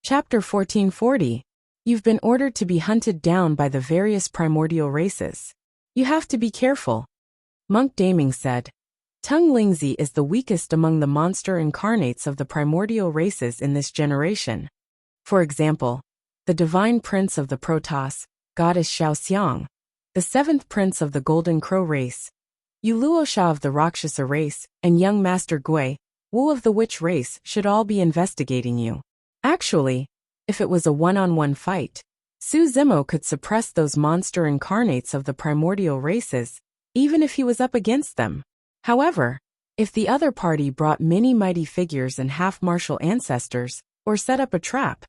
Chapter 1440. You've been ordered to be hunted down by the various primordial races. You have to be careful. Monk Daming said. Tung Lingzi is the weakest among the monster incarnates of the primordial races in this generation. For example, the divine prince of the Protoss, goddess Xiaoxiang, the seventh prince of the Golden Crow race, Yu Luosha of the Rakshasa race, and young Master Gui, Wu of the Witch race should all be investigating you. Actually, if it was a one-on-one fight, Su Zimo could suppress those monster incarnates of the primordial races, even if he was up against them. However, if the other party brought many mighty figures and half-martial ancestors, or set up a trap,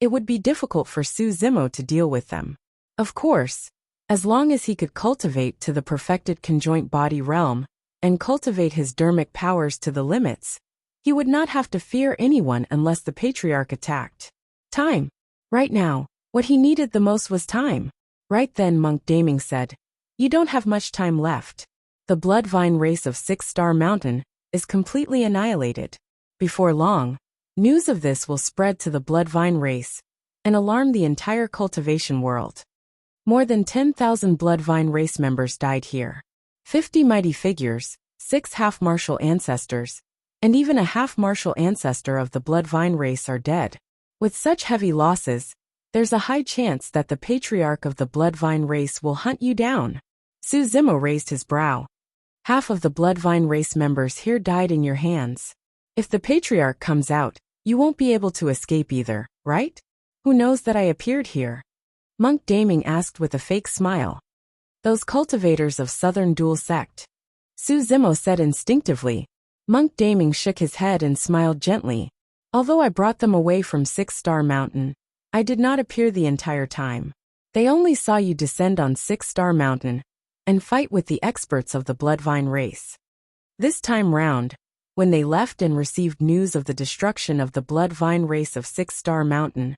it would be difficult for Su Zimo to deal with them. Of course, as long as he could cultivate to the perfected conjoint body realm, and cultivate his dermic powers to the limits, he would not have to fear anyone unless the Patriarch attacked. Time. Right now, what he needed the most was time. Right then, Monk Daming said. You don't have much time left. The Bloodvine race of 6-Star Mountain is completely annihilated. Before long, news of this will spread to the Bloodvine race and alarm the entire cultivation world. More than 10,000 Bloodvine race members died here. 50 mighty figures, 6 half-martial ancestors, and even a half-martial ancestor of the Bloodvine race are dead. With such heavy losses, there's a high chance that the Patriarch of the Bloodvine race will hunt you down. Su Zimo raised his brow. Half of the Bloodvine race members here died in your hands. If the Patriarch comes out, you won't be able to escape either, right? Who knows that I appeared here? Monk Daming asked with a fake smile. Those cultivators of Southern Dual Sect. Su Zimo said instinctively. Monk Daming shook his head and smiled gently. Although I brought them away from 6-Star Mountain, I did not appear the entire time. They only saw you descend on 6-Star Mountain and fight with the experts of the Bloodvine race. This time round, when they left and received news of the destruction of the Bloodvine race of 6-Star Mountain,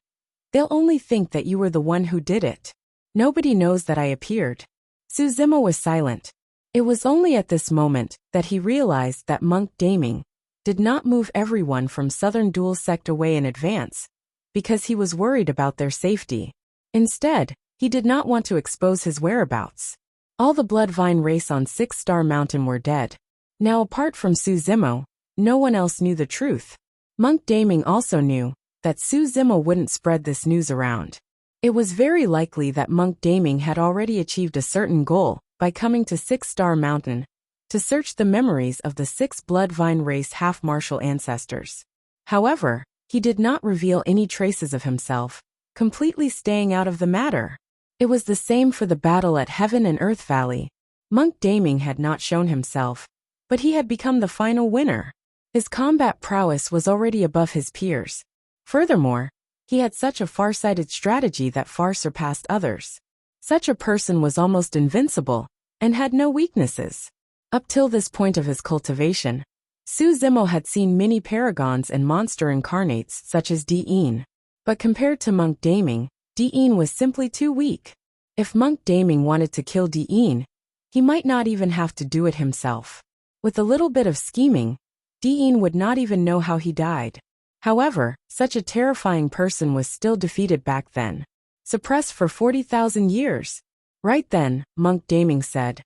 they'll only think that you were the one who did it. Nobody knows that I appeared. Su Zimo was silent. It was only at this moment that he realized that Monk Daming did not move everyone from Southern Dual Sect away in advance, because he was worried about their safety. Instead, he did not want to expose his whereabouts. All the Bloodvine race on 6-Star Mountain were dead. Now apart from Su Zimo, no one else knew the truth. Monk Daming also knew that Su Zimo wouldn't spread this news around. It was very likely that Monk Daming had already achieved a certain goal by coming to 6-Star Mountain to search the memories of the 6 Bloodvine race half-martial ancestors. However, he did not reveal any traces of himself, completely staying out of the matter. It was the same for the battle at Heaven and Earth Valley. Monk Daming had not shown himself, but he had become the final winner. His combat prowess was already above his peers. Furthermore, he had such a far-sighted strategy that far surpassed others. Such a person was almost invincible and had no weaknesses. Up till this point of his cultivation, Su Zimo had seen many paragons and monster incarnates such as Di'in. But compared to Monk Daming, Di'in was simply too weak. If Monk Daming wanted to kill Di'in, he might not even have to do it himself. With a little bit of scheming, Di'in would not even know how he died. However, such a terrifying person was still defeated back then. Suppressed for 40,000 years. Right then, Monk Daming said.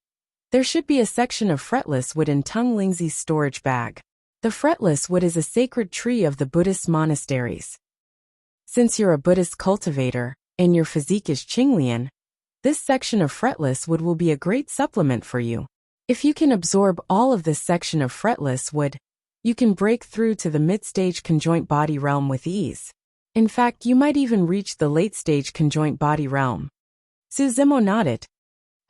There should be a section of fretless wood in Tung Lingzi's storage bag. The fretless wood is a sacred tree of the Buddhist monasteries. Since you're a Buddhist cultivator, and your physique is Qinglian, this section of fretless wood will be a great supplement for you. If you can absorb all of this section of fretless wood, you can break through to the mid-stage conjoint body realm with ease. In fact, you might even reach the late-stage conjoint body realm. Su Zimo nodded.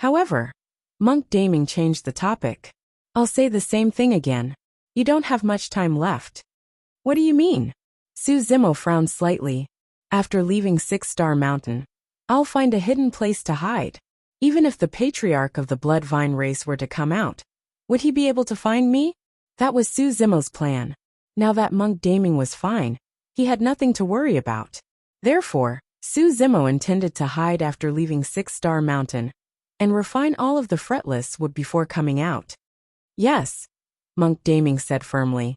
However, Monk Daming changed the topic. I'll say the same thing again. You don't have much time left. What do you mean? Su Zimo frowned slightly. After leaving 6-Star Mountain, I'll find a hidden place to hide. Even if the Patriarch of the Bloodvine race were to come out, would he be able to find me? That was Su Zimo's plan. Now that Monk Daming was fine, he had nothing to worry about. Therefore, Su Zimo intended to hide after leaving 6-Star Mountain and refine all of the fretless wood before coming out. Yes, Monk Daming said firmly.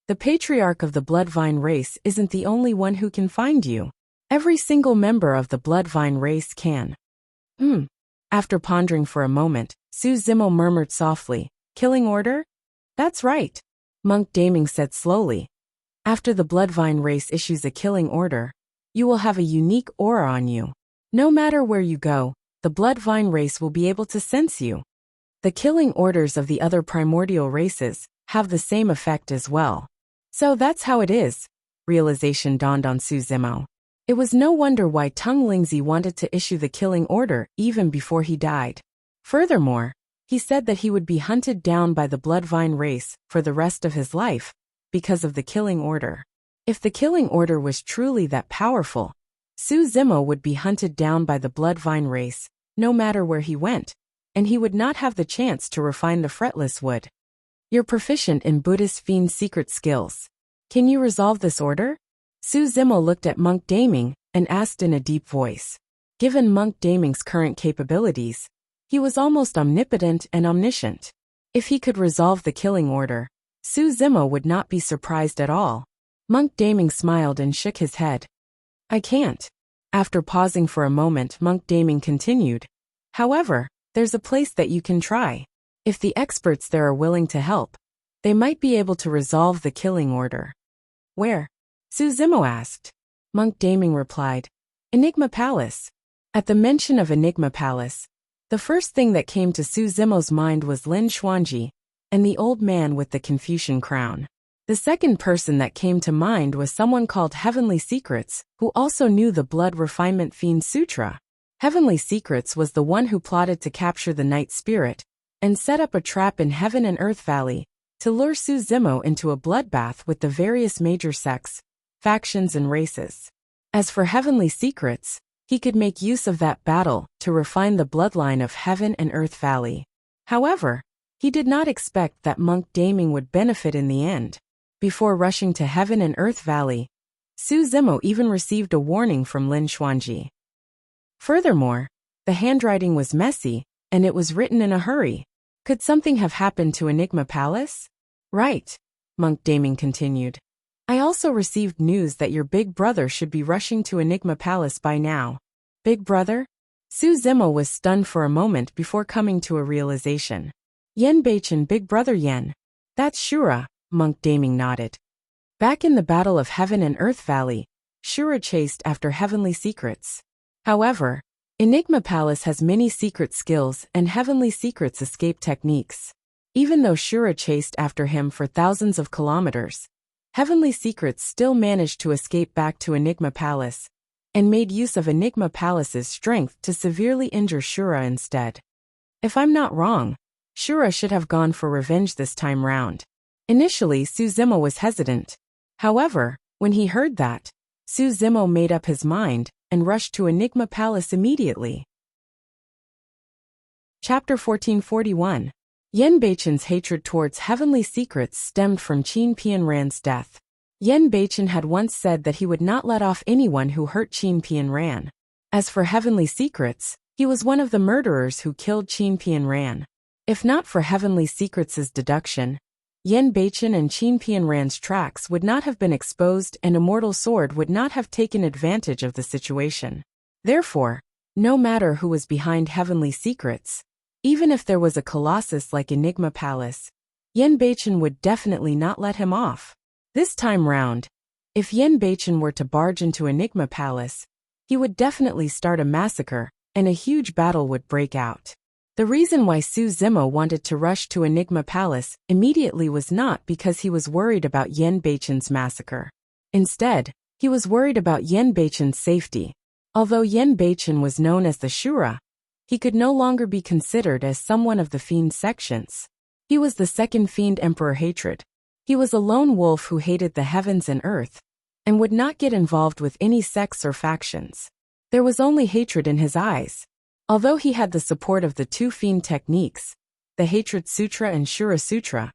The patriarch of the Bloodvine race isn't the only one who can find you. Every single member of the Bloodvine race can. After pondering for a moment, Su Zimo murmured softly, "Killing order?" "That's right," Monk Daming said slowly. "After the Bloodvine race issues a killing order, you will have a unique aura on you. No matter where you go, the Bloodvine race will be able to sense you. The killing orders of the other primordial races have the same effect as well. So that's how it is." Realization dawned on Su Zimo. It was no wonder why Tung Lingzi wanted to issue the killing order even before he died. Furthermore, he said that he would be hunted down by the Bloodvine race for the rest of his life because of the killing order. If the killing order was truly that powerful, Su Zimo would be hunted down by the Bloodvine race no matter where he went, and he would not have the chance to refine the fretless wood. "You're proficient in Buddhist fiend secret skills. Can you resolve this order?" Su Zimo looked at Monk Daming and asked in a deep voice. Given Monk Daming's current capabilities, he was almost omnipotent and omniscient. If he could resolve the killing order, Su Zimo would not be surprised at all. Monk Daming smiled and shook his head. "I can't." After pausing for a moment, Monk Daming continued. "However, there's a place that you can try. If the experts there are willing to help, they might be able to resolve the killing order." "Where?" Su Zimo asked. Monk Daming replied, "Enigma Palace." At the mention of Enigma Palace, the first thing that came to Su Zimo's mind was Lin Xuanji and the old man with the Confucian crown. The second person that came to mind was someone called Heavenly Secrets, who also knew the Blood Refinement Fiend Sutra. Heavenly Secrets was the one who plotted to capture the Night Spirit and set up a trap in Heaven and Earth Valley to lure Su Zimo into a bloodbath with the various major sects, factions and races. As for Heavenly Secrets, he could make use of that battle to refine the bloodline of Heaven and Earth Valley. However, he did not expect that Monk Daming would benefit in the end. Before rushing to Heaven and Earth Valley, Su Zimo even received a warning from Lin Xuanji. Furthermore, the handwriting was messy, and it was written in a hurry. Could something have happened to Enigma Palace? "Right," Monk Daming continued. "I also received news that your big brother should be rushing to Enigma Palace by now." "Big brother?" Su Zimo was stunned for a moment before coming to a realization. "Yen Beichen, Big Brother Yen. That's Shura," Monk Daming nodded. Back in the Battle of Heaven and Earth Valley, Shura chased after Heavenly Secrets. However, Enigma Palace has many secret skills and Heavenly Secrets escape techniques. Even though Shura chased after him for thousands of kilometers, Heavenly Secrets still managed to escape back to Enigma Palace, and made use of Enigma Palace's strength to severely injure Shura instead. If I'm not wrong, Shura should have gone for revenge this time round. Initially, Su Zimo was hesitant. However, when he heard that, Su Zimo made up his mind and rushed to Enigma Palace immediately. Chapter 1441. Yen Beichen's hatred towards Heavenly Secrets stemmed from Qin Pianran's death. Yen Beichen had once said that he would not let off anyone who hurt Qin Pianran. As for Heavenly Secrets, he was one of the murderers who killed Qin Pianran. If not for Heavenly Secrets' deduction, Yen Beichen and Qin Pianran's tracks would not have been exposed and Immortal Sword would not have taken advantage of the situation. Therefore, no matter who was behind Heavenly Secrets, even if there was a colossus like Enigma Palace, Yen Beichen would definitely not let him off. This time round, if Yen Beichen were to barge into Enigma Palace, he would definitely start a massacre, and a huge battle would break out. The reason why Su Zimo wanted to rush to Enigma Palace immediately was not because he was worried about Yen Beichen's massacre. Instead, he was worried about Yen Beichen's safety. Although Yen Beichen was known as the Shura, he could no longer be considered as someone of the Fiend sections. He was the second Fiend Emperor hatred. He was a lone wolf who hated the heavens and earth, and would not get involved with any sects or factions. There was only hatred in his eyes. Although he had the support of the two Fiend techniques, the Hatred Sutra and Shura Sutra,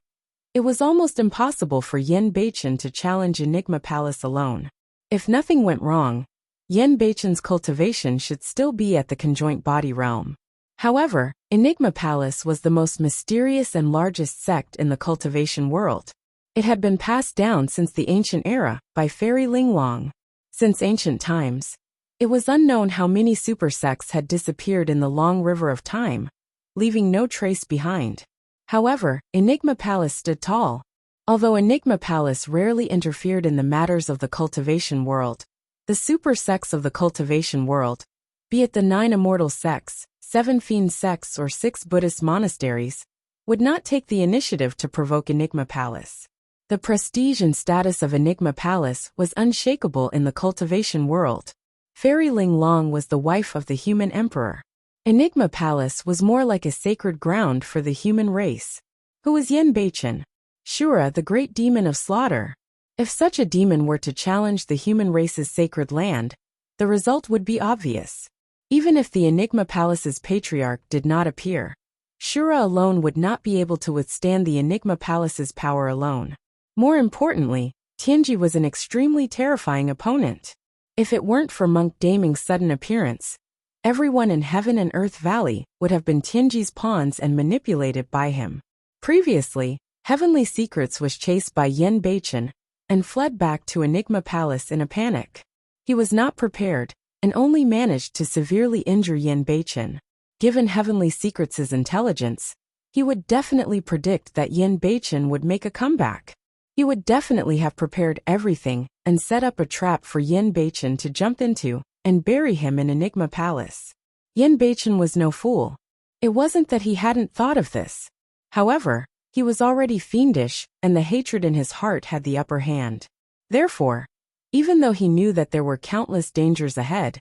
it was almost impossible for Yen Beichen to challenge Enigma Palace alone. If nothing went wrong, Yen Beichen's cultivation should still be at the conjoint body realm. However, Enigma Palace was the most mysterious and largest sect in the cultivation world. It had been passed down since the ancient era by Fairy Linglong. Since ancient times, it was unknown how many super sects had disappeared in the long river of time, leaving no trace behind. However, Enigma Palace stood tall. Although Enigma Palace rarely interfered in the matters of the cultivation world, the super sects of the cultivation world, be it the 9 immortal sects, 7 fiend sects or 6 Buddhist monasteries, would not take the initiative to provoke Enigma Palace. The prestige and status of Enigma Palace was unshakable in the cultivation world. Fairy Linglong was the wife of the human emperor. Enigma Palace was more like a sacred ground for the human race. Who was Yen Beichen? Shura, the great demon of slaughter. If such a demon were to challenge the human race's sacred land, the result would be obvious. Even if the Enigma Palace's patriarch did not appear, Shura alone would not be able to withstand the Enigma Palace's power alone. More importantly, Tianji was an extremely terrifying opponent. If it weren't for Monk Daming's sudden appearance, everyone in Heaven and Earth Valley would have been Tianji's pawns and manipulated by him. Previously, Heavenly Secrets was chased by Yen Beichen and fled back to Enigma Palace in a panic. He was not prepared and only managed to severely injure Yen Beichen. Given Heavenly Secrets' intelligence, he would definitely predict that Yen Beichen would make a comeback. He would definitely have prepared everything and set up a trap for Yen Beichen to jump into and bury him in Enigma Palace. Yen Beichen was no fool. It wasn't that he hadn't thought of this. However, he was already fiendish, and the hatred in his heart had the upper hand. Therefore, even though he knew that there were countless dangers ahead,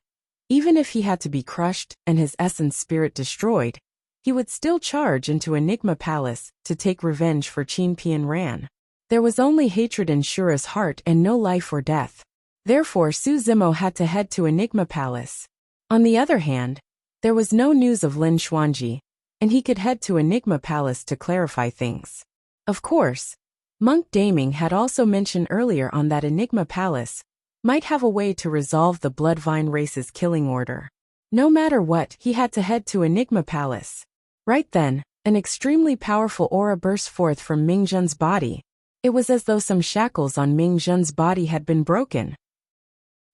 even if he had to be crushed and his essence spirit destroyed, he would still charge into Enigma Palace to take revenge for Qin Pian Ran. There was only hatred in Shura's heart and no life or death. Therefore Su Zimo had to head to Enigma Palace. On the other hand, there was no news of Lin Xuanji, and he could head to Enigma Palace to clarify things. Of course, Monk Daming had also mentioned earlier on that Enigma Palace might have a way to resolve the Bloodvine race's killing order. No matter what, he had to head to Enigma Palace. Right then, an extremely powerful aura burst forth from Ming Zhen's body. It was as though some shackles on Ming Zhen's body had been broken.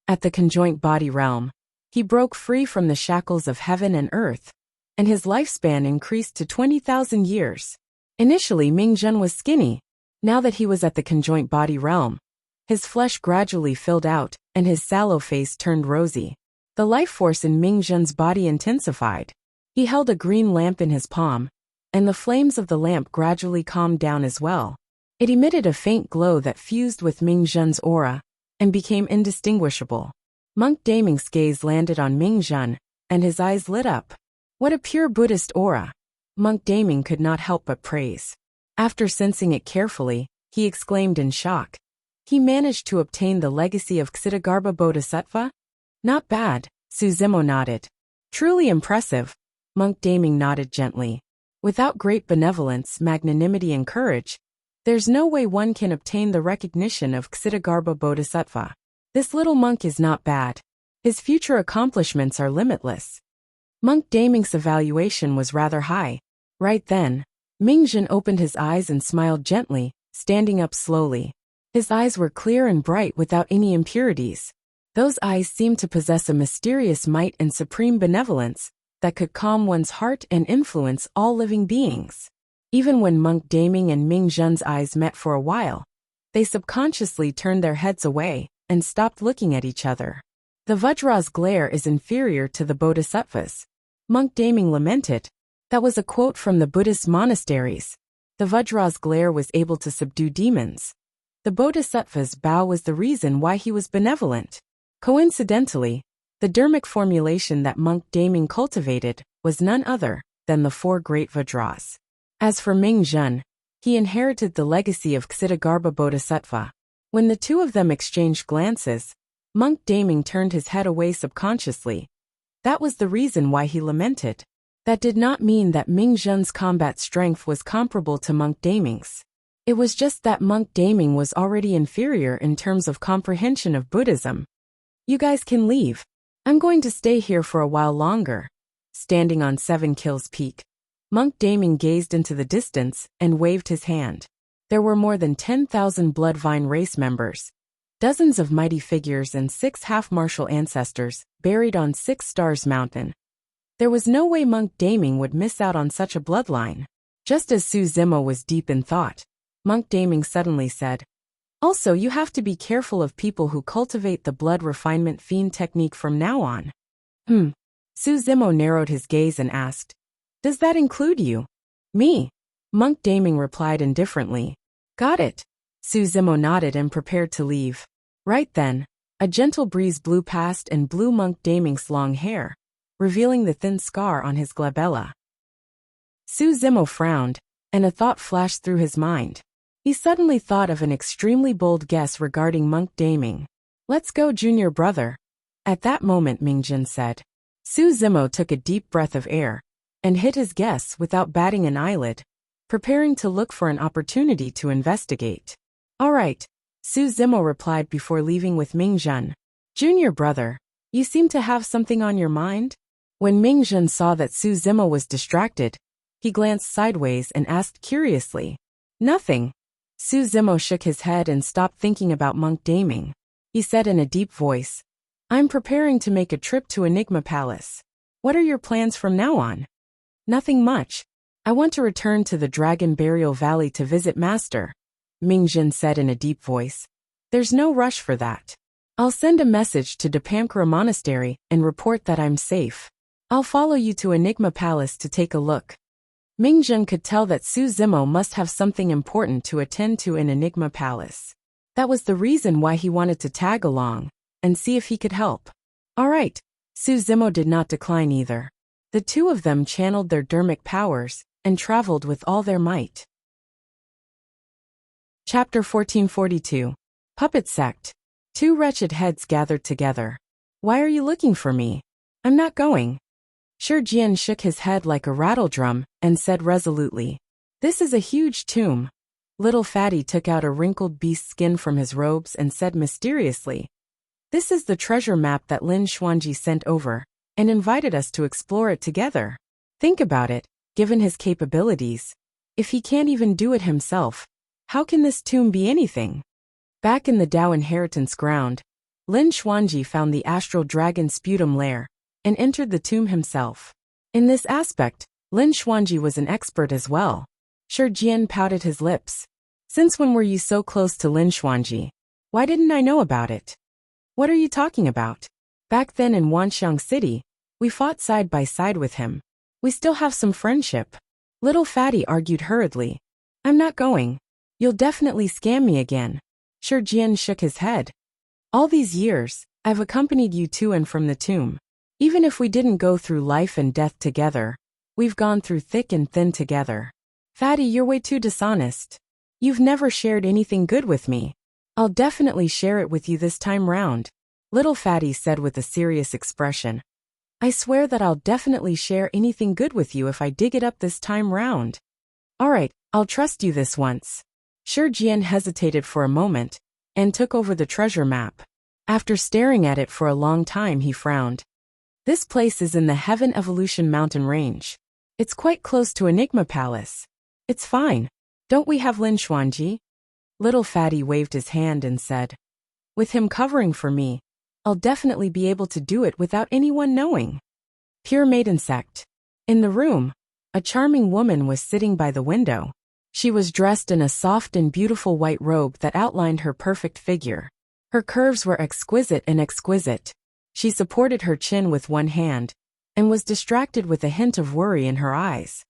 At the conjoint body realm, he broke free from the shackles of heaven and earth, and his lifespan increased to 20,000 years. Initially Ming Zhen was skinny. Now that he was at the conjoint body realm, his flesh gradually filled out, and his sallow face turned rosy. The life force in Ming Zhen's body intensified. He held a green lamp in his palm, and the flames of the lamp gradually calmed down as well. It emitted a faint glow that fused with Ming Zhen's aura and became indistinguishable. Monk Daming's gaze landed on Ming Zhen, and his eyes lit up. What a pure Buddhist aura! Monk Daming could not help but praise. After sensing it carefully, he exclaimed in shock. He managed to obtain the legacy of Ksitigarbha Bodhisattva? Not bad, Su Zimo nodded. Truly impressive. Monk Daming nodded gently. Without great benevolence, magnanimity and courage, there's no way one can obtain the recognition of Ksitigarbha Bodhisattva. This little monk is not bad. His future accomplishments are limitless. Monk Daming's evaluation was rather high. Right then, Ming Zhen opened his eyes and smiled gently, standing up slowly. His eyes were clear and bright without any impurities. Those eyes seemed to possess a mysterious might and supreme benevolence that could calm one's heart and influence all living beings. Even when Monk Daming and Ming Zhen's eyes met for a while, they subconsciously turned their heads away and stopped looking at each other. The Vajra's glare is inferior to the Bodhisattva's. Monk Daming lamented. That was a quote from the Buddhist monasteries. The Vajra's glare was able to subdue demons. The Bodhisattva's bow was the reason why he was benevolent. Coincidentally, the dharmic formulation that Monk Daming cultivated was none other than the 4 great Vajras. As for Ming Zhen, he inherited the legacy of Ksitigarbha Bodhisattva. When the two of them exchanged glances, Monk Daming turned his head away subconsciously. That was the reason why he lamented. That did not mean that Ming Zhen's combat strength was comparable to Monk Daming's. It was just that Monk Daming was already inferior in terms of comprehension of Buddhism. You guys can leave. I'm going to stay here for a while longer. Standing on 7 Kills Peak, Monk Daming gazed into the distance and waved his hand. There were more than 10,000 Bloodvine race members, dozens of mighty figures and 6 half-martial ancestors buried on 6 Stars Mountain. There was no way Monk Daming would miss out on such a bloodline. Just as Su Zimo was deep in thought, Monk Daming suddenly said, "Also, you have to be careful of people who cultivate the blood refinement fiend technique from now on." Su Zimo narrowed his gaze and asked, "Does that include you?" "Me?" Monk Daming replied indifferently. "Got it." Su Zimo nodded and prepared to leave. Right then, a gentle breeze blew past and blew Monk Daming's long hair, revealing the thin scar on his glabella. Su Zimo frowned, and a thought flashed through his mind. He suddenly thought of an extremely bold guess regarding Monk Daming. "Let's go, junior brother." At that moment Mingjin said. Su Zimo took a deep breath of air, and hit his guess without batting an eyelid, preparing to look for an opportunity to investigate. "All right," Su Zimo replied before leaving with Mingjun. "Junior brother, you seem to have something on your mind?" When Mingjun saw that Su Zimo was distracted, he glanced sideways and asked curiously. "Nothing." Su Zimo shook his head and stopped thinking about Monk Daming. He said in a deep voice, "I'm preparing to make a trip to Enigma Palace. What are your plans from now on?" "Nothing much. I want to return to the Dragon Burial Valley to visit Master," Mingjin said in a deep voice. "There's no rush for that. I'll send a message to Dapamkara Monastery and report that I'm safe. I'll follow you to Enigma Palace to take a look." Mingjun could tell that Su Zimo must have something important to attend to in Enigma Palace. That was the reason why he wanted to tag along and see if he could help. All right, Su Zimo did not decline either. The two of them channeled their dermic powers and traveled with all their might. Chapter 1442. Puppet Sect. 2 wretched heads gathered together. "Why are you looking for me?" "I'm not going." Shi Jian shook his head like a rattledrum and said resolutely, "This is a huge tomb." Little Fatty took out a wrinkled beast skin from his robes and said mysteriously, "This is the treasure map that Lin Xuanji sent over and invited us to explore it together. Think about it, given his capabilities. If he can't even do it himself, how can this tomb be anything?" Back in the Dao inheritance ground, Lin Xuanji found the astral dragon sputum lair and entered the tomb himself. In this aspect, Lin Xuanji was an expert as well. Shi Jian pouted his lips. "Since when were you so close to Lin Xuanji? Why didn't I know about it?" "What are you talking about? Back then in Wanxiang City, we fought side by side with him. We still have some friendship." Little Fatty argued hurriedly. "I'm not going. You'll definitely scam me again." Shi Jian shook his head. "All these years, I've accompanied you to and from the tomb. Even if we didn't go through life and death together, we've gone through thick and thin together. Fatty, you're way too dishonest. You've never shared anything good with me. I'll definitely share it with you this time round," Little Fatty said with a serious expression. "I swear that I'll definitely share anything good with you if I dig it up this time round." "All right, I'll trust you this once." Shi Jian hesitated for a moment and took over the treasure map. After staring at it for a long time, he frowned. "This place is in the Heaven Evolution Mountain Range. It's quite close to Enigma Palace. It's fine. Don't we have Lin Xuanji?" Little Fatty waved his hand and said, "With him covering for me, I'll definitely be able to do it without anyone knowing." Pure Maiden Sect. In the room, a charming woman was sitting by the window. She was dressed in a soft and beautiful white robe that outlined her perfect figure. Her curves were exquisite and exquisite. She supported her chin with one hand and was distracted with a hint of worry in her eyes.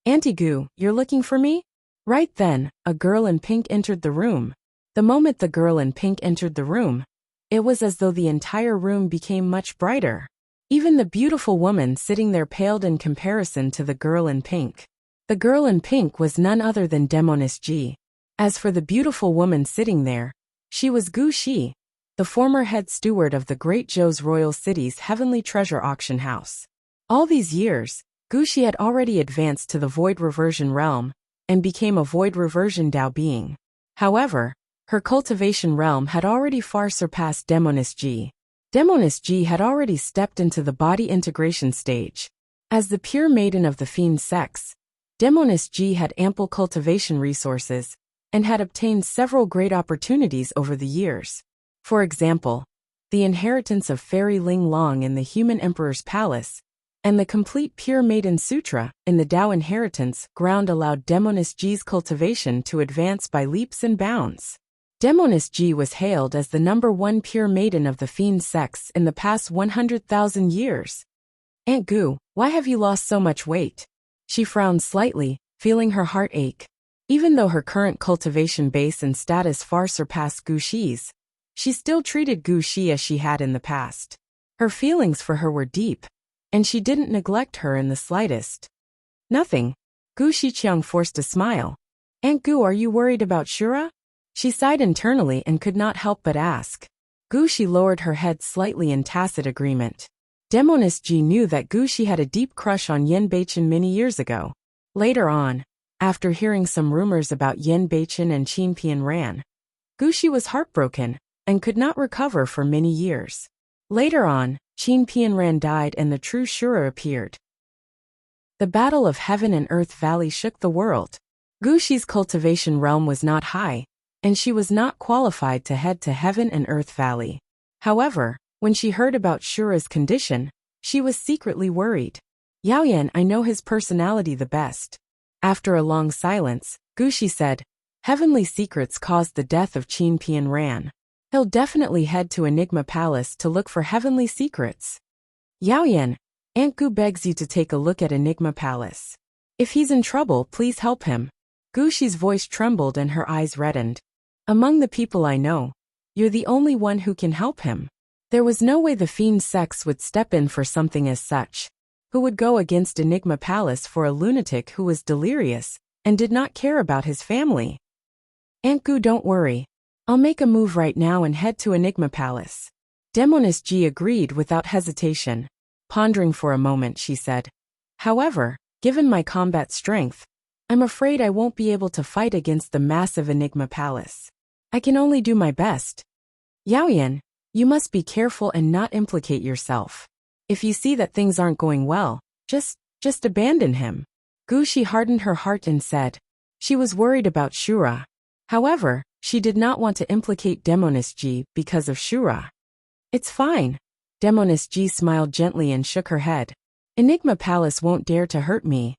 "Auntie Gu, you're looking for me?" Right then, a girl in pink entered the room. The moment the girl in pink entered the room, it was as though the entire room became much brighter. Even the beautiful woman sitting there paled in comparison to the girl in pink. The girl in pink was none other than Demoness Ji. As for the beautiful woman sitting there, she was Gu Shi, the former head steward of the Great Zhou's Royal City's Heavenly Treasure Auction House. All these years, Gu Shi had already advanced to the Void Reversion realm and became a Void Reversion Dao being. However, her cultivation realm had already far surpassed Demoness Ji. Demoness Ji had already stepped into the body integration stage. As the pure maiden of the fiend sex, Demoness Ji had ample cultivation resources and had obtained several great opportunities over the years. For example, the inheritance of Fairy Ling Long in the Human Emperor's Palace, and the complete Pure Maiden Sutra in the Tao inheritance ground allowed Demonis Ji's cultivation to advance by leaps and bounds. Demonis Ji was hailed as the #1 pure maiden of the fiend sex in the past 100,000 years. Aunt Gu, why have you lost so much weight? She frowned slightly, feeling her heart ache. Even though her current cultivation base and status far surpassed Gu Shi's, she still treated Gu Shi as she had in the past. Her feelings for her were deep, and she didn't neglect her in the slightest. Nothing. Gu Shiqiang forced a smile. Aunt Gu, are you worried about Shura? She sighed internally and could not help but ask. Gu Shi lowered her head slightly in tacit agreement. Demonis Ji knew that Gu Shi had a deep crush on Yen Beichen many years ago. Later on, after hearing some rumors about Yen Beichen and Qin Pian Ran, Gu Shi was heartbroken and could not recover for many years. Later on, Qin Pian Ran died and the true Shura appeared. The Battle of Heaven and Earth Valley shook the world. Gu Shi's cultivation realm was not high, and she was not qualified to head to Heaven and Earth Valley. However, when she heard about Shura's condition, she was secretly worried. Yaoyan, I know his personality the best. After a long silence, Gu Shi said, Heavenly secrets caused the death of Qin Pian Ran. He'll definitely head to Enigma Palace to look for heavenly secrets. Yaoyan, Aunt Gu begs you to take a look at Enigma Palace. If he's in trouble, please help him. Gu Shi's voice trembled and her eyes reddened. Among the people I know, you're the only one who can help him. There was no way the fiend sex would step in for something as such. Who would go against Enigma Palace for a lunatic who was delirious and did not care about his family? Aunt Gu, don't worry. I'll make a move right now and head to Enigma Palace. Demonis Ji agreed without hesitation. Pondering for a moment, she said, However, given my combat strength, I'm afraid I won't be able to fight against the massive Enigma Palace. I can only do my best. Yaoyan, you must be careful and not implicate yourself. If you see that things aren't going well, just abandon him. Gu Shi hardened her heart and said. She was worried about Shura. However, she did not want to implicate Demonis Ji because of Shura. It's fine. Demonis Ji smiled gently and shook her head. Enigma Palace won't dare to hurt me.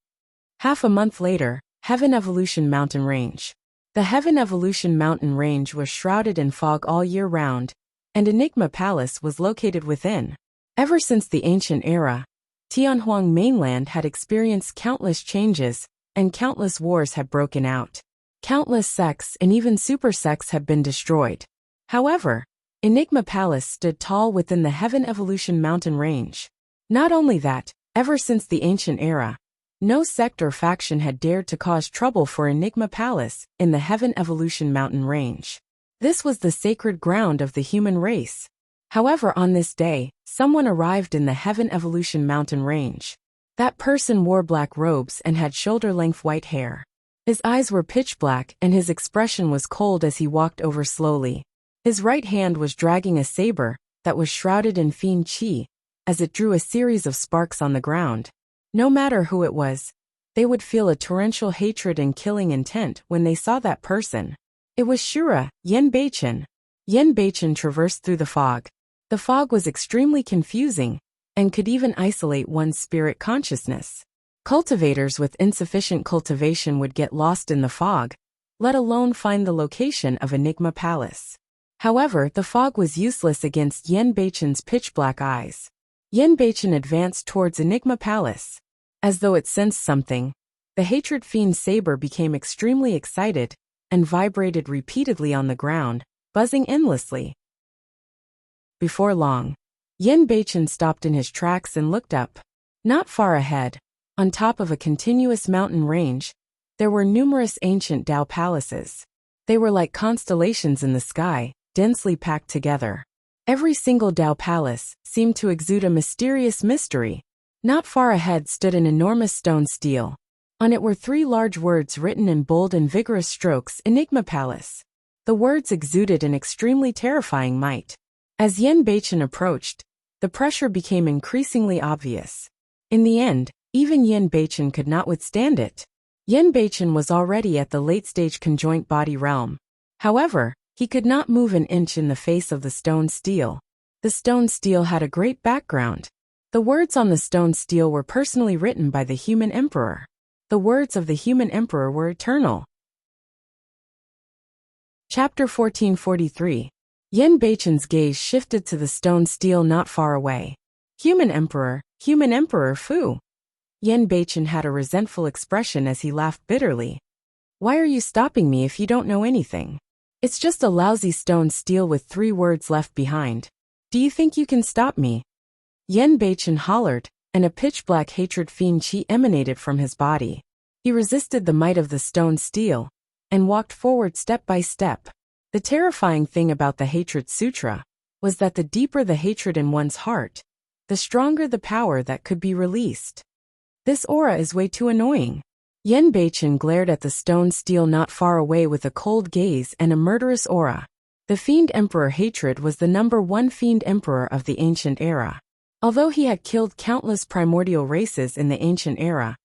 Half a month later, Heaven Evolution Mountain Range. The Heaven Evolution Mountain Range was shrouded in fog all year round, and Enigma Palace was located within. Ever since the ancient era, Tianhuang mainland had experienced countless changes, and countless wars had broken out. Countless sects and even super sects had been destroyed. However, Enigma Palace stood tall within the Heaven Evolution Mountain Range. Not only that, ever since the ancient era, no sect or faction had dared to cause trouble for Enigma Palace in the Heaven Evolution Mountain Range. This was the sacred ground of the human race. However, on this day, someone arrived in the Heaven Evolution Mountain Range. That person wore black robes and had shoulder-length white hair. His eyes were pitch black and his expression was cold as he walked over slowly. His right hand was dragging a saber that was shrouded in fiend qi, as it drew a series of sparks on the ground. No matter who it was, they would feel a torrential hatred and killing intent when they saw that person. It was Shura, Yen Beichen. Yen Beichen traversed through the fog. The fog was extremely confusing, and could even isolate one's spirit consciousness. Cultivators with insufficient cultivation would get lost in the fog, let alone find the location of Enigma Palace. However, the fog was useless against Yen Beichen's pitch-black eyes. Yen Beichen advanced towards Enigma Palace. As though it sensed something, the hatred fiend saber became extremely excited and vibrated repeatedly on the ground, buzzing endlessly. Before long, Yen Beichen stopped in his tracks and looked up. Not far ahead, on top of a continuous mountain range, there were numerous ancient Tao palaces. They were like constellations in the sky, densely packed together. Every single Tao palace seemed to exude a mysterious mystery. Not far ahead stood an enormous stone stele. On it were 3 large words written in bold and vigorous strokes, Enigma Palace. The words exuded an extremely terrifying might. As Yen Beichen approached, the pressure became increasingly obvious. In the end, even Yen Beichen could not withstand it. Yen Beichen was already at the late-stage conjoint body realm. However, he could not move an inch in the face of the stone steel. The stone steel had a great background. The words on the stone steel were personally written by the human emperor. The words of the human emperor were eternal. Chapter 1443. Yen Beichen's gaze shifted to the stone steel not far away. Human emperor, fu. Yen Beichen had a resentful expression as he laughed bitterly. Why are you stopping me if you don't know anything? It's just a lousy stone steel with 3 words left behind. Do you think you can stop me? Yen Beichen hollered, and a pitch-black hatred fiend chi emanated from his body. He resisted the might of the stone steel, and walked forward step by step. The terrifying thing about the Hatred Sutra was that the deeper the hatred in one's heart, the stronger the power that could be released. This aura is way too annoying. Yen Beichen glared at the stone steel not far away with a cold gaze and a murderous aura. The Fiend Emperor Hatred was the #1 Fiend Emperor of the ancient era. Although he had killed countless primordial races in the ancient era,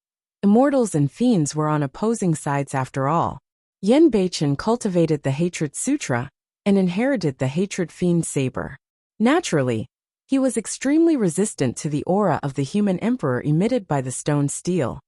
immortals and fiends were on opposing sides after all. Yen Beichen cultivated the Hatred Sutra and inherited the Hatred Fiend Saber. Naturally, he was extremely resistant to the aura of the human emperor emitted by the stone steel.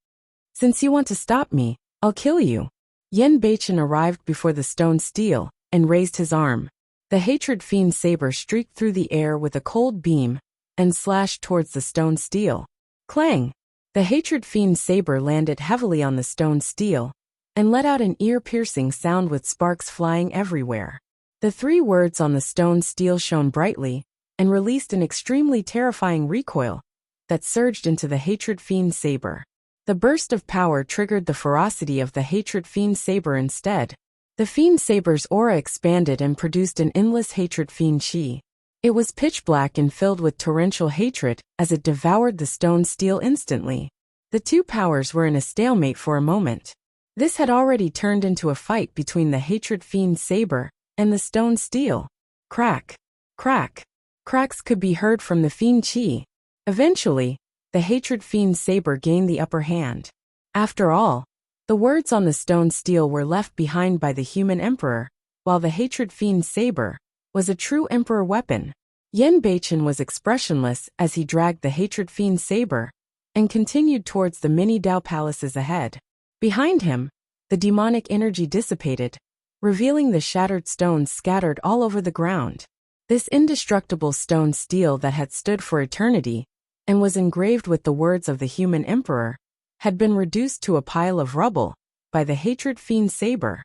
Since you want to stop me, I'll kill you. Yen Beichen arrived before the stone steel and raised his arm. The Hatred Fiend Saber streaked through the air with a cold beam and slashed towards the stone steel. Clang! The Hatred Fiend Saber landed heavily on the stone steel and let out an ear-piercing sound with sparks flying everywhere. The 3 words on the stone steel shone brightly and released an extremely terrifying recoil that surged into the Hatred Fiend Saber. The burst of power triggered the ferocity of the Hatred Fiend Saber instead. The Fiend Saber's aura expanded and produced an endless hatred fiend chi. It was pitch black and filled with torrential hatred as it devoured the stone steel instantly. The 2 powers were in a stalemate for a moment. This had already turned into a fight between the Hatred Fiend Saber and the stone steel. Crack, crack. Cracks could be heard from the fiend chi. Eventually, the Hatred Fiend Saber gained the upper hand. After all, the words on the stone steel were left behind by the human emperor, while the Hatred Fiend Saber was a true emperor weapon. Yen Beichen was expressionless as he dragged the Hatred Fiend Saber and continued towards the many Dao palaces ahead. Behind him, the demonic energy dissipated, revealing the shattered stones scattered all over the ground. This indestructible stone steel that had stood for eternity and was engraved with the words of the human emperor had been reduced to a pile of rubble by the Hatred Fiend Saber.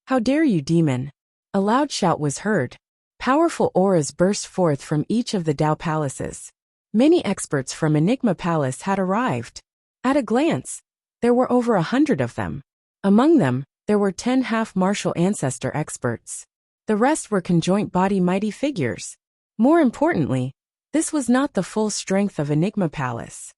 How dare you, demon! A loud shout was heard. Powerful auras burst forth from each of the Dao palaces. Many experts from Enigma Palace had arrived. At a glance, there were over 100 of them. Among them, there were 10 half-martial ancestor experts. The rest were conjoint body mighty figures. More importantly, this was not the full strength of Enigma Palace.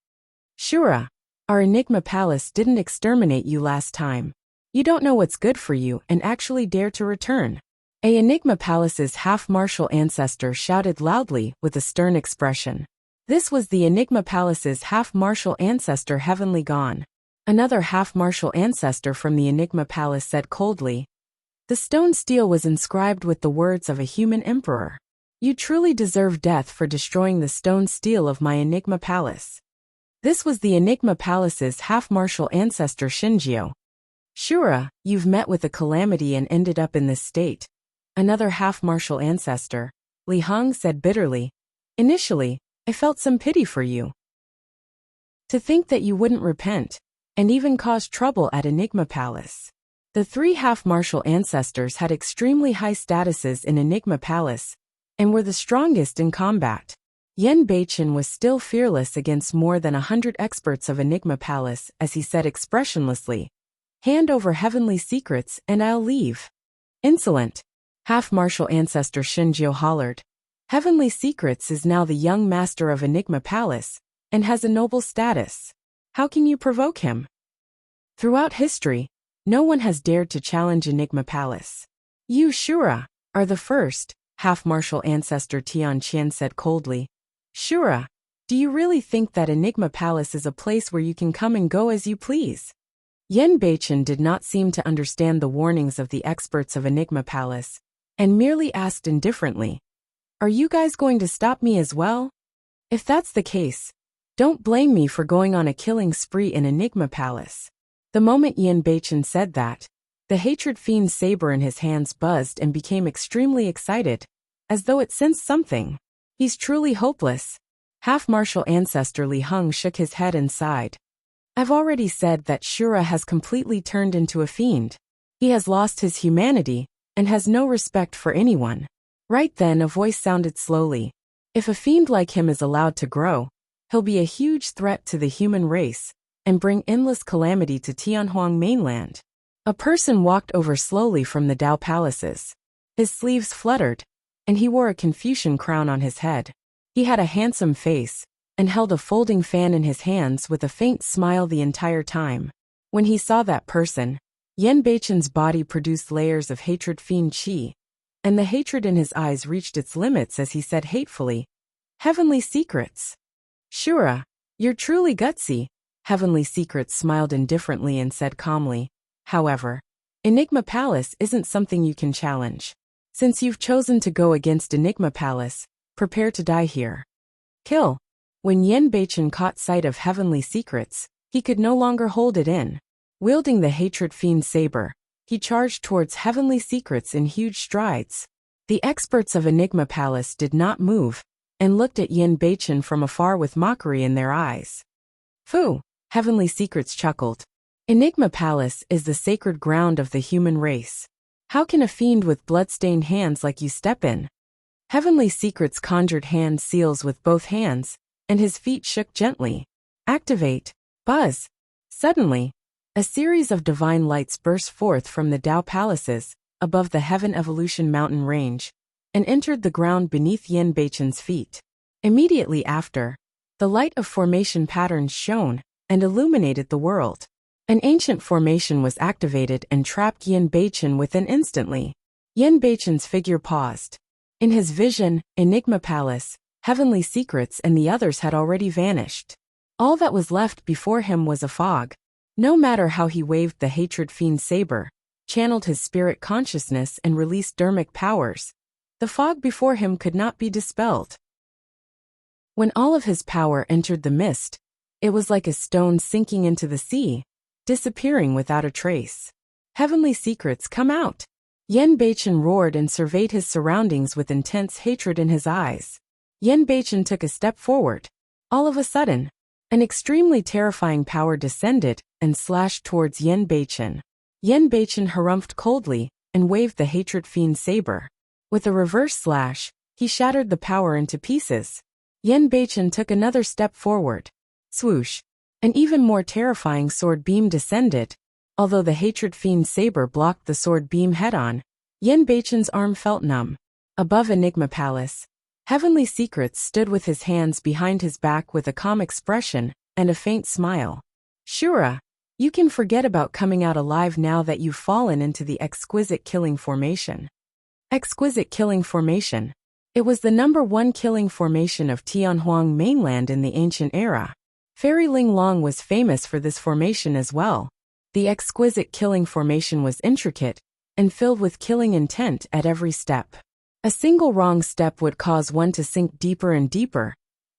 Shura, our Enigma Palace didn't exterminate you last time. You don't know what's good for you and actually dare to return. A Enigma Palace's half-martial ancestor shouted loudly with a stern expression. This was the Enigma Palace's half-martial ancestor Heavenly Gone. Another half-martial ancestor from the Enigma Palace said coldly, "The stone steel was inscribed with the words of a human emperor. You truly deserve death for destroying the stone steel of my Enigma Palace." This was the Enigma Palace's half-martial ancestor Shinjio. "Shura, you've met with a calamity and ended up in this state." Another half-martial ancestor, Li Hong, said bitterly, "Initially, I felt some pity for you. To think that you wouldn't repent and even cause trouble at Enigma Palace." The 3 half-martial ancestors had extremely high statuses in Enigma Palace and were the strongest in combat. Yen Beichen was still fearless against more than 100 experts of Enigma Palace as he said expressionlessly, "Hand over heavenly secrets and I'll leave." "Insolent!" Half-martial ancestor Shinjio hollered. "Heavenly Secrets is now the young master of Enigma Palace and has a noble status. How can you provoke him? Throughout history, no one has dared to challenge Enigma Palace. You, Shura, are the first," half-martial ancestor Tian Qian said coldly. "Shura, do you really think that Enigma Palace is a place where you can come and go as you please? Yen Beichen did not seem to understand the warnings of the experts of Enigma Palace, and merely asked indifferently, "Are you guys going to stop me as well? If that's the case, don't blame me for going on a killing spree in Enigma Palace." The moment Yen Beichen said that, the hatred fiend's saber in his hands buzzed and became extremely excited, as though it sensed something. "He's truly hopeless." Half-Martial Ancestor Li Heng shook his head and sighed. "I've already said that Shura has completely turned into a fiend. He has lost his humanity, and has no respect for anyone." Right then a voice sounded slowly. "If a fiend like him is allowed to grow, he'll be a huge threat to the human race, and bring endless calamity to Tianhuang mainland." A person walked over slowly from the Dao palaces. His sleeves fluttered, and he wore a Confucian crown on his head. He had a handsome face, and held a folding fan in his hands with a faint smile the entire time. When he saw that person, Yen Beichen's body produced layers of hatred fiend qi, and the hatred in his eyes reached its limits as he said hatefully, "Heavenly Secrets." "Shura, you're truly gutsy." Heavenly Secrets smiled indifferently and said calmly, "However, Enigma Palace isn't something you can challenge. Since you've chosen to go against Enigma Palace, prepare to die here." Kill. When Yen Beichen caught sight of Heavenly Secrets, he could no longer hold it in. Wielding the hatred fiend's saber, he charged towards Heavenly Secrets in huge strides. The experts of Enigma Palace did not move, and looked at Yen Beichen from afar with mockery in their eyes. "Phew," Heavenly Secrets chuckled. "Enigma Palace is the sacred ground of the human race. How can a fiend with blood-stained hands like you step in?" Heavenly Secrets conjured hand seals with both hands, and his feet shook gently. "Activate." Buzz. Suddenly, a series of divine lights burst forth from the Dao palaces, above the Heaven Evolution mountain range, and entered the ground beneath Yen Beichen's feet. Immediately after, the light of formation patterns shone, and illuminated the world. An ancient formation was activated and trapped Yen Beichen within instantly. Yen Beichen's figure paused. In his vision, Enigma Palace, Heavenly Secrets and the others had already vanished. All that was left before him was a fog. No matter how he waved the hatred fiend saber, channeled his spirit consciousness and released dermic powers, the fog before him could not be dispelled. When all of his power entered the mist, it was like a stone sinking into the sea, disappearing without a trace. "Heavenly Secrets, come out!" Yen Beichen roared and surveyed his surroundings with intense hatred in his eyes. Yen Beichen took a step forward. All of a sudden, an extremely terrifying power descended and slashed towards Yen Beichen. Yen Beichen harumphed coldly and waved the hatred fiend saber. With a reverse slash, he shattered the power into pieces. Yen Beichen took another step forward. Swoosh! An even more terrifying sword beam descended. Although the hatred fiend saber blocked the sword beam head-on, Yen Beichen's arm felt numb. Above Enigma Palace, Heavenly Secrets stood with his hands behind his back with a calm expression and a faint smile. "Shura, you can forget about coming out alive now that you've fallen into the exquisite killing formation." Exquisite killing formation. It was the #1 killing formation of Tianhuang mainland in the ancient era. Fairy Ling Long was famous for this formation as well. The exquisite killing formation was intricate and filled with killing intent at every step. A single wrong step would cause one to sink deeper and deeper,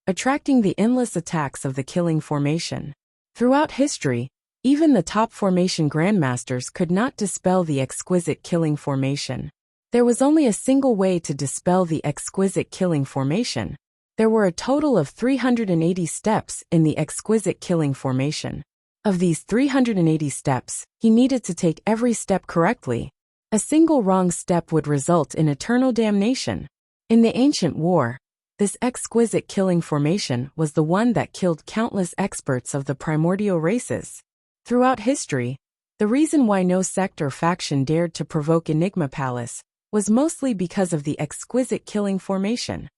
attracting the endless attacks of the killing formation. Throughout history, even the top formation grandmasters could not dispel the exquisite killing formation. There was only a single way to dispel the exquisite killing formation. There were a total of 380 steps in the exquisite killing formation. Of these 380 steps, he needed to take every step correctly. A single wrong step would result in eternal damnation. In the ancient war, this exquisite killing formation was the one that killed countless experts of the primordial races. Throughout history, the reason why no sect or faction dared to provoke Enigma Palace was mostly because of the exquisite killing formation.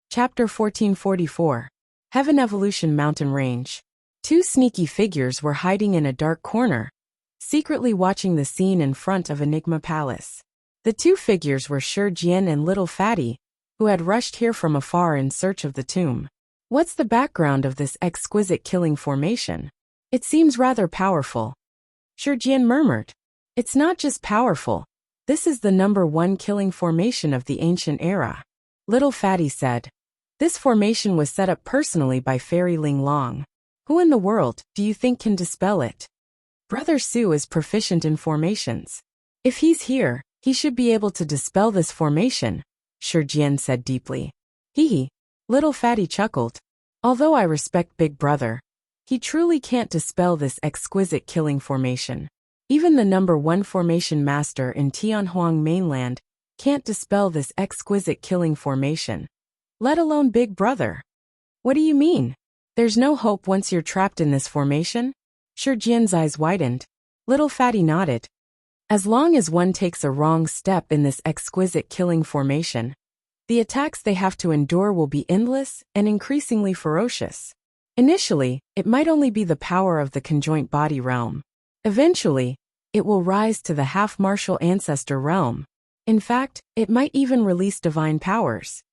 Chapter 1444. Heaven Evolution Mountain Range. Two sneaky figures were hiding in a dark corner, secretly watching the scene in front of Enigma Palace. The two figures were Shi Jian and Little Fatty, who had rushed here from afar in search of the tomb. What's the background of this exquisite killing formation? It seems rather powerful. Shijian murmured. It's not just powerful. This is the #1 killing formation of the ancient era. Little Fatty said. This formation was set up personally by Fairy Ling Long. Who in the world do you think can dispel it? Brother Su is proficient in formations. If he's here, he should be able to dispel this formation, Shijian said deeply. Hee. Little Fatty chuckled. Although I respect Big Brother, he truly can't dispel this exquisite killing formation. Even the #1 formation master in Tianhuang mainland can't dispel this exquisite killing formation. Let alone Big Brother. What do you mean? There's no hope once you're trapped in this formation? Shijian's eyes widened. Little Fatty nodded. As long as one takes a wrong step in this exquisite killing formation, the attacks they have to endure will be endless and increasingly ferocious. Initially, it might only be the power of the conjoint body realm. Eventually, it will rise to the half-martial ancestor realm. In fact, it might even release divine powers.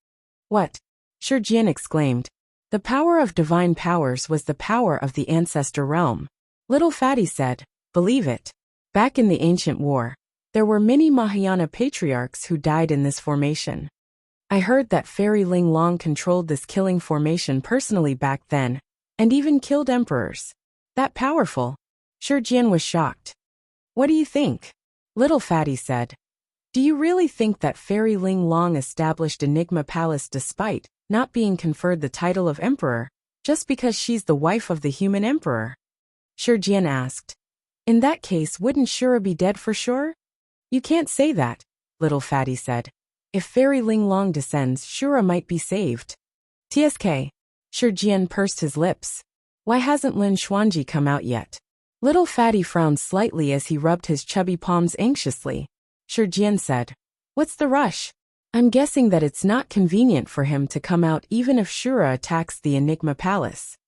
What? Shijian exclaimed. The power of divine powers was the power of the ancestor realm. Little Fatty said, believe it. Back in the ancient war, there were many Mahayana patriarchs who died in this formation. I heard that Fairy Ling Long controlled this killing formation personally back then, and even killed emperors. That powerful? Shijian was shocked. What do you think? Little Fatty said. Do you really think that Fairy Ling Long established Enigma Palace despite not being conferred the title of emperor, just because she's the wife of the human emperor? Shijian asked. In that case, wouldn't Shura be dead for sure? You can't say that, Little Fatty said. If Fairy Ling Long descends, Shura might be saved. TSK. Shijian pursed his lips. Why hasn't Lin Xuanji come out yet? Little Fatty frowned slightly as he rubbed his chubby palms anxiously. Shijian said. What's the rush? I'm guessing that it's not convenient for him to come out even if Shura attacks the Enigma Palace.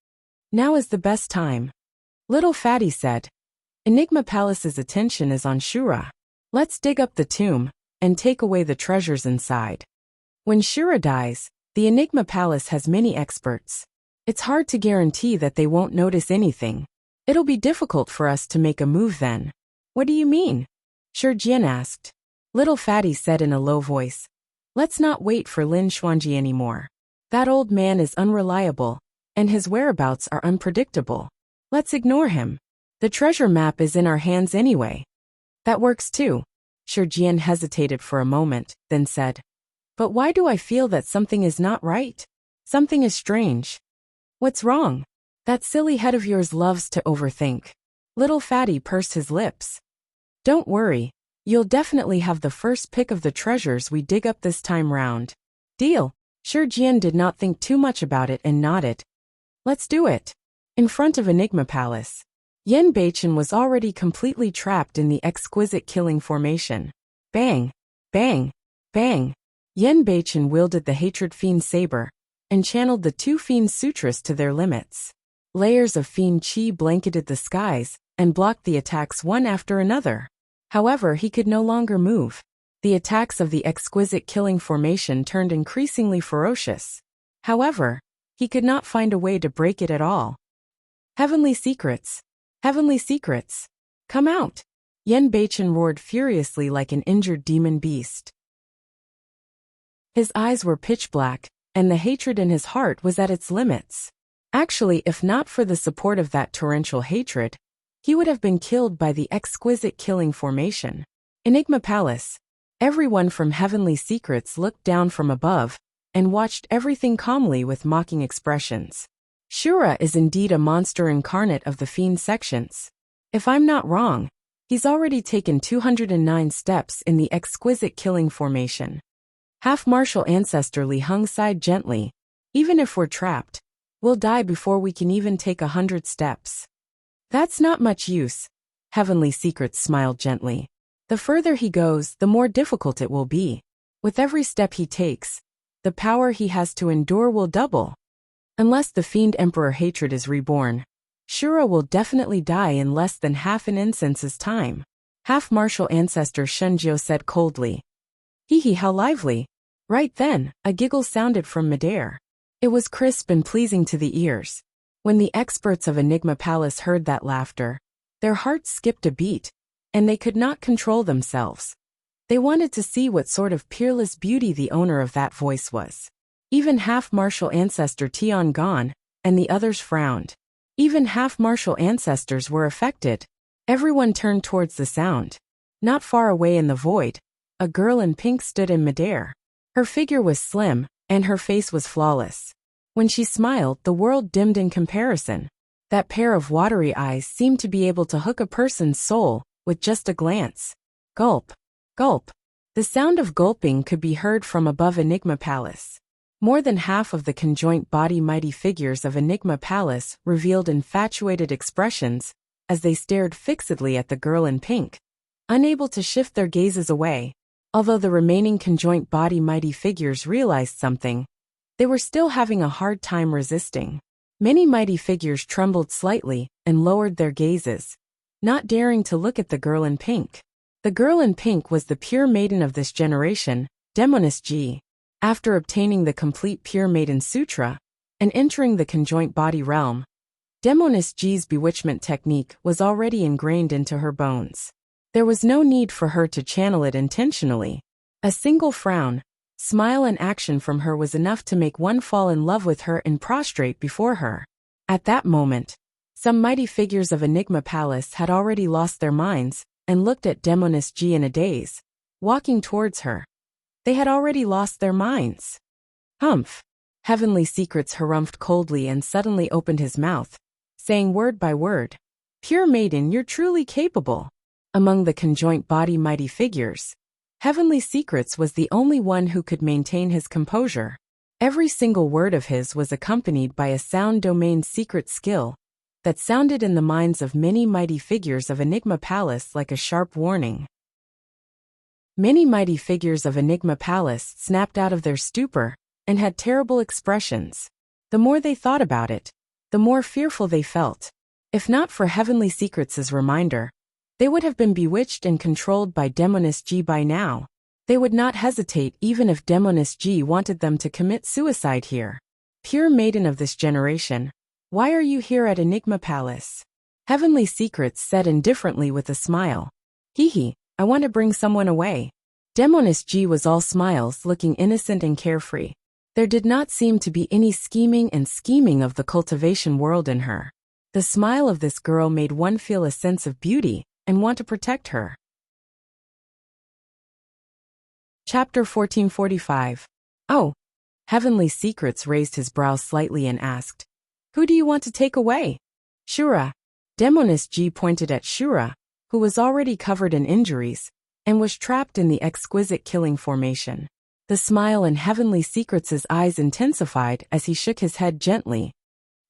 Now is the best time. Little Fatty said. Enigma Palace's attention is on Shura. Let's dig up the tomb and take away the treasures inside. When Shura dies, the Enigma Palace has many experts. It's hard to guarantee that they won't notice anything. It'll be difficult for us to make a move then. What do you mean? Shijian asked. Little Fatty said in a low voice. Let's not wait for Lin Xuanji anymore. That old man is unreliable, and his whereabouts are unpredictable. Let's ignore him. The treasure map is in our hands anyway. That works too. Shijian hesitated for a moment, then said. But why do I feel that something is not right? Something is strange. What's wrong? That silly head of yours loves to overthink. Little Fatty pursed his lips. Don't worry. You'll definitely have the first pick of the treasures we dig up this time round. Deal. Shijian did not think too much about it and nodded. Let's do it. In front of Enigma Palace, Yen Beichen was already completely trapped in the exquisite killing formation. Bang! Bang! Bang! Yen Beichen wielded the Hatred Fiend Saber and channeled the 2 Fiend Sutras to their limits. Layers of Fiend Chi blanketed the skies and blocked the attacks one after another. However, he could no longer move. The attacks of the exquisite killing formation turned increasingly ferocious. However, he could not find a way to break it at all. Heavenly secrets! Heavenly secrets! Come out! Yen Beichen roared furiously like an injured demon beast. His eyes were pitch black, and the hatred in his heart was at its limits. Actually, if not for the support of that torrential hatred, he would have been killed by the exquisite killing formation. Enigma Palace. Everyone from Heavenly Secrets looked down from above and watched everything calmly with mocking expressions. Shura is indeed a monster incarnate of the Fiend sections. If I'm not wrong, he's already taken 209 steps in the exquisite killing formation. Half-martial ancestor Li Hung sighed gently. Even if we're trapped, we'll die before we can even take 100 steps. That's not much use. Heavenly Secrets smiled gently. The further he goes, the more difficult it will be. With every step he takes, the power he has to endure will double. Unless the Fiend Emperor hatred is reborn, Shura will definitely die in less than half an instance's time. Half-martial ancestor Shunjiu said coldly. Hee, how lively. Right then, a giggle sounded from midair. It was crisp and pleasing to the ears. When the experts of Enigma Palace heard that laughter, their hearts skipped a beat, and they could not control themselves. They wanted to see what sort of peerless beauty the owner of that voice was. Even half-martial ancestor Tian Gon and the others frowned. Even half-martial ancestors were affected. Everyone turned towards the sound. Not far away in the void, a girl in pink stood in midair. Her figure was slim, and her face was flawless. When she smiled, the world dimmed in comparison. That pair of watery eyes seemed to be able to hook a person's soul with just a glance. Gulp. Gulp. The sound of gulping could be heard from above Enigma Palace. More than half of the conjoint body mighty figures of Enigma Palace revealed infatuated expressions as they stared fixedly at the girl in pink, unable to shift their gazes away. Although the remaining conjoint body mighty figures realized something, they were still having a hard time resisting. Many mighty figures trembled slightly and lowered their gazes, not daring to look at the girl in pink. The girl in pink was the pure maiden of this generation, Demoness Ji. After obtaining the complete Pure Maiden Sutra and entering the conjoint body realm, Demoness Ji's bewitchment technique was already ingrained into her bones. There was no need for her to channel it intentionally. A single frown, smile and action from her was enough to make one fall in love with her and prostrate before her. At that moment, some mighty figures of Enigma Palace had already lost their minds and looked at Demoness Ji in a daze, walking towards her. They had already lost their minds. Humph! Heavenly Secrets harumphed coldly and suddenly opened his mouth, saying word by word, "Pure Maiden, you're truly capable." Among the conjoint body mighty figures, Heavenly Secrets was the only one who could maintain his composure. Every single word of his was accompanied by a sound domain secret skill that sounded in the minds of many mighty figures of Enigma Palace like a sharp warning. Many mighty figures of Enigma Palace snapped out of their stupor and had terrible expressions. The more they thought about it, the more fearful they felt. If not for Heavenly Secrets' reminder, they would have been bewitched and controlled by Demoness Ji by now. They would not hesitate even if Demoness Ji wanted them to commit suicide here. Pure Maiden of this generation, why are you here at Enigma Palace? Heavenly Secrets said indifferently with a smile. Hee, I want to bring someone away. Demoness Ji was all smiles, looking innocent and carefree. There did not seem to be any scheming of the cultivation world in her. The smile of this girl made one feel a sense of beauty and want to protect her. Chapter 1445. Oh. Heavenly Secrets raised his brows slightly and asked, "Who do you want to take away?" "Shura." Demoness Ji pointed at Shura, who was already covered in injuries and was trapped in the exquisite killing formation. The smile in Heavenly Secrets' eyes intensified as he shook his head gently.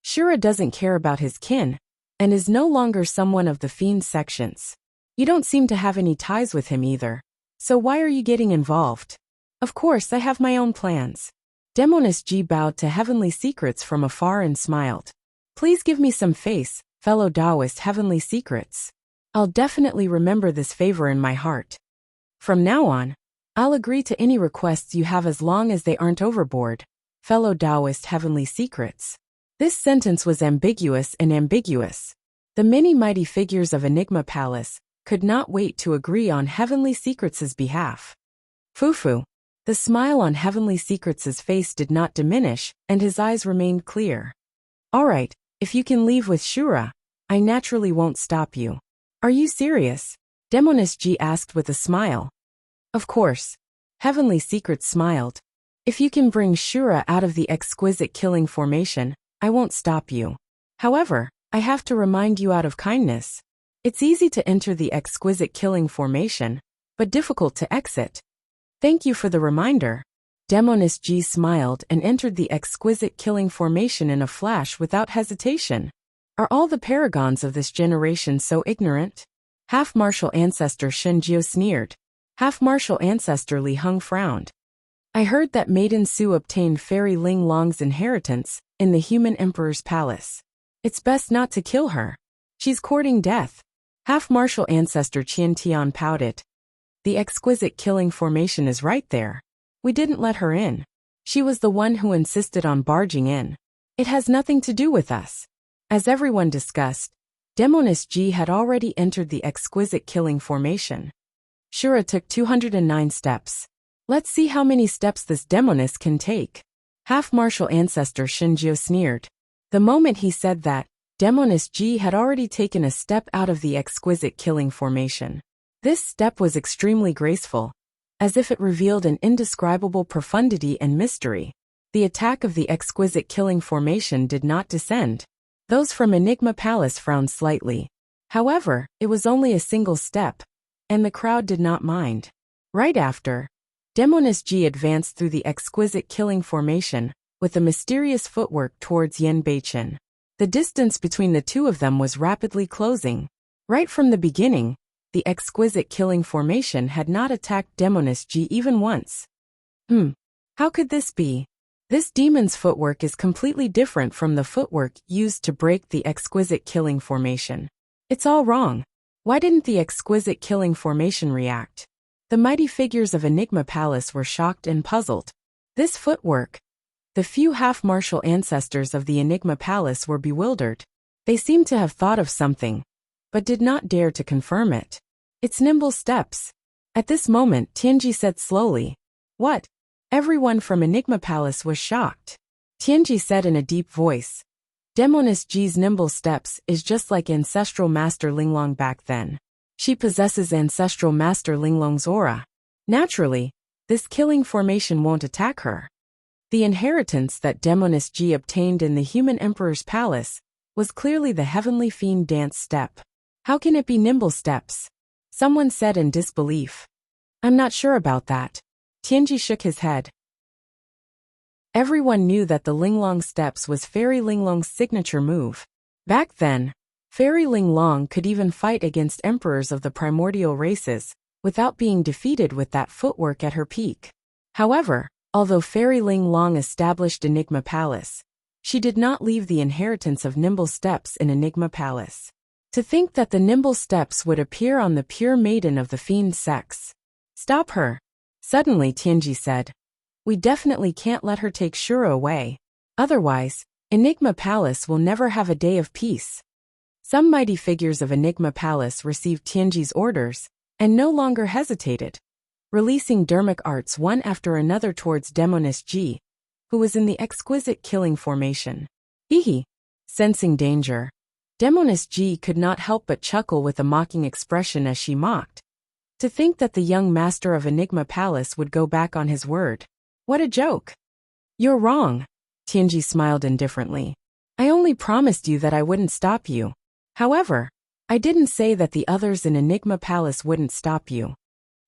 Shura doesn't care about his kin and is no longer someone of the fiend sections. You don't seem to have any ties with him either, so why are you getting involved? Of course, I have my own plans. Demoness Ji bowed to Heavenly Secrets from afar and smiled. Please give me some face, fellow Taoist Heavenly Secrets. I'll definitely remember this favor in my heart. From now on, I'll agree to any requests you have as long as they aren't overboard, fellow Taoist Heavenly Secrets. This sentence was ambiguous. The many mighty figures of Enigma Palace could not wait to agree on Heavenly Secrets' behalf. Fufu. The smile on Heavenly Secrets' face did not diminish, and his eyes remained clear. All right, if you can leave with Shura, I naturally won't stop you. Are you serious? Demoness Ji asked with a smile. Of course. Heavenly Secrets smiled. If you can bring Shura out of the exquisite killing formation, I won't stop you. However, I have to remind you out of kindness. It's easy to enter the exquisite killing formation, but difficult to exit. Thank you for the reminder. Demoness Ji smiled and entered the exquisite killing formation in a flash without hesitation. Are all the paragons of this generation so ignorant? Half-martial ancestor Shen Jiu sneered. Half-martial ancestor Li Heng frowned. I heard that Maiden Su obtained Fairy Ling Long's inheritance in the human emperor's palace. It's best not to kill her. She's courting death. Half-martial ancestor Qian Tian pouted. The exquisite killing formation is right there. We didn't let her in. She was the one who insisted on barging in. It has nothing to do with us. As everyone discussed, Demoness G had already entered the exquisite killing formation. Shura took 209 steps. Let's see how many steps this Demoness can take. Half-martial ancestor Shinjio sneered. The moment he said that, Demoness G had already taken a step out of the exquisite killing formation. This step was extremely graceful, as if it revealed an indescribable profundity and mystery. The attack of the exquisite killing formation did not descend. Those from Enigma Palace frowned slightly. However, it was only a single step, and the crowd did not mind. Right after, Demoness G advanced through the exquisite killing formation, with a mysterious footwork towards Yen Beichen. The distance between the two of them was rapidly closing. Right from the beginning, the exquisite killing formation had not attacked Demoness G even once. How could this be? This demon's footwork is completely different from the footwork used to break the exquisite killing formation. It's all wrong. Why didn't the exquisite killing formation react? The mighty figures of Enigma Palace were shocked and puzzled. This footwork. The few half-martial ancestors of the Enigma Palace were bewildered. They seemed to have thought of something, but did not dare to confirm it. It's nimble steps. At this moment, Tianji said slowly. What? Everyone from Enigma Palace was shocked. Tianji said in a deep voice. Demoness G's nimble steps is just like Ancestral Master Linglong back then. She possesses Ancestral Master Linglong's aura. Naturally, this killing formation won't attack her. The inheritance that Demoness G obtained in the Human Emperor's Palace was clearly the Heavenly Fiend Dance step. How can it be nimble steps? Someone said in disbelief. I'm not sure about that. Tianji shook his head. Everyone knew that the Linglong steps was Fairy Linglong's signature move. Back then, Fairy Linglong could even fight against emperors of the primordial races, without being defeated with that footwork at her peak. However, although Fairy Linglong established Enigma Palace, she did not leave the inheritance of nimble steps in Enigma Palace. To think that the nimble steps would appear on the pure maiden of the fiend sex. Stop her. Suddenly Tianji said. We definitely can't let her take Shura away. Otherwise, Enigma Palace will never have a day of peace. Some mighty figures of Enigma Palace received Tianji's orders, and no longer hesitated, releasing dermic arts one after another towards Demoness G, who was in the exquisite killing formation. Hehe. Sensing danger, Demoness G could not help but chuckle with a mocking expression as she mocked. To think that the young master of Enigma Palace would go back on his word. What a joke. You're wrong. Tianji smiled indifferently. I only promised you that I wouldn't stop you. However, I didn't say that the others in Enigma Palace wouldn't stop you.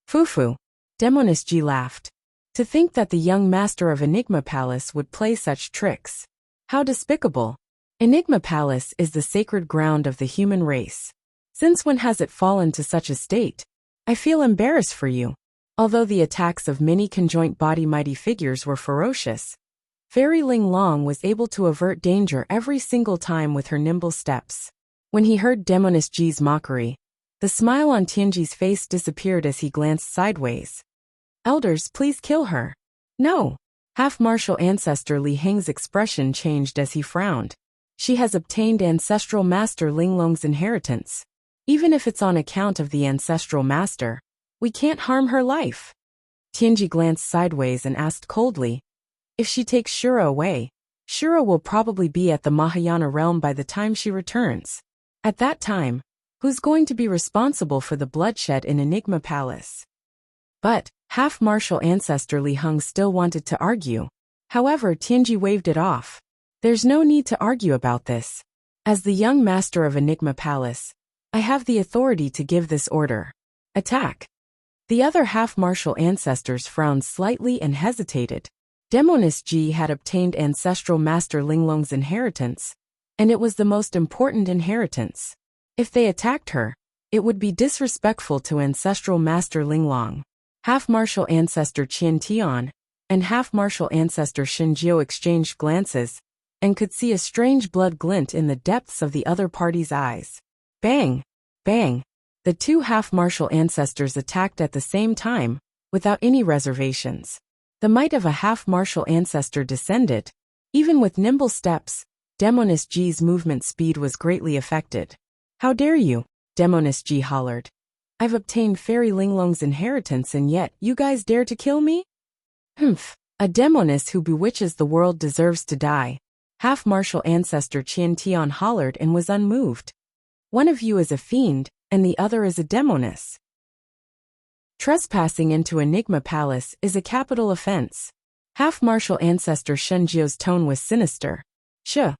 Fufu. Demoness G laughed. To think that the young master of Enigma Palace would play such tricks. How despicable. Enigma Palace is the sacred ground of the human race. Since when has it fallen to such a state? I feel embarrassed for you. Although the attacks of many conjoint body mighty figures were ferocious, Fairy Linglong was able to avert danger every single time with her nimble steps. When he heard Demoness G's mockery, the smile on Tianji's face disappeared as he glanced sideways. Elders, please kill her. No. Half-martial ancestor Li Heng's expression changed as he frowned. She has obtained Ancestral Master Linglong's inheritance. Even if it's on account of the Ancestral Master, we can't harm her life. Tianji glanced sideways and asked coldly. If she takes Shura away, Shura will probably be at the Mahayana realm by the time she returns. At that time, who's going to be responsible for the bloodshed in Enigma Palace? But, half-martial ancestor Li Heng still wanted to argue. However, Tianji waved it off. There's no need to argue about this. As the young master of Enigma Palace, I have the authority to give this order. Attack. The other half-martial ancestors frowned slightly and hesitated. Demoness G had obtained Ancestral Master Linglong's inheritance, and it was the most important inheritance. If they attacked her, it would be disrespectful to Ancestral Master Linglong. Half-martial ancestor Qian Tian and half-martial ancestor Shinjio exchanged glances, and could see a strange blood glint in the depths of the other party's eyes. Bang! Bang! The two half-martial ancestors attacked at the same time, without any reservations. The might of a half-martial ancestor descended. Even with nimble steps, Demoness G's movement speed was greatly affected. How dare you? Demoness G hollered. I've obtained Fairy Linglong's inheritance and yet you guys dare to kill me? Humph. A demoness who bewitches the world deserves to die. Half-martial ancestor Qian Tian hollered and was unmoved. One of you is a fiend, and the other is a demoness. Trespassing into Enigma Palace is a capital offense. Half-martial ancestor Shenjiu's tone was sinister. Shh.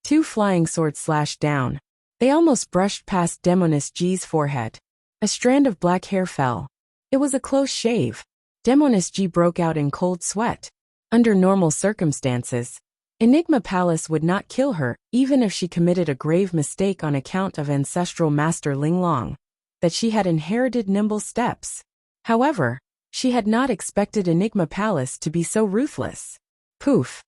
Two flying swords slashed down. They almost brushed past Demoness G's forehead. A strand of black hair fell. It was a close shave. Demoness G broke out in cold sweat. Under normal circumstances, Enigma Palace would not kill her, even if she committed a grave mistake on account of ancestral master Linglong, that she had inherited nimble steps. However, she had not expected Enigma Palace to be so ruthless. Poof.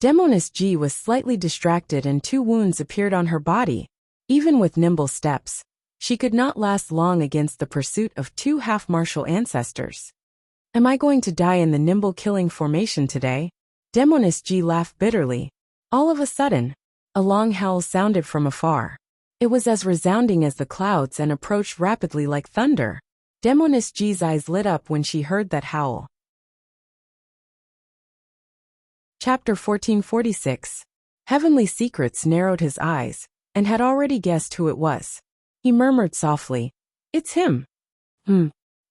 Demoness G was slightly distracted and 2 wounds appeared on her body. Even with nimble steps, she could not last long against the pursuit of 2 half-martial ancestors. Am I going to die in the nimble killing formation today? Demoness G laughed bitterly. All of a sudden, a long howl sounded from afar. It was as resounding as the clouds and approached rapidly like thunder. Demoness G's eyes lit up when she heard that howl. Chapter 1446. Heavenly Secrets narrowed his eyes, and had already guessed who it was. He murmured softly, "It's him."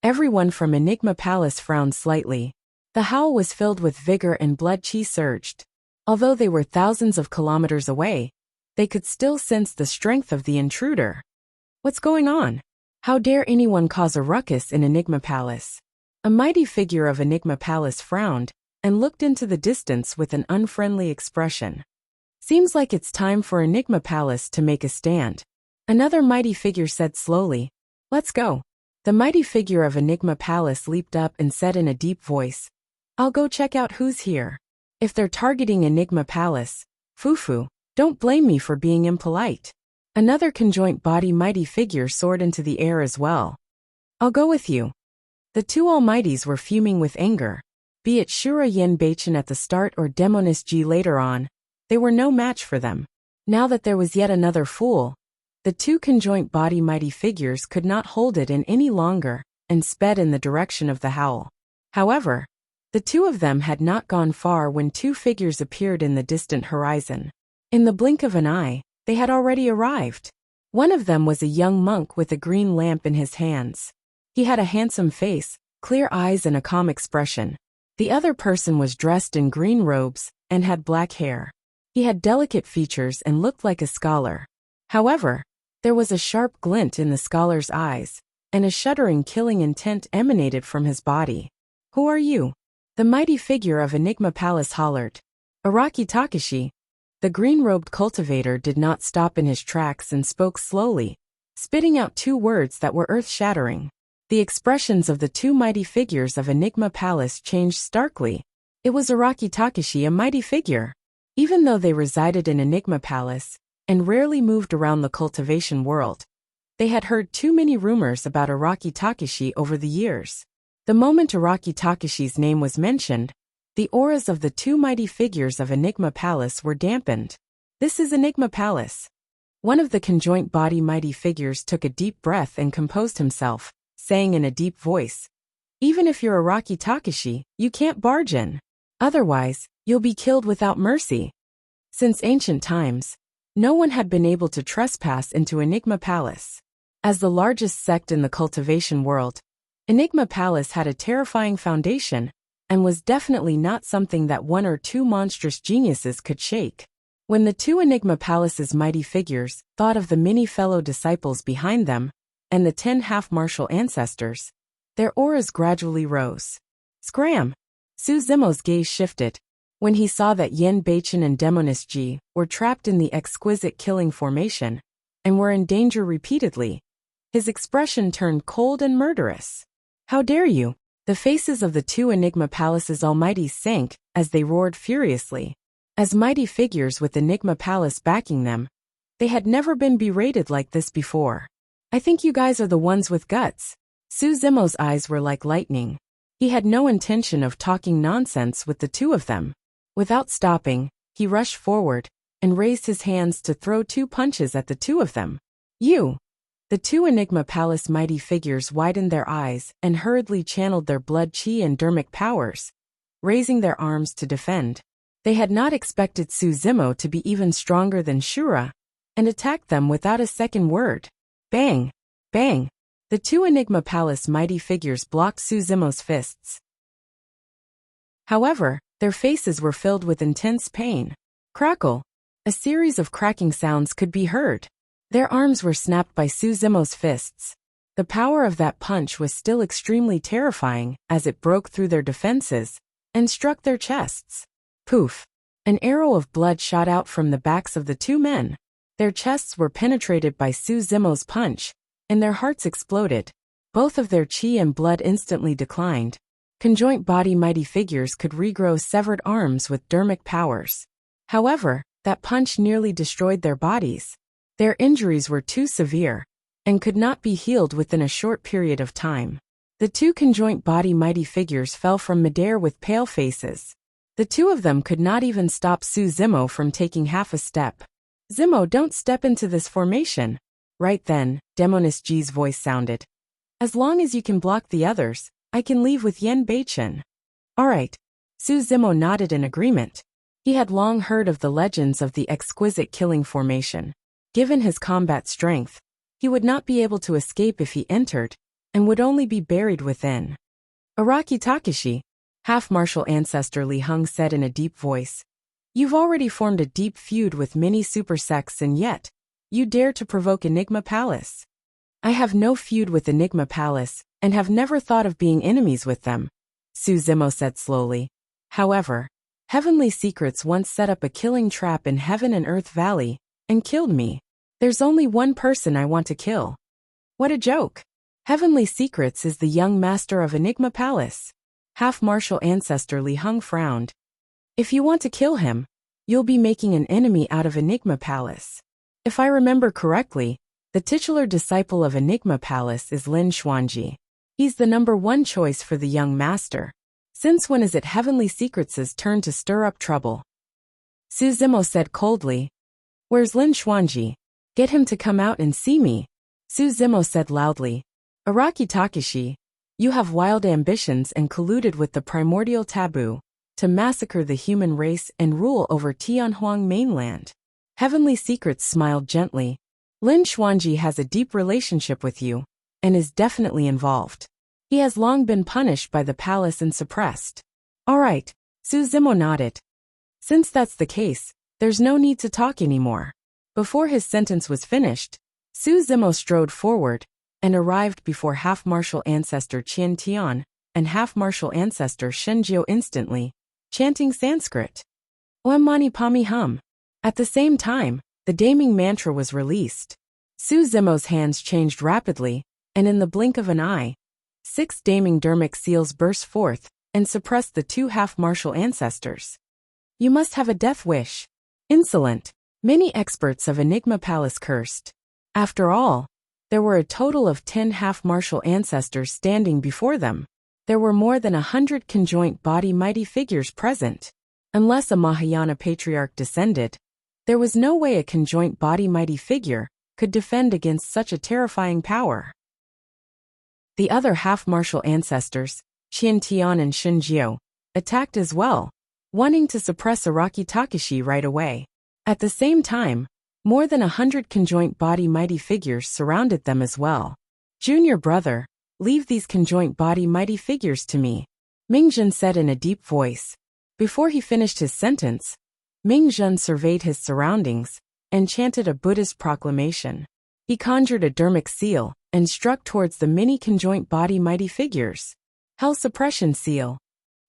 Everyone from Enigma Palace frowned slightly. The howl was filled with vigor and blood chi surged. Although they were thousands of kilometers away, they could still sense the strength of the intruder. What's going on? How dare anyone cause a ruckus in Enigma Palace? A mighty figure of Enigma Palace frowned, and looked into the distance with an unfriendly expression. Seems like it's time for Enigma Palace to make a stand. Another mighty figure said slowly, "Let's go." The mighty figure of Enigma Palace leaped up and said in a deep voice, "I'll go check out who's here. If they're targeting Enigma Palace, Fufu, don't blame me for being impolite." Another conjoint body mighty figure soared into the air as well. "I'll go with you." The 2 almighties were fuming with anger. Be it Shura Yen Beichen at the start or Demoness G later on, they were no match for them. Now that there was yet another fool, the 2 conjoint body mighty figures could not hold it in any longer, and sped in the direction of the howl. However, the 2 of them had not gone far when 2 figures appeared in the distant horizon. In the blink of an eye, they had already arrived. One of them was a young monk with a green lamp in his hands. He had a handsome face, clear eyes and a calm expression. The other person was dressed in green robes, and had black hair. He had delicate features and looked like a scholar. However, there was a sharp glint in the scholar's eyes, and a shuddering killing intent emanated from his body. "Who are you?" The mighty figure of Enigma Palace hollered. "Araki Takashi." The green-robed cultivator did not stop in his tracks and spoke slowly, spitting out 2 words that were earth-shattering. The expressions of the 2 mighty figures of Enigma Palace changed starkly. It was Araki Takashi, a mighty figure. Even though they resided in Enigma Palace, and rarely moved around the cultivation world, they had heard too many rumors about Araki Takashi over the years. The moment Araki Takashi's name was mentioned, the auras of the 2 mighty figures of Enigma Palace were dampened. "This is Enigma Palace." One of the conjoint body mighty figures took a deep breath and composed himself, saying in a deep voice, "Even if you're Araki Takashi, you can't barge in. Otherwise, you'll be killed without mercy." Since ancient times, no one had been able to trespass into Enigma Palace. As the largest sect in the cultivation world, Enigma Palace had a terrifying foundation, and was definitely not something that 1 or 2 monstrous geniuses could shake. When the 2 Enigma Palace's mighty figures thought of the many fellow disciples behind them, and the 10 half-martial ancestors, their auras gradually rose. Scram! Su Zimo's gaze shifted. When he saw that Yen Beichen and Demoness G were trapped in the exquisite killing formation, and were in danger repeatedly, his expression turned cold and murderous. "How dare you!" The faces of the 2 Enigma Palace's almighties sank as they roared furiously. As mighty figures with Enigma Palace backing them, they had never been berated like this before. "I think you guys are the ones with guts." Su Zimo's eyes were like lightning. He had no intention of talking nonsense with the 2 of them. Without stopping, He rushed forward and raised his hands to throw 2 punches at the 2 of them. You! The 2 Enigma Palace mighty figures widened their eyes and hurriedly channeled their blood chi and dermic powers, raising their arms to defend. They had not expected Suzimo to be even stronger than Shura, and attacked them without a second word. Bang! Bang! The 2 Enigma Palace mighty figures blocked Suzimo's fists. However, their faces were filled with intense pain. Crackle! A series of cracking sounds could be heard. Their arms were snapped by Suzimo's fists. The power of that punch was still extremely terrifying as it broke through their defenses and struck their chests. Poof! An arrow of blood shot out from the backs of the 2 men. Their chests were penetrated by Suzimo's punch, and their hearts exploded. Both of their chi and blood instantly declined. Conjoint body mighty figures could regrow severed arms with dermic powers. However, that punch nearly destroyed their bodies. Their injuries were too severe and could not be healed within a short period of time. The 2 conjoint body mighty figures fell from midair with pale faces. The 2 of them could not even stop Suzimo from taking half a step. Zimo, don't step into this formation. Right then, Demoness Ji's voice sounded. As long as you can block the others, I can leave with Yen Beichen. Alright. Suzimo nodded in agreement. He had long heard of the legends of the exquisite killing formation. Given his combat strength, he would not be able to escape if he entered, and would only be buried within. Araki Takeshi, half-martial ancestor Li Hung said in a deep voice. You've already formed a deep feud with many super sects and yet, you dare to provoke Enigma Palace. I have no feud with Enigma Palace, and have never thought of being enemies with them, Suzimo said slowly. However, Heavenly Secrets once set up a killing trap in Heaven and Earth Valley, and killed me. There's only one person I want to kill. What a joke. Heavenly Secrets is the young master of Enigma Palace. Half-martial ancestor Li Hung frowned. If you want to kill him, you'll be making an enemy out of Enigma Palace. If I remember correctly, the titular disciple of Enigma Palace is Lin Xuanji. He's the #1 choice for the young master. Since when is it Heavenly Secrets' turn to stir up trouble? Suzimo said coldly. Where's Lin Xuanji? Get him to come out and see me. Suzimo said loudly. Araki Takeshi, you have wild ambitions and colluded with the primordial taboo to massacre the human race and rule over Tianhuang mainland. Heavenly Secrets smiled gently. Lin Xuanji has a deep relationship with you, and is definitely involved. He has long been punished by the palace and suppressed. Alright, Suzimo nodded. Since that's the case, there's no need to talk anymore. Before his sentence was finished, Suzimo strode forward and arrived before half-martial ancestor Qian Tian and half-martial ancestor Shenjiu instantly, chanting Sanskrit. Om Mani Padme Hum. At the same time, the damning mantra was released. Suzimo's hands changed rapidly, and in the blink of an eye, 6 damning dermic seals burst forth and suppressed the 2 half-martial ancestors. You must have a death wish. Insolent. Many experts of Enigma Palace cursed. After all, there were a total of 10 half-martial ancestors standing before them. There were more than 100 conjoint body mighty figures present. Unless a Mahayana patriarch descended, there was no way a conjoint body mighty figure could defend against such a terrifying power. The other half-martial ancestors, Qian Tian and Shenjiu, attacked as well, wanting to suppress Araki Takeshi right away. At the same time, more than 100 conjoint body mighty figures surrounded them as well. Junior brother, leave these conjoint body mighty figures to me, Mingjun said in a deep voice. Before he finished his sentence, Mingjun surveyed his surroundings and chanted a Buddhist proclamation. He conjured a dermic seal and struck towards the many conjoint body mighty figures. Hell Suppression Seal.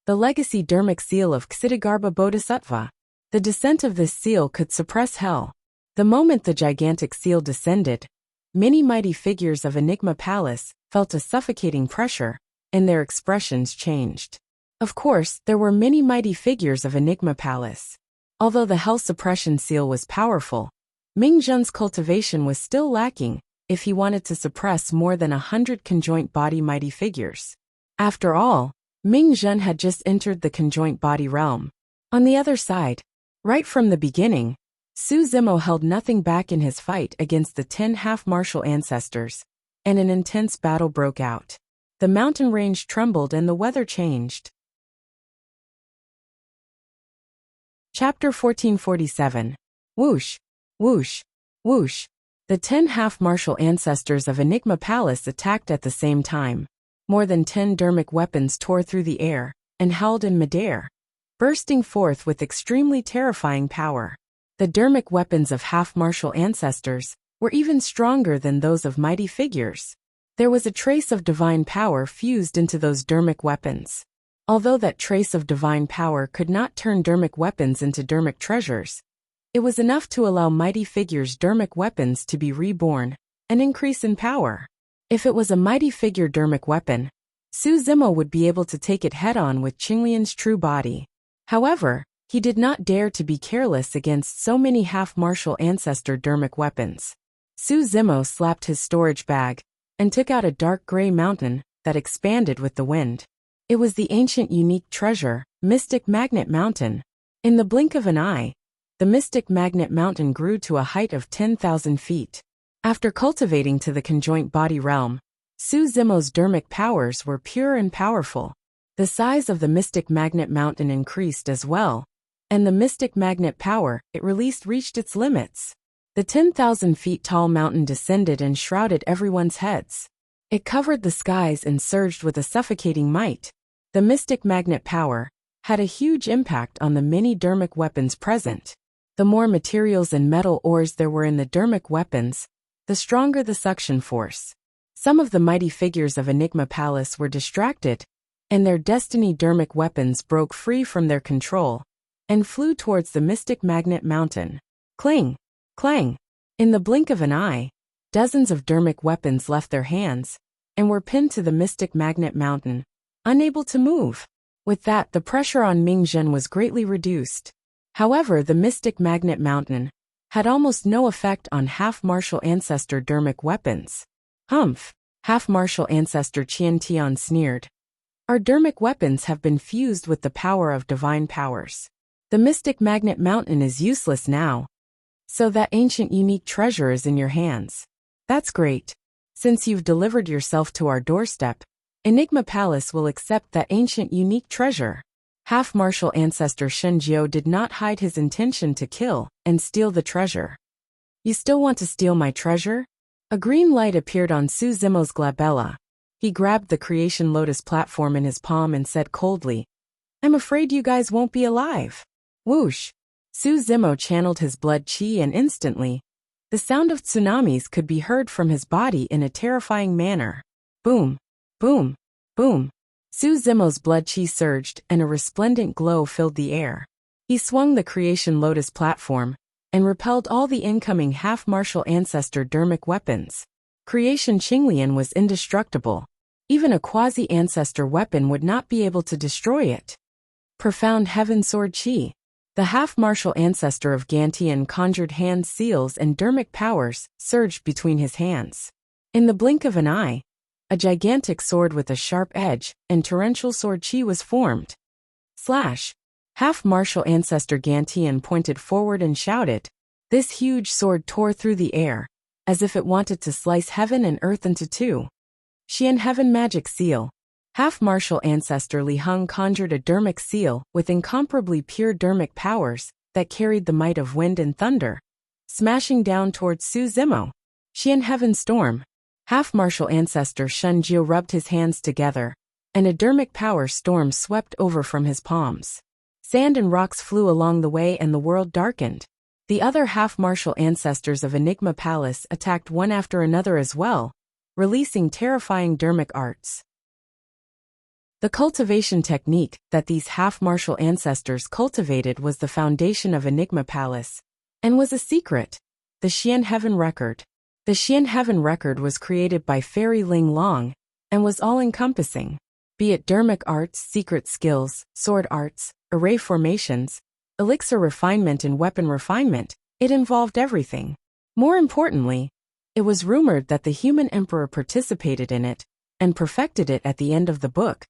The legacy dermic seal of Ksitigarbha Bodhisattva. The descent of this seal could suppress hell. The moment the gigantic seal descended, many mighty figures of Enigma Palace felt a suffocating pressure, and their expressions changed. Of course, there were many mighty figures of Enigma Palace. Although the hell suppression seal was powerful, Mingjun's cultivation was still lacking if he wanted to suppress more than 100 conjoint body mighty figures. After all, Mingjun had just entered the conjoint body realm. On the other side, Right from the beginning, Su Zimo held nothing back in his fight against the 10 half-martial ancestors, and an intense battle broke out. The mountain range trembled and the weather changed. Chapter 1447. Whoosh, whoosh, whoosh. The 10 half-martial ancestors of Enigma Palace attacked at the same time. More than 10 dermic weapons tore through the air and howled in midair, bursting forth with extremely terrifying power. The dermic weapons of half-martial ancestors were even stronger than those of mighty figures. There was a trace of divine power fused into those dermic weapons. Although that trace of divine power could not turn dermic weapons into dermic treasures, it was enough to allow mighty figures' dermic weapons to be reborn and increase in power. If it was a mighty figure dermic weapon, Su Zimo would be able to take it head-on with Qinglian's true body. However, he did not dare to be careless against so many half-martial ancestor dermic weapons. Su Zimo slapped his storage bag and took out a dark gray mountain that expanded with the wind. It was the ancient unique treasure, Mystic Magnet Mountain. In the blink of an eye, the Mystic Magnet Mountain grew to a height of 10,000 feet. After cultivating to the conjoint body realm, Su Zimo's dermic powers were pure and powerful. The size of the Mystic Magnet Mountain increased as well, and the Mystic Magnet power it released reached its limits. The 10,000 feet tall mountain descended and shrouded everyone's heads. It covered the skies and surged with a suffocating might. The Mystic Magnet power had a huge impact on the many dermic weapons present. The more materials and metal ores there were in the dermic weapons, the stronger the suction force. Some of the mighty figures of Enigma Palace were distracted, and their destiny dermic weapons broke free from their control and flew towards the Mystic Magnet Mountain. Cling, clang. In the blink of an eye, dozens of dermic weapons left their hands and were pinned to the Mystic Magnet Mountain, unable to move. With that, the pressure on Mingzhen was greatly reduced. However, the Mystic Magnet Mountain had almost no effect on half-martial ancestor dermic weapons. Humph! Half-martial ancestor Qian Tian sneered. Our dermic weapons have been fused with the power of divine powers. The Mystic Magnet Mountain is useless now. So that ancient unique treasure is in your hands. That's great. Since you've delivered yourself to our doorstep, Enigma Palace will accept that ancient unique treasure. Half-martial ancestor Shen Jiao did not hide his intention to kill and steal the treasure. You still want to steal my treasure? A green light appeared on Su Zimo's glabella. He grabbed the Creation Lotus platform in his palm and said coldly, I'm afraid you guys won't be alive. Whoosh! Su Zimo channeled his blood qi and instantly, the sound of tsunamis could be heard from his body in a terrifying manner. Boom! Boom! Boom! Su Zimo's blood qi surged and a resplendent glow filled the air. He swung the Creation Lotus platform and repelled all the incoming half-martial ancestor dermic weapons. Creation Qinglian was indestructible. Even a quasi-ancestor weapon would not be able to destroy it. Profound Heaven Sword Qi. The half-martial ancestor of Gantian conjured hand seals and dermic powers surged between his hands. In the blink of an eye, a gigantic sword with a sharp edge and torrential sword qi was formed. Slash! Half-martial ancestor Gantian pointed forward and shouted. This huge sword tore through the air, as if it wanted to slice heaven and earth into two. Xian Heaven Magic Seal. Half-martial ancestor Li Heng conjured a dermic seal with incomparably pure dermic powers that carried the might of wind and thunder, smashing down towards Su Zimo. Xian Heaven Storm. Half-martial ancestor Shen Jiao rubbed his hands together, and a dermic power storm swept over from his palms. Sand and rocks flew along the way and the world darkened. The other half-martial ancestors of Enigma Palace attacked one after another as well, releasing terrifying dermic arts. The cultivation technique that these half-martial ancestors cultivated was the foundation of Enigma Palace, and was a secret, the Xian Heaven Record. The Xian Heaven Record was created by Fairy Ling Long, and was all-encompassing. Be it dermic arts, secret skills, sword arts, array formations, elixir refinement and weapon refinement, it involved everything. More importantly, it was rumored that the human emperor participated in it, and perfected it at the end of the book,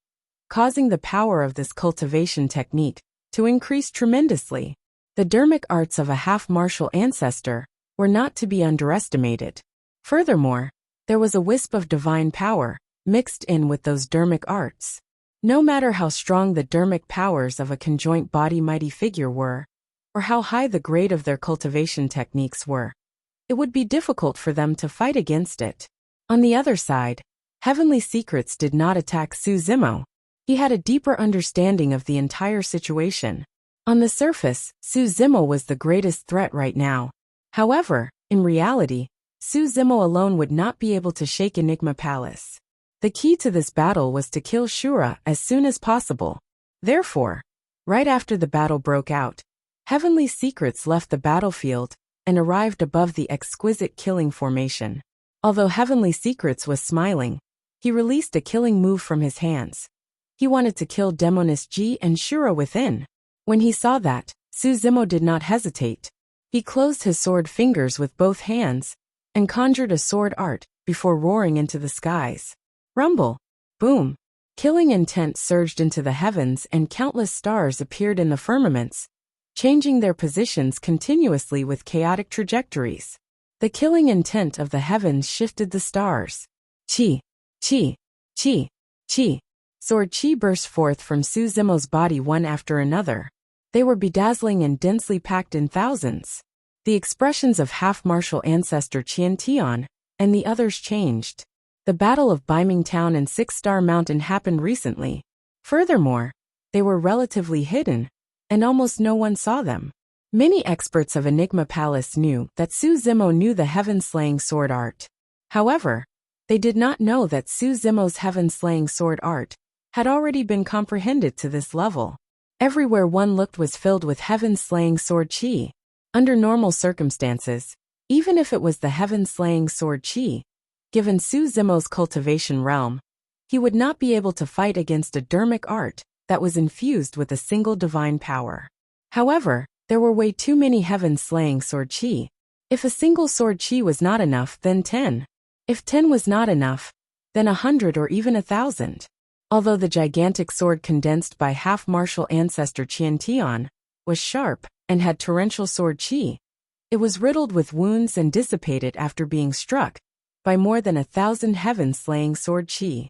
causing the power of this cultivation technique to increase tremendously. The dermic arts of a half-martial ancestor were not to be underestimated. Furthermore, there was a wisp of divine power mixed in with those dermic arts. No matter how strong the dermic powers of a conjoint body mighty figure were, or how high the grade of their cultivation techniques were, it would be difficult for them to fight against it. On the other side, Heavenly Secrets did not attack Su Zimo. He had a deeper understanding of the entire situation. On the surface, Su Zimo was the greatest threat right now. However, in reality, Su Zimo alone would not be able to shake Enigma Palace. The key to this battle was to kill Shura as soon as possible. Therefore, right after the battle broke out, Heavenly Secrets left the battlefield and arrived above the exquisite killing formation. Although Heavenly Secrets was smiling, he released a killing move from his hands. He wanted to kill Demoness Ji and Shura within. When he saw that, Su Zimo did not hesitate. He closed his sword fingers with both hands and conjured a sword art before roaring into the skies. Rumble! Boom! Killing intent surged into the heavens and countless stars appeared in the firmaments, changing their positions continuously with chaotic trajectories. The killing intent of the heavens shifted the stars. Chi! Chi! Chi! Chi! Sword chi burst forth from Su Zimo's body one after another. They were bedazzling and densely packed in thousands. The expressions of half-martial ancestor Qian Tian and the others changed. The Battle of Biming Town and Six-Star Mountain happened recently. Furthermore, they were relatively hidden, and almost no one saw them. Many experts of Enigma Palace knew that Su Zimo knew the heaven-slaying sword art. However, they did not know that Su Zimo's heaven-slaying sword art had already been comprehended to this level. Everywhere one looked was filled with heaven-slaying sword chi. Under normal circumstances, even if it was the heaven-slaying sword chi, given Su Zimo's cultivation realm, he would not be able to fight against a dermic art that was infused with a single divine power. However, there were way too many heaven-slaying sword chi. If a single sword chi was not enough, then 10. If 10 was not enough, then 100 or even 1,000. Although the gigantic sword condensed by half-martial ancestor Qian Tian was sharp and had torrential sword chi, it was riddled with wounds and dissipated after being struck by more than 1,000 heaven-slaying sword chi.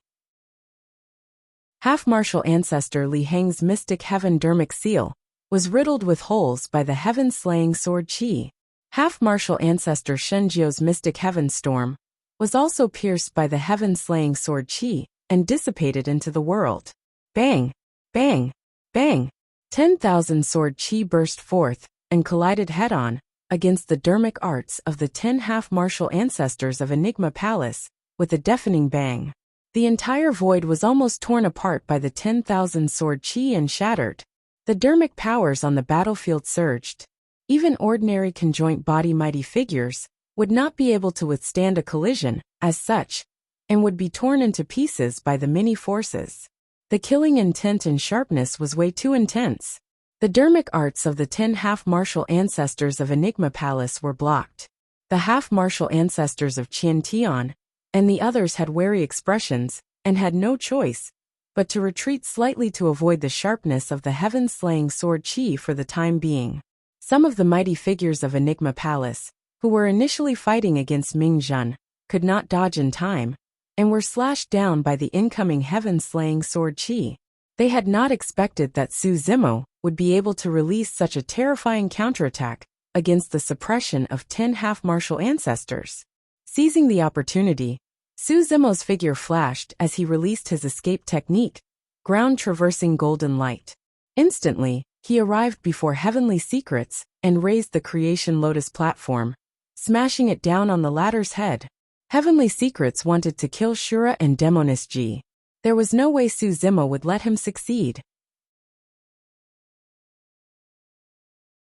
Half-martial ancestor Li Heng's mystic heaven dermic seal was riddled with holes by the heaven-slaying sword chi. Half-martial ancestor Shen Jiu's mystic heaven storm was also pierced by the heaven-slaying sword chi and dissipated into the world. Bang! Bang! Bang! 10,000 sword chi burst forth and collided head-on against the dermic arts of the 10 half-martial ancestors of Enigma Palace with a deafening bang. The entire void was almost torn apart by the 10,000 sword chi and shattered. The dermic powers on the battlefield surged. Even ordinary conjoint body mighty figures would not be able to withstand a collision as such, and would be torn into pieces by the many forces. The killing intent and sharpness was way too intense. The dermic arts of the 10 half-martial ancestors of Enigma Palace were blocked. The half-martial ancestors of Qian Tian and the others had wary expressions and had no choice but to retreat slightly to avoid the sharpness of the heaven-slaying sword chi for the time being. Some of the mighty figures of Enigma Palace, who were initially fighting against Ming Zhen, could not dodge in time, and were slashed down by the incoming heaven-slaying sword chi. They had not expected that Su Zimo would be able to release such a terrifying counterattack against the suppression of 10 half-martial ancestors. Seizing the opportunity, Su Zimo's figure flashed as he released his escape technique, ground-traversing golden light. Instantly, he arrived before Heavenly Secrets and raised the Creation Lotus platform, smashing it down on the latter's head. Heavenly Secrets wanted to kill Shura and Demoness Ji. There was no way Su Zimo would let him succeed.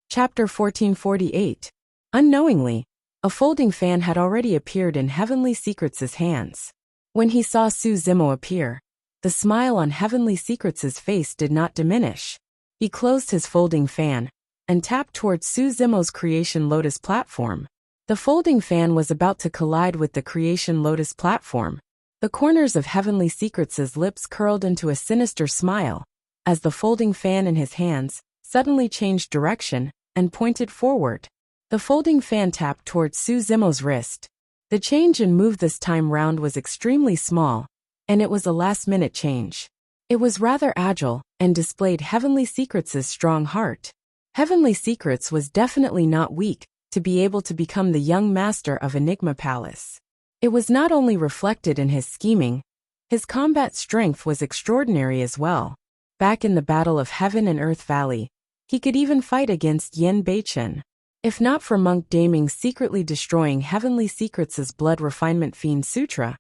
Chapter 1448. Unknowingly, a folding fan had already appeared in Heavenly Secrets' hands. When he saw Su Zimo appear, the smile on Heavenly Secrets' face did not diminish. He closed his folding fan and tapped towards Su Zimo's Creation Lotus platform. The folding fan was about to collide with the Creation Lotus platform. The corners of Heavenly Secrets' lips curled into a sinister smile as the folding fan in his hands suddenly changed direction and pointed forward. The folding fan tapped towards Su Zimo's wrist. The change in move this time round was extremely small, and it was a last-minute change. It was rather agile, and displayed Heavenly Secrets' strong heart. Heavenly Secrets was definitely not weak to be able to become the young master of Enigma Palace. It was not only reflected in his scheming, his combat strength was extraordinary as well. Back in the Battle of Heaven and Earth Valley, he could even fight against Yen Beichen. If not for Monk Daming secretly destroying Heavenly Secrets' Blood Refinement Fiend Sutra,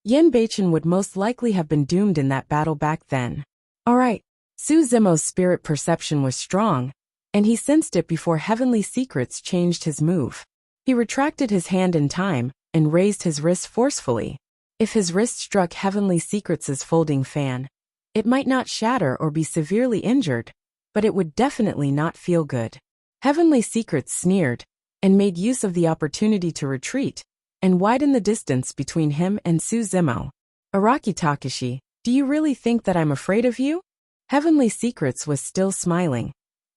Yen Beichen would most likely have been doomed in that battle back then. Alright, Su Zimo's spirit perception was strong, and he sensed it before Heavenly Secrets changed his move. He retracted his hand in time, and raised his wrist forcefully. If his wrist struck Heavenly Secrets' folding fan, it might not shatter or be severely injured, but it would definitely not feel good. Heavenly Secrets sneered, and made use of the opportunity to retreat, and widen the distance between him and Su Zimo. Araki Takashi, do you really think that I'm afraid of you? Heavenly Secrets was still smiling,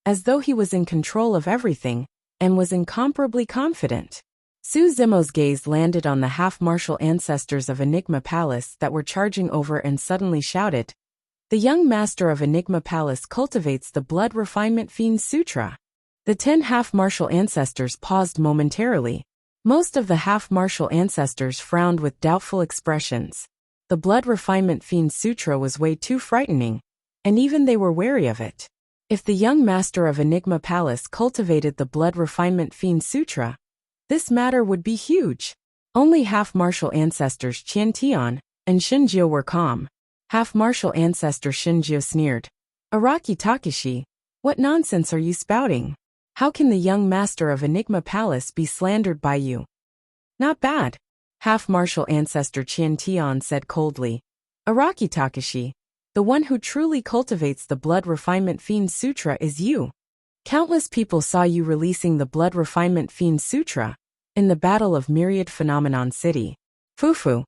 as though he was in control of everything, and was incomparably confident. Su Zimo's gaze landed on the half-martial ancestors of Enigma Palace that were charging over and suddenly shouted, "The young master of Enigma Palace cultivates the Blood Refinement Fiend Sutra." The 10 half-martial ancestors paused momentarily. Most of the half-martial ancestors frowned with doubtful expressions. The Blood Refinement Fiend Sutra was way too frightening, and even they were wary of it. If the young master of Enigma Palace cultivated the Blood Refinement Fiend Sutra, this matter would be huge. Only half-martial ancestors Qian Tian and Shinjio were calm. Half-martial ancestor Shinjio sneered. "Araki Takashi, what nonsense are you spouting? How can the young master of Enigma Palace be slandered by you?" "Not bad," half-martial ancestor Qian Tian said coldly. "Araki Takashi, the one who truly cultivates the Blood Refinement Fiend Sutra is you. Countless people saw you releasing the Blood Refinement Fiend Sutra in the Battle of Myriad Phenomenon City." Fufu.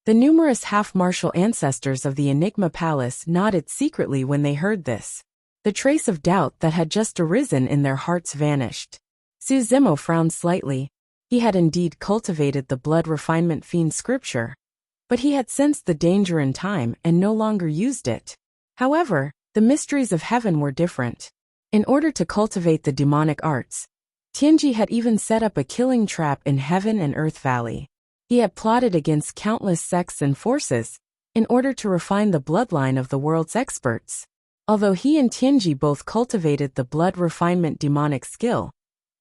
The numerous half-martial ancestors of the Enigma Palace nodded secretly when they heard this. The trace of doubt that had just arisen in their hearts vanished. Su Zimo frowned slightly. He had indeed cultivated the Blood Refinement Fiend scripture, but he had sensed the danger in time and no longer used it. However, the mysteries of heaven were different. In order to cultivate the demonic arts, Tianji had even set up a killing trap in Heaven and Earth Valley. He had plotted against countless sects and forces in order to refine the bloodline of the world's experts. Although he and Tianji both cultivated the blood refinement demonic skill,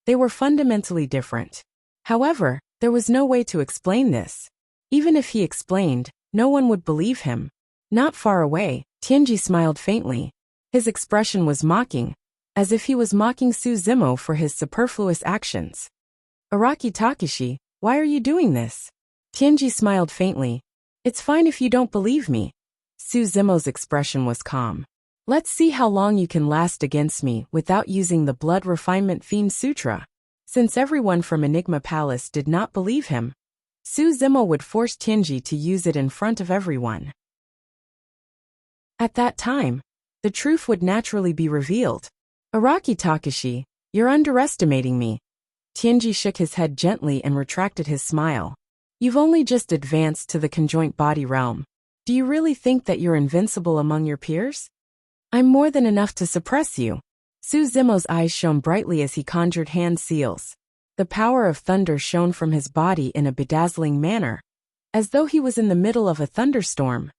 they were fundamentally different. However, there was no way to explain this. Even if he explained, no one would believe him. Not far away, Tianji smiled faintly. His expression was mocking, as if he was mocking Su Zimo for his superfluous actions. "Araki Takashi, why are you doing this?" Tianji smiled faintly. "It's fine if you don't believe me." Su Zimo's expression was calm. "Let's see how long you can last against me without using the Blood Refinement Fiend Sutra." Since everyone from Enigma Palace did not believe him, Su Zimo would force Tianji to use it in front of everyone. At that time, the truth would naturally be revealed. "Araki Takashi, you're underestimating me." Tianji shook his head gently and retracted his smile. "You've only just advanced to the conjoint body realm. Do you really think that you're invincible among your peers? I'm more than enough to suppress you." Su Zimo's eyes shone brightly as he conjured hand seals. The power of thunder shone from his body in a bedazzling manner, as though he was in the middle of a thunderstorm.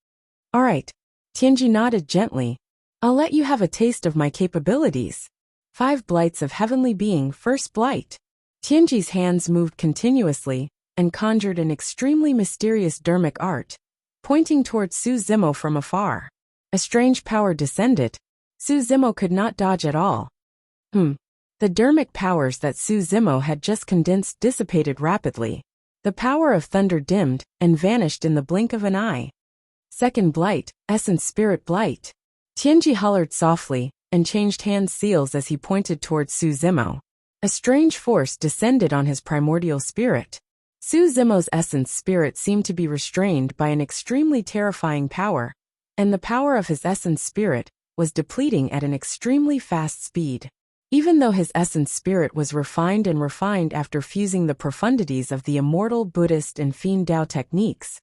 "All right." Tianji nodded gently. "I'll let you have a taste of my capabilities. 5 blights of heavenly being, first blight." Tianji's hands moved continuously and conjured an extremely mysterious dermic art, pointing towards Su Zimo from afar. A strange power descended. Su Zimo could not dodge at all. The dermic powers that Su Zimo had just condensed dissipated rapidly. The power of thunder dimmed and vanished in the blink of an eye. Second blight, Essence Spirit Blight. Tianji hollered softly and changed hand seals as he pointed towards Su Zimo. A strange force descended on his primordial spirit. Su Zimo's essence spirit seemed to be restrained by an extremely terrifying power, and the power of his essence spirit was depleting at an extremely fast speed. Even though his essence spirit was refined and refined after fusing the profundities of the immortal Buddhist and Fiend Tao techniques,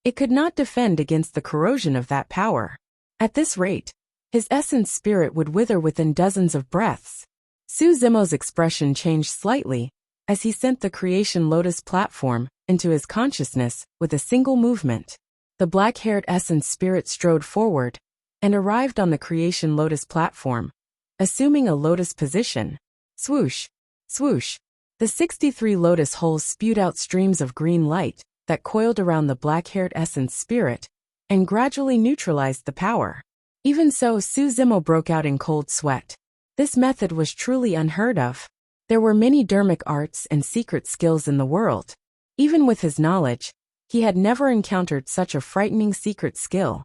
it could not defend against the corrosion of that power. At this rate, his essence spirit would wither within dozens of breaths. Su Zimo's expression changed slightly as he sent the creation lotus platform into his consciousness with a single movement. The black-haired essence spirit strode forward and arrived on the creation lotus platform, assuming a lotus position. Swoosh, swoosh. The 63 lotus holes spewed out streams of green light that coiled around the black-haired essence spirit and gradually neutralized the power. Even so, Su Zimo broke out in cold sweat. This method was truly unheard of. There were many dermic arts and secret skills in the world. Even with his knowledge, he had never encountered such a frightening secret skill.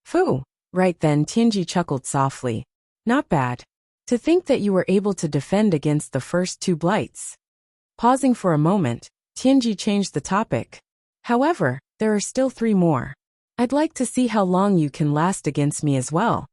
Phew! Right then, Tianji chuckled softly. Not bad. To think that you were able to defend against the first 2 blights. Pausing for a moment, Tianji changed the topic. However, there are still 3 more. I'd like to see how long you can last against me as well.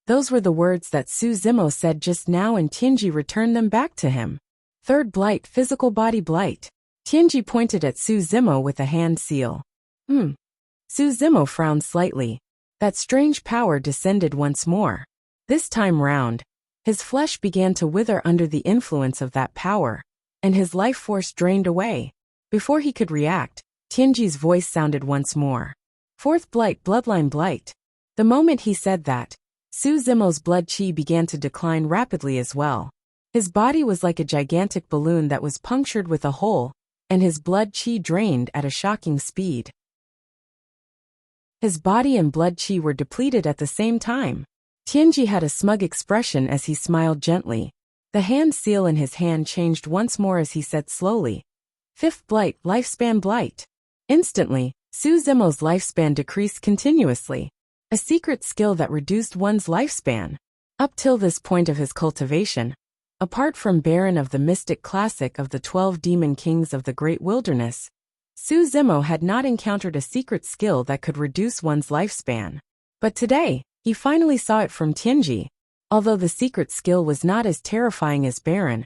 Those were the words that Su Zimo said just now, and Tianji returned them back to him. 3rd blight, physical body blight. Tianji pointed at Su Zimo with a hand seal. Su Zimo frowned slightly. That strange power descended once more. This time round, his flesh began to wither under the influence of that power, and his life force drained away. Before he could react, Tianji's voice sounded once more. 4th blight, bloodline blight. The moment he said that, Su Zimo's blood qi began to decline rapidly as well. His body was like a gigantic balloon that was punctured with a hole, and his blood qi drained at a shocking speed. His body and blood qi were depleted at the same time. Tianji had a smug expression as he smiled gently. The hand seal in his hand changed once more as he said slowly, 5th blight, lifespan blight. Instantly, Su Zimo's lifespan decreased continuously. A secret skill that reduced one's lifespan. Up till this point of his cultivation, apart from Baron of the Mystic Classic of the 12 Demon Kings of the Great Wilderness, Su Zimo had not encountered a secret skill that could reduce one's lifespan. But today, he finally saw it from Tianji. Although the secret skill was not as terrifying as Baron,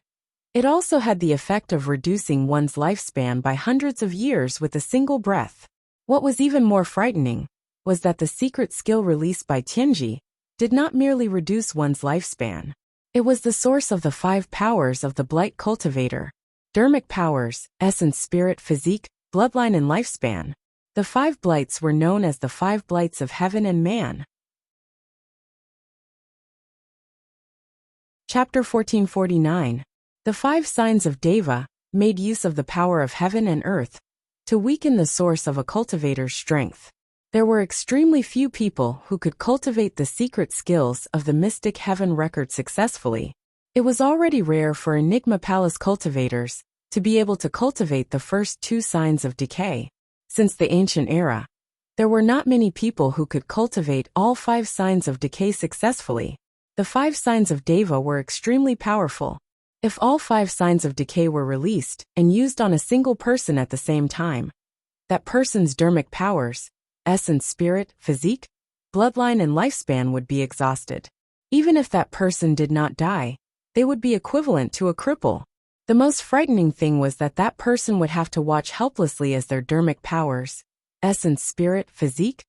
it also had the effect of reducing one's lifespan by hundreds of years with a single breath. What was even more frightening was that the secret skill released by Tianji did not merely reduce one's lifespan. It was the source of the 5 powers of the blight cultivator. Dermic powers, essence, spirit, physique, bloodline, and lifespan. The 5 blights were known as the 5 blights of heaven and man. Chapter 1449. The 5 signs of Deva made use of the power of heaven and earth to weaken the source of a cultivator's strength. There were extremely few people who could cultivate the secret skills of the mystic heaven record successfully. It was already rare for Enigma Palace cultivators to be able to cultivate the first 2 signs of decay. Since the ancient era, there were not many people who could cultivate all 5 signs of decay successfully. The 5 signs of Deva were extremely powerful. If all 5 signs of decay were released and used on a single person at the same time, that person's dermic powers, essence, spirit, physique, bloodline, and lifespan would be exhausted. Even if that person did not die, they would be equivalent to a cripple. The most frightening thing was that that person would have to watch helplessly as their dermic powers, essence, spirit, physique,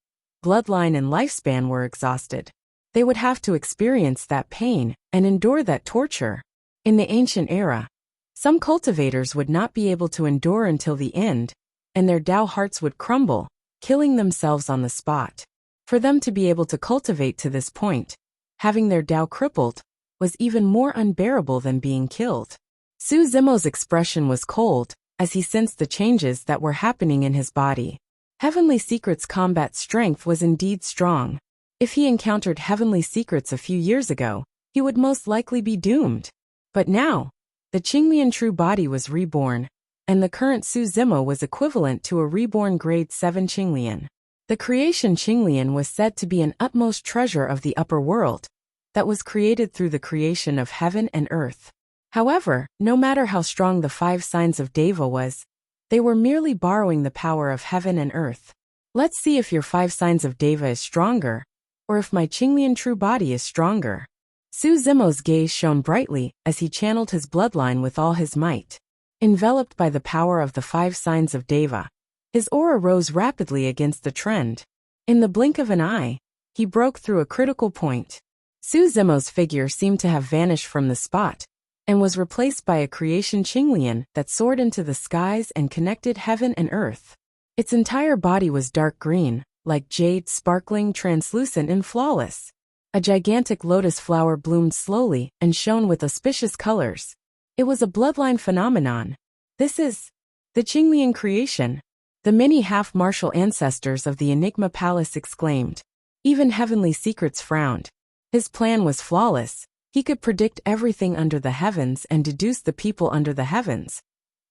bloodline, and lifespan were exhausted. They would have to experience that pain and endure that torture. In the ancient era, some cultivators would not be able to endure until the end, and their Tao hearts would crumble, killing themselves on the spot. For them to be able to cultivate to this point, having their Tao crippled, was even more unbearable than being killed. Su Zimo's expression was cold as he sensed the changes that were happening in his body. Heavenly Secret's combat strength was indeed strong. If he encountered Heavenly Secrets a few years ago, he would most likely be doomed. But now, the Qinglian true body was reborn, and the current Su Zimo was equivalent to a reborn grade 7 Qinglian. The creation Qinglian was said to be an utmost treasure of the upper world, that was created through the creation of heaven and earth. However, no matter how strong the 5 signs of Deva was, they were merely borrowing the power of heaven and earth. Let's see if your 5 signs of Deva is stronger, or if my Qinglian true body is stronger. Su Zimo's gaze shone brightly as he channeled his bloodline with all his might. Enveloped by the power of the 5 signs of Deva, his aura rose rapidly against the trend. In the blink of an eye, he broke through a critical point. Su Zimo's figure seemed to have vanished from the spot, and was replaced by a creation Qinglian that soared into the skies and connected heaven and earth. Its entire body was dark green, like jade, sparkling, translucent, and flawless. A gigantic lotus flower bloomed slowly and shone with auspicious colors. It was a bloodline phenomenon. This is the Qinglian creation. The many half-martial ancestors of the Enigma Palace exclaimed. Even Heavenly Secrets frowned. His plan was flawless. He could predict everything under the heavens and deduce the people under the heavens.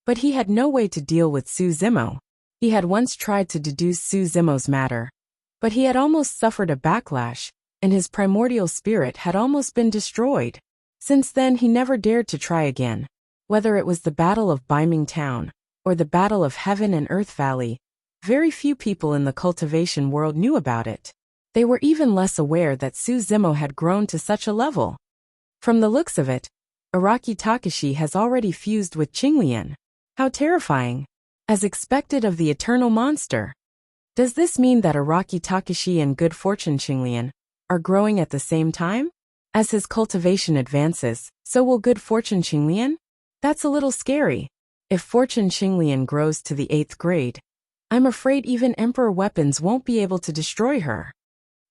But he had no way to deal with Su Zimo. He had once tried to deduce Su Zimo's matter, but he had almost suffered a backlash, and his primordial spirit had almost been destroyed. Since then he never dared to try again. Whether it was the Battle of Baiming Town, or the Battle of Heaven and Earth Valley, very few people in the cultivation world knew about it. They were even less aware that Su Zimo had grown to such a level. From the looks of it, Araki Takashi has already fused with Qinglian. How terrifying! As expected of the eternal monster. Does this mean that Araki Takashi and Good Fortune Qinglian are growing at the same time? As his cultivation advances, so will Good Fortune Qinglian? That's a little scary. If Fortune Qinglian grows to the 8th grade, I'm afraid even Emperor weapons won't be able to destroy her.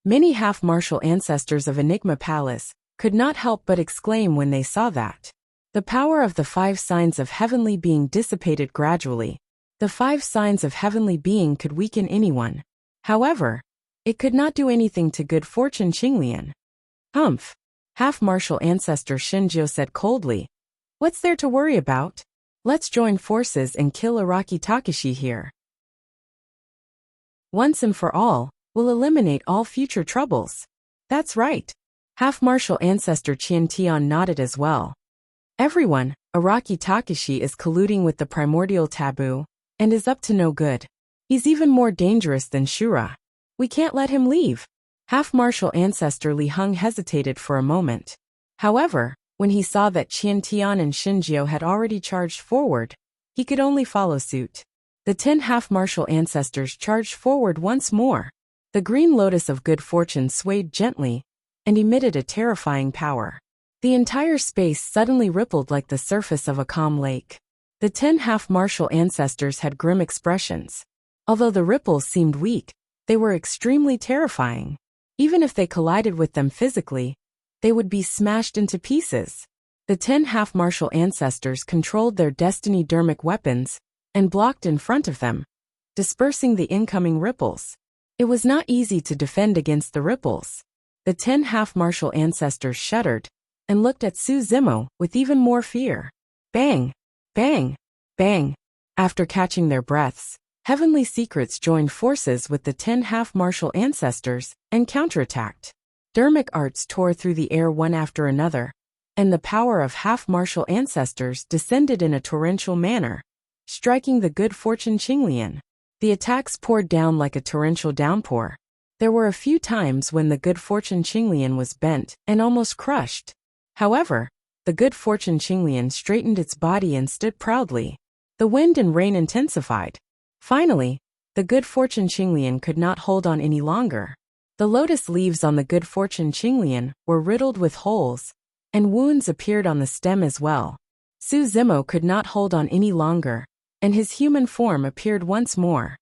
Many half-martial ancestors of Enigma Palace could not help but exclaim when they saw that. The power of the 5 signs of heavenly being dissipated gradually. The 5 signs of heavenly being could weaken anyone. However, it could not do anything to Good Fortune Qinglian. Humph! Half-martial ancestor Shinjio said coldly. What's there to worry about? Let's join forces and kill Araki Takashi here. Once and for all, we'll eliminate all future troubles. That's right. Half-martial ancestor Qian Tian nodded as well. Everyone, Araki Takashi is colluding with the primordial taboo, and is up to no good. He's even more dangerous than Shura. We can't let him leave. Half-martial ancestor Li Heng hesitated for a moment. However, when he saw that Qian Tian and Shinjio had already charged forward, he could only follow suit. The 10 half-martial ancestors charged forward once more. The green lotus of good fortune swayed gently and emitted a terrifying power. The entire space suddenly rippled like the surface of a calm lake. The 10 half-martial ancestors had grim expressions. Although the ripples seemed weak, they were extremely terrifying. Even if they collided with them physically, they would be smashed into pieces. The 10 half-martial ancestors controlled their destiny dermic weapons and blocked in front of them, dispersing the incoming ripples. It was not easy to defend against the ripples. The 10 half-martial ancestors shuddered and looked at Su Zimo with even more fear. Bang! Bang! Bang! After catching their breaths, Heavenly Secrets joined forces with the 10 half-martial ancestors and counterattacked. Dermic arts tore through the air one after another, and the power of half-martial ancestors descended in a torrential manner, striking the Good Fortune Qinglian. The attacks poured down like a torrential downpour. There were a few times when the Good Fortune Qinglian was bent and almost crushed. However, the Good Fortune Qinglian straightened its body and stood proudly. The wind and rain intensified. Finally, the Good Fortune Qinglian could not hold on any longer. The lotus leaves on the Good Fortune Qinglian were riddled with holes, and wounds appeared on the stem as well. Su Zimo could not hold on any longer, and his human form appeared once more.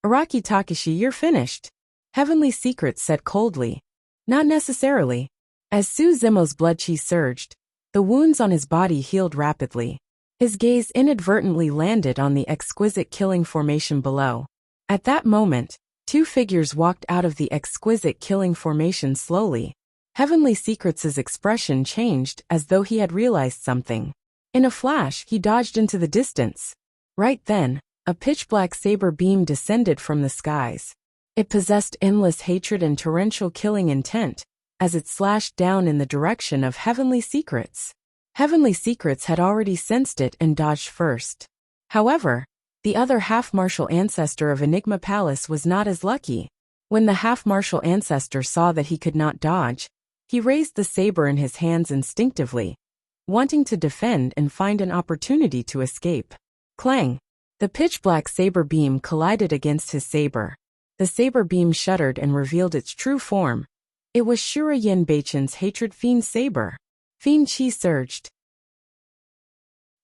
Araki Takashi, you're finished. Heavenly Secrets said coldly. Not necessarily. As Su Zimo's blood chi surged, the wounds on his body healed rapidly. His gaze inadvertently landed on the exquisite killing formation below. At that moment, 2 figures walked out of the exquisite killing formation slowly. Heavenly Secrets' expression changed as though he had realized something. In a flash, he dodged into the distance. Right then, a pitch-black saber beam descended from the skies. It possessed endless hatred and torrential killing intent, as it slashed down in the direction of Heavenly Secrets. Heavenly Secrets had already sensed it and dodged first. However, the other half-martial ancestor of Enigma Palace was not as lucky. When the half-martial ancestor saw that he could not dodge, He raised the saber in his hands instinctively, wanting to defend and find an opportunity to escape. Clang! The pitch-black saber beam collided against his saber. The saber beam shuddered and revealed its true form. It was Shura Yin Beichen's Hatred Fiend saber. Fiend Qi surged.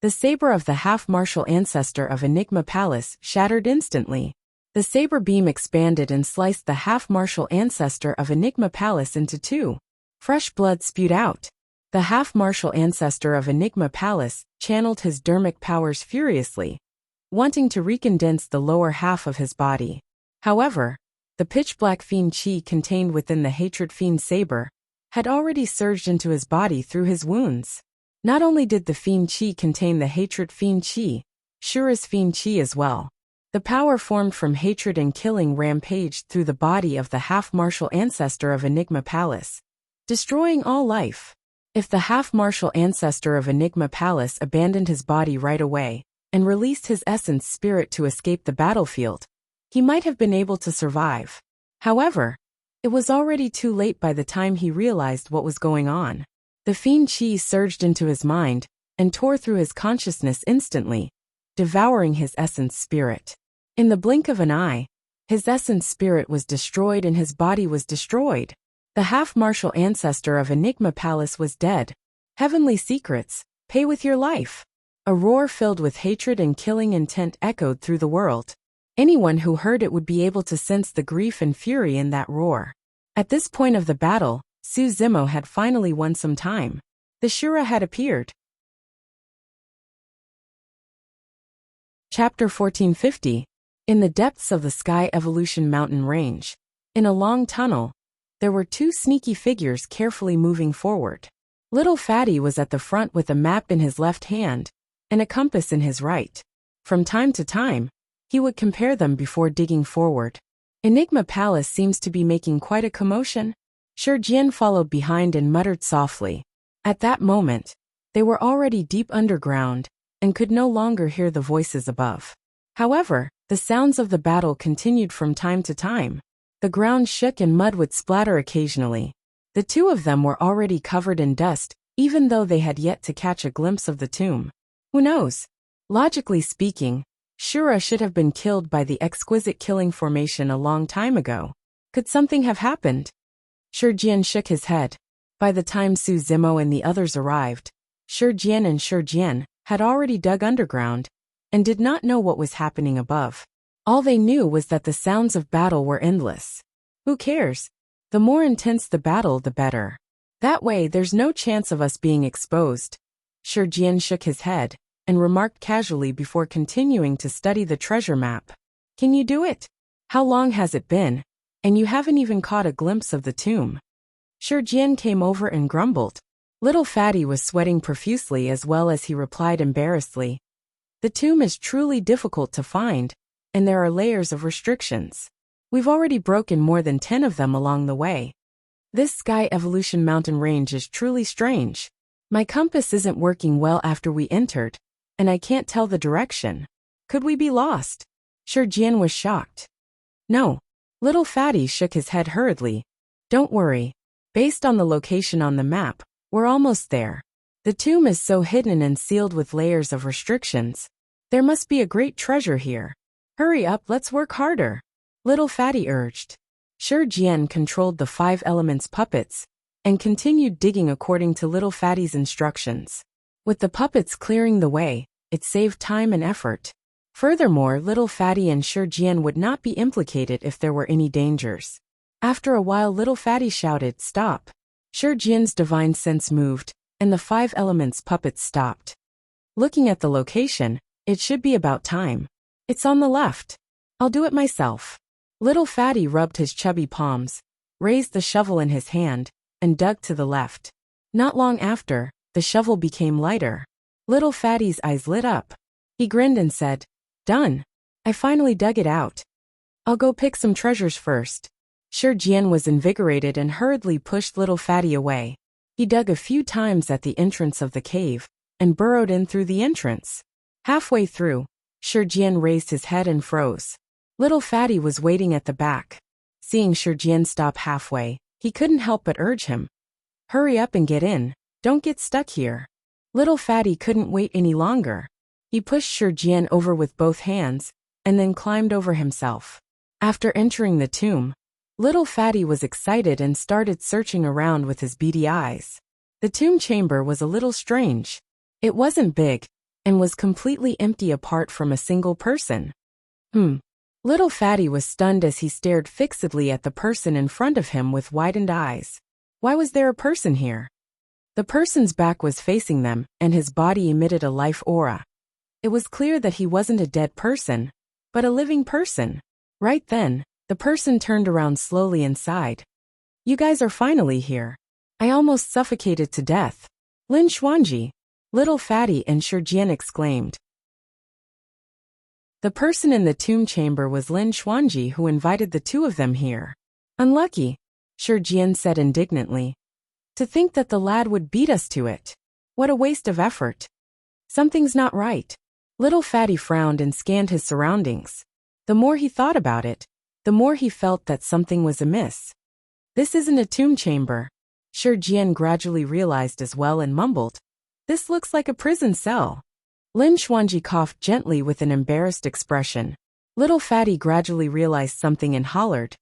The saber of the half-martial ancestor of Enigma Palace shattered instantly. The saber beam expanded and sliced the half-martial ancestor of Enigma Palace into two. Fresh blood spewed out. The half-martial ancestor of Enigma Palace channeled his dermic powers furiously, wanting to recondense the lower half of his body. However, the pitch-black fiend qi contained within the Hatred Fiend saber had already surged into his body through his wounds. Not only did the fiend qi contain the Hatred Fiend qi, Shura's fiend qi as well. The power formed from hatred and killing rampaged through the body of the half-martial ancestor of Enigma Palace, destroying all life. If the half-martial ancestor of Enigma Palace abandoned his body right away and released his essence spirit to escape the battlefield, he might have been able to survive. However, it was already too late by the time he realized what was going on. The fiend qi surged into his mind and tore through his consciousness instantly, devouring his essence spirit. In the blink of an eye, his essence spirit was destroyed and his body was destroyed. The half-martial ancestor of Enigma Palace was dead. Heavenly secrets, pay with your life. A roar filled with hatred and killing intent echoed through the world. Anyone who heard it would be able to sense the grief and fury in that roar. At this point of the battle, Su Zimo had finally won some time. The Shura had appeared. Chapter 1450. In the depths of the Sky Evolution mountain range, in a long tunnel, there were two sneaky figures carefully moving forward. Little Fatty was at the front with a map in his left hand and a compass in his right. From time to time, he would compare them before digging forward. Enigma Palace seems to be making quite a commotion. Shi Jian followed behind and muttered softly. At that moment, they were already deep underground and could no longer hear the voices above. However, the sounds of the battle continued from time to time. The ground shook and mud would splatter occasionally. The two of them were already covered in dust, even though they had yet to catch a glimpse of the tomb. Who knows? Logically speaking, Shura should have been killed by the exquisite killing formation a long time ago. Could something have happened? Shi Jian shook his head. By the time Su Zimo and the others arrived, Shi Jian and Shi Jian had already dug underground and did not know what was happening above. All they knew was that the sounds of battle were endless. Who cares? The more intense the battle, the better. That way there's no chance of us being exposed. Shi Jian shook his head and remarked casually before continuing to study the treasure map. Can you do it? How long has it been? And you haven't even caught a glimpse of the tomb. Shi Jian came over and grumbled. Little Fatty was sweating profusely as well as he replied embarrassedly. The tomb is truly difficult to find, and there are layers of restrictions. We've already broken more than 10 of them along the way. This Sky Evolution mountain range is truly strange. My compass isn't working well after we entered, and I can't tell the direction. Could we be lost? Shi Jian was shocked. No. Little Fatty shook his head hurriedly. Don't worry. Based on the location on the map, we're almost there. The tomb is so hidden and sealed with layers of restrictions. There must be a great treasure here. Hurry up, let's work harder. Little Fatty urged. Shi Jian controlled the 5 elements puppets and continued digging according to Little Fatty's instructions. With the puppets clearing the way, it saved time and effort. Furthermore, Little Fatty and Shi Jian would not be implicated if there were any dangers. After a while, Little Fatty shouted, "Stop." Shi Jian's divine sense moved, and the 5 elements puppets stopped. Looking at the location, it should be about time. It's on the left. I'll do it myself. Little Fatty rubbed his chubby palms, raised the shovel in his hand, and dug to the left. Not long after, the shovel became lighter. Little Fatty's eyes lit up. He grinned and said, "Done. I finally dug it out. I'll go pick some treasures first." Shi Jian was invigorated and hurriedly pushed Little Fatty away. He dug a few times at the entrance of the cave and burrowed in through the entrance. Halfway through, Shi Jian raised his head and froze. Little Fatty was waiting at the back. Seeing Shi Jian stop halfway, he couldn't help but urge him. Hurry up and get in, don't get stuck here. Little Fatty couldn't wait any longer. He pushed Shijian over with both hands, and then climbed over himself. After entering the tomb, Little Fatty was excited and started searching around with his beady eyes. The tomb chamber was a little strange. It wasn't big, and was completely empty apart from a single person. Little Fatty was stunned as he stared fixedly at the person in front of him with widened eyes. Why was there a person here? The person's back was facing them, and his body emitted a life aura. It was clear that he wasn't a dead person, but a living person. Right then, the person turned around slowly and sighed. You guys are finally here. I almost suffocated to death. Lin Xuanji, Little Fatty and Shijian exclaimed. The person in the tomb chamber was Lin Xuanji, who invited the two of them here. Unlucky, Shijian said indignantly. To think that the lad would beat us to it. What a waste of effort. Something's not right. Little Fatty frowned and scanned his surroundings. The more he thought about it, the more he felt that something was amiss. This isn't a tomb chamber, Shijian gradually realized as well and mumbled. This looks like a prison cell. Lin Xuanji coughed gently with an embarrassed expression. Little Fatty gradually realized something and hollered.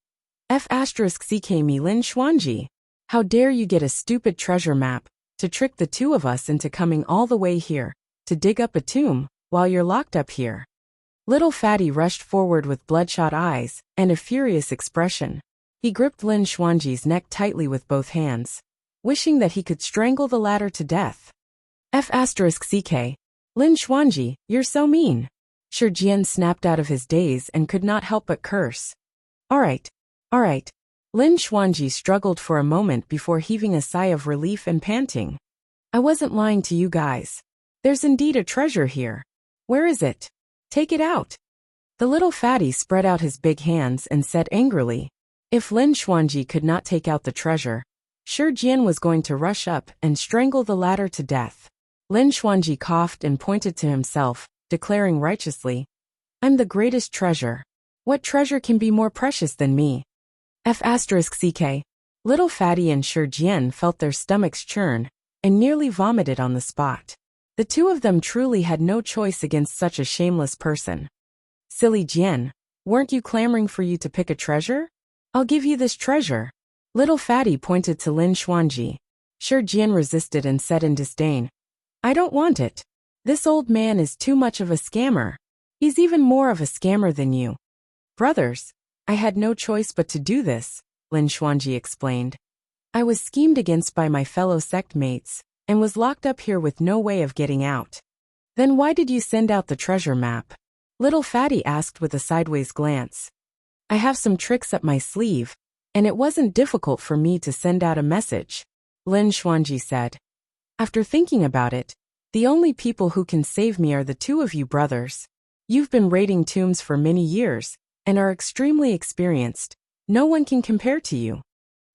F***ck me Lin Xuanji. How dare you get a stupid treasure map, to trick the two of us into coming all the way here, to dig up a tomb, while you're locked up here. Little Fatty rushed forward with bloodshot eyes, and a furious expression. He gripped Lin Xuanji's neck tightly with both hands, wishing that he could strangle the latter to death. F***ck. Lin Xuanji, you're so mean. Shijian snapped out of his daze and could not help but curse. Alright. Lin Xuanji struggled for a moment before heaving a sigh of relief and panting. I wasn't lying to you guys. There's indeed a treasure here. Where is it? Take it out. The Little Fatty spread out his big hands and said angrily. If Lin Xuanji could not take out the treasure, Shijian was going to rush up and strangle the latter to death. Lin Xuanji coughed and pointed to himself, declaring righteously, I'm the greatest treasure. What treasure can be more precious than me? F***ck. Little Fatty and Shijian felt their stomachs churn, and nearly vomited on the spot. The two of them truly had no choice against such a shameless person. Silly Jian, weren't you clamoring for you to pick a treasure? I'll give you this treasure. Little Fatty pointed to Lin Xuanji. Shijian resisted and said in disdain, I don't want it. This old man is too much of a scammer. He's even more of a scammer than you. Brothers, I had no choice but to do this, Lin Xuanji explained. I was schemed against by my fellow sect mates, and was locked up here with no way of getting out. Then why did you send out the treasure map? Little Fatty asked with a sideways glance. I have some tricks up my sleeve, and it wasn't difficult for me to send out a message, Lin Xuanji said. After thinking about it, the only people who can save me are the two of you brothers. You've been raiding tombs for many years, and are extremely experienced. No one can compare to you.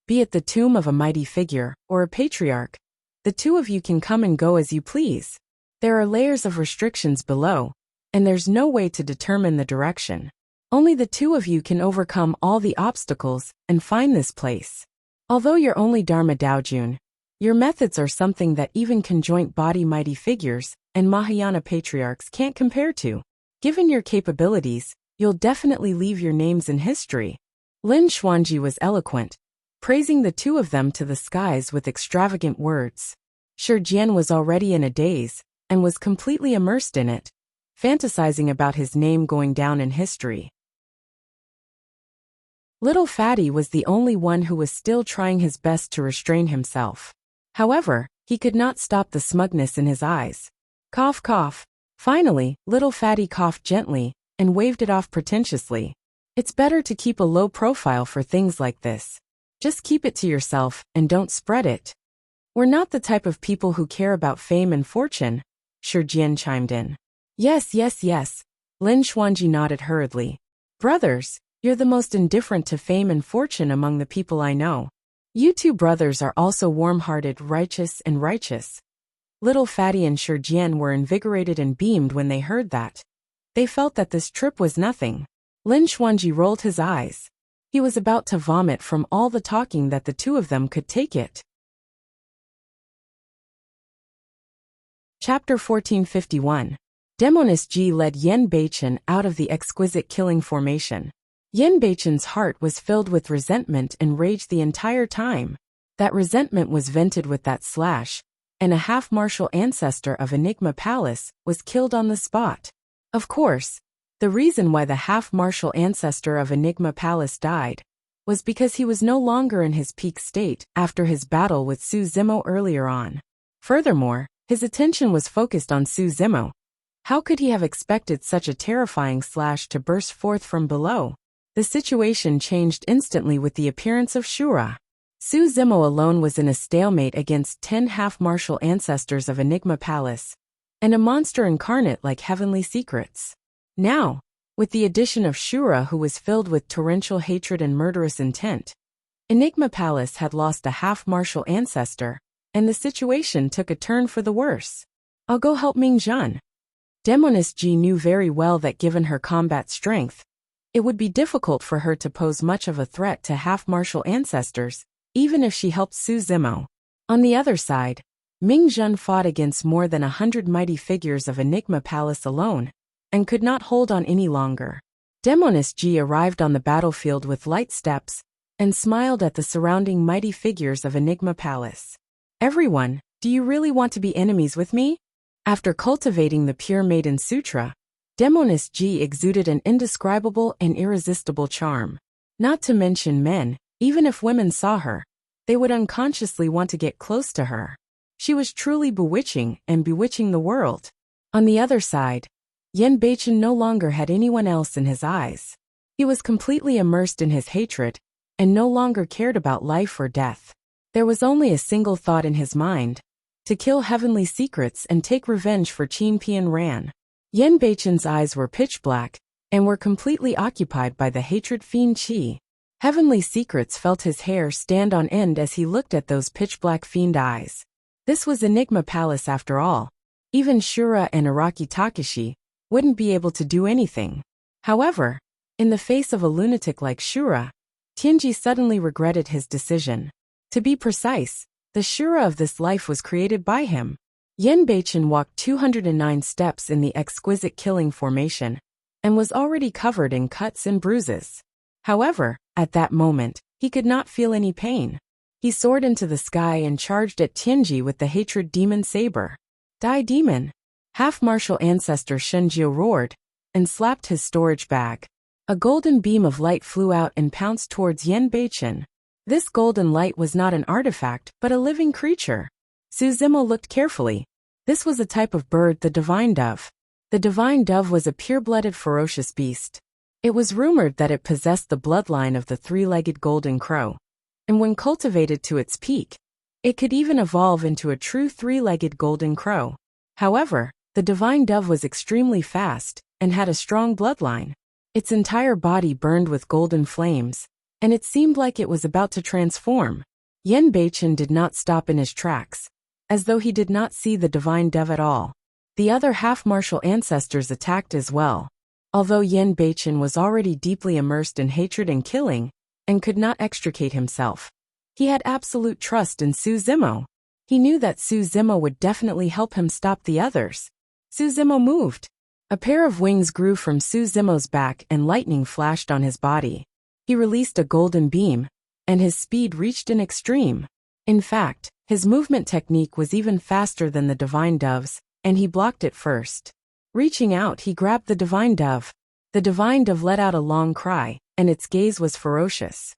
Be it the tomb of a mighty figure, or a patriarch, the two of you can come and go as you please. There are layers of restrictions below, and there's no way to determine the direction. Only the two of you can overcome all the obstacles and find this place. Although you're only Dharma Daojun, your methods are something that even conjoint body mighty figures and Mahayana patriarchs can't compare to. Given your capabilities, you'll definitely leave your names in history. Lin Xuanji was eloquent, praising the two of them to the skies with extravagant words. Shijian was already in a daze, and was completely immersed in it, fantasizing about his name going down in history. Little Fatty was the only one who was still trying his best to restrain himself. However, he could not stop the smugness in his eyes. Cough, cough. Finally, Little Fatty coughed gently, and waved it off pretentiously. It's better to keep a low profile for things like this. Just keep it to yourself, and don't spread it. We're not the type of people who care about fame and fortune, Shijian chimed in. Yes, Lin Xuanji nodded hurriedly. Brothers, you're the most indifferent to fame and fortune among the people I know. You two brothers are also warm-hearted, righteous. Little Fatty and Shijian were invigorated and beamed when they heard that. They felt that this trip was nothing. Lin Xuanji rolled his eyes. He was about to vomit from all the talking that the two of them could take it. Chapter 1451. Demoness Ji led Yen Beichen out of the exquisite killing formation. Yen Beichen's heart was filled with resentment and rage the entire time. That resentment was vented with that slash, and a half-martial ancestor of Enigma Palace was killed on the spot. Of course, the reason why the half-martial ancestor of Enigma Palace died was because he was no longer in his peak state after his battle with Su Zimo earlier on. Furthermore, his attention was focused on Su Zimo. How could he have expected such a terrifying slash to burst forth from below? The situation changed instantly with the appearance of Shura. Su Zimo alone was in a stalemate against 10 half-martial ancestors of Enigma Palace, and a monster incarnate like Heavenly Secrets. Now, with the addition of Shura, who was filled with torrential hatred and murderous intent, Enigma Palace had lost a half-martial ancestor, and the situation took a turn for the worse. I'll go help Ming Zhan. Demoness Ji knew very well that given her combat strength, it would be difficult for her to pose much of a threat to half-martial ancestors, even if she helped Su Zimo. On the other side, Ming Zhan fought against more than 100 mighty figures of Enigma Palace alone, and could not hold on any longer. Demoness Ji arrived on the battlefield with light steps, and smiled at the surrounding mighty figures of Enigma Palace. Everyone, do you really want to be enemies with me? After cultivating the Pure Maiden Sutra, Demoness Ji exuded an indescribable and irresistible charm. Not to mention men, even if women saw her, they would unconsciously want to get close to her. She was truly bewitching and bewitching the world. On the other side, Yen Beichen no longer had anyone else in his eyes. He was completely immersed in his hatred, and no longer cared about life or death. There was only a single thought in his mind: to kill Heavenly Secrets and take revenge for Qin Pian Ran. Yen Beichen's eyes were pitch black, and were completely occupied by the hatred fiend Qi. Heavenly Secrets felt his hair stand on end as he looked at those pitch-black fiend eyes. This was Enigma Palace after all. Even Shura and Araki Takashi wouldn't be able to do anything. However, in the face of a lunatic like Shura, Tianji suddenly regretted his decision. To be precise, the Shura of this life was created by him. Yen Beichen walked 209 steps in the exquisite killing formation, and was already covered in cuts and bruises. However, at that moment, he could not feel any pain. He soared into the sky and charged at Tianji with the hatred demon saber. Die demon! Half-martial ancestor Shenjiu roared, and slapped his storage bag. A golden beam of light flew out and pounced towards Yen Beichen. This golden light was not an artifact, but a living creature. Su Zimo looked carefully. This was a type of bird, the divine dove. The divine dove was a pure-blooded ferocious beast. It was rumored that it possessed the bloodline of the three-legged golden crow, and when cultivated to its peak, it could even evolve into a true three-legged golden crow. However, the divine dove was extremely fast, and had a strong bloodline. Its entire body burned with golden flames, and it seemed like it was about to transform. Yen Beichen did not stop in his tracks, as though he did not see the divine dove at all. The other half-martial ancestors attacked as well. Although Yen Beichen was already deeply immersed in hatred and killing, and could not extricate himself, he had absolute trust in Su Zimo. He knew that Su Zimo would definitely help him stop the others. Su Zimo moved. A pair of wings grew from Su Zimo's back and lightning flashed on his body. He released a golden beam, and his speed reached an extreme. In fact, his movement technique was even faster than the divine dove's, and he blocked it first. Reaching out, he grabbed the divine dove. The divine dove let out a long cry, and its gaze was ferocious.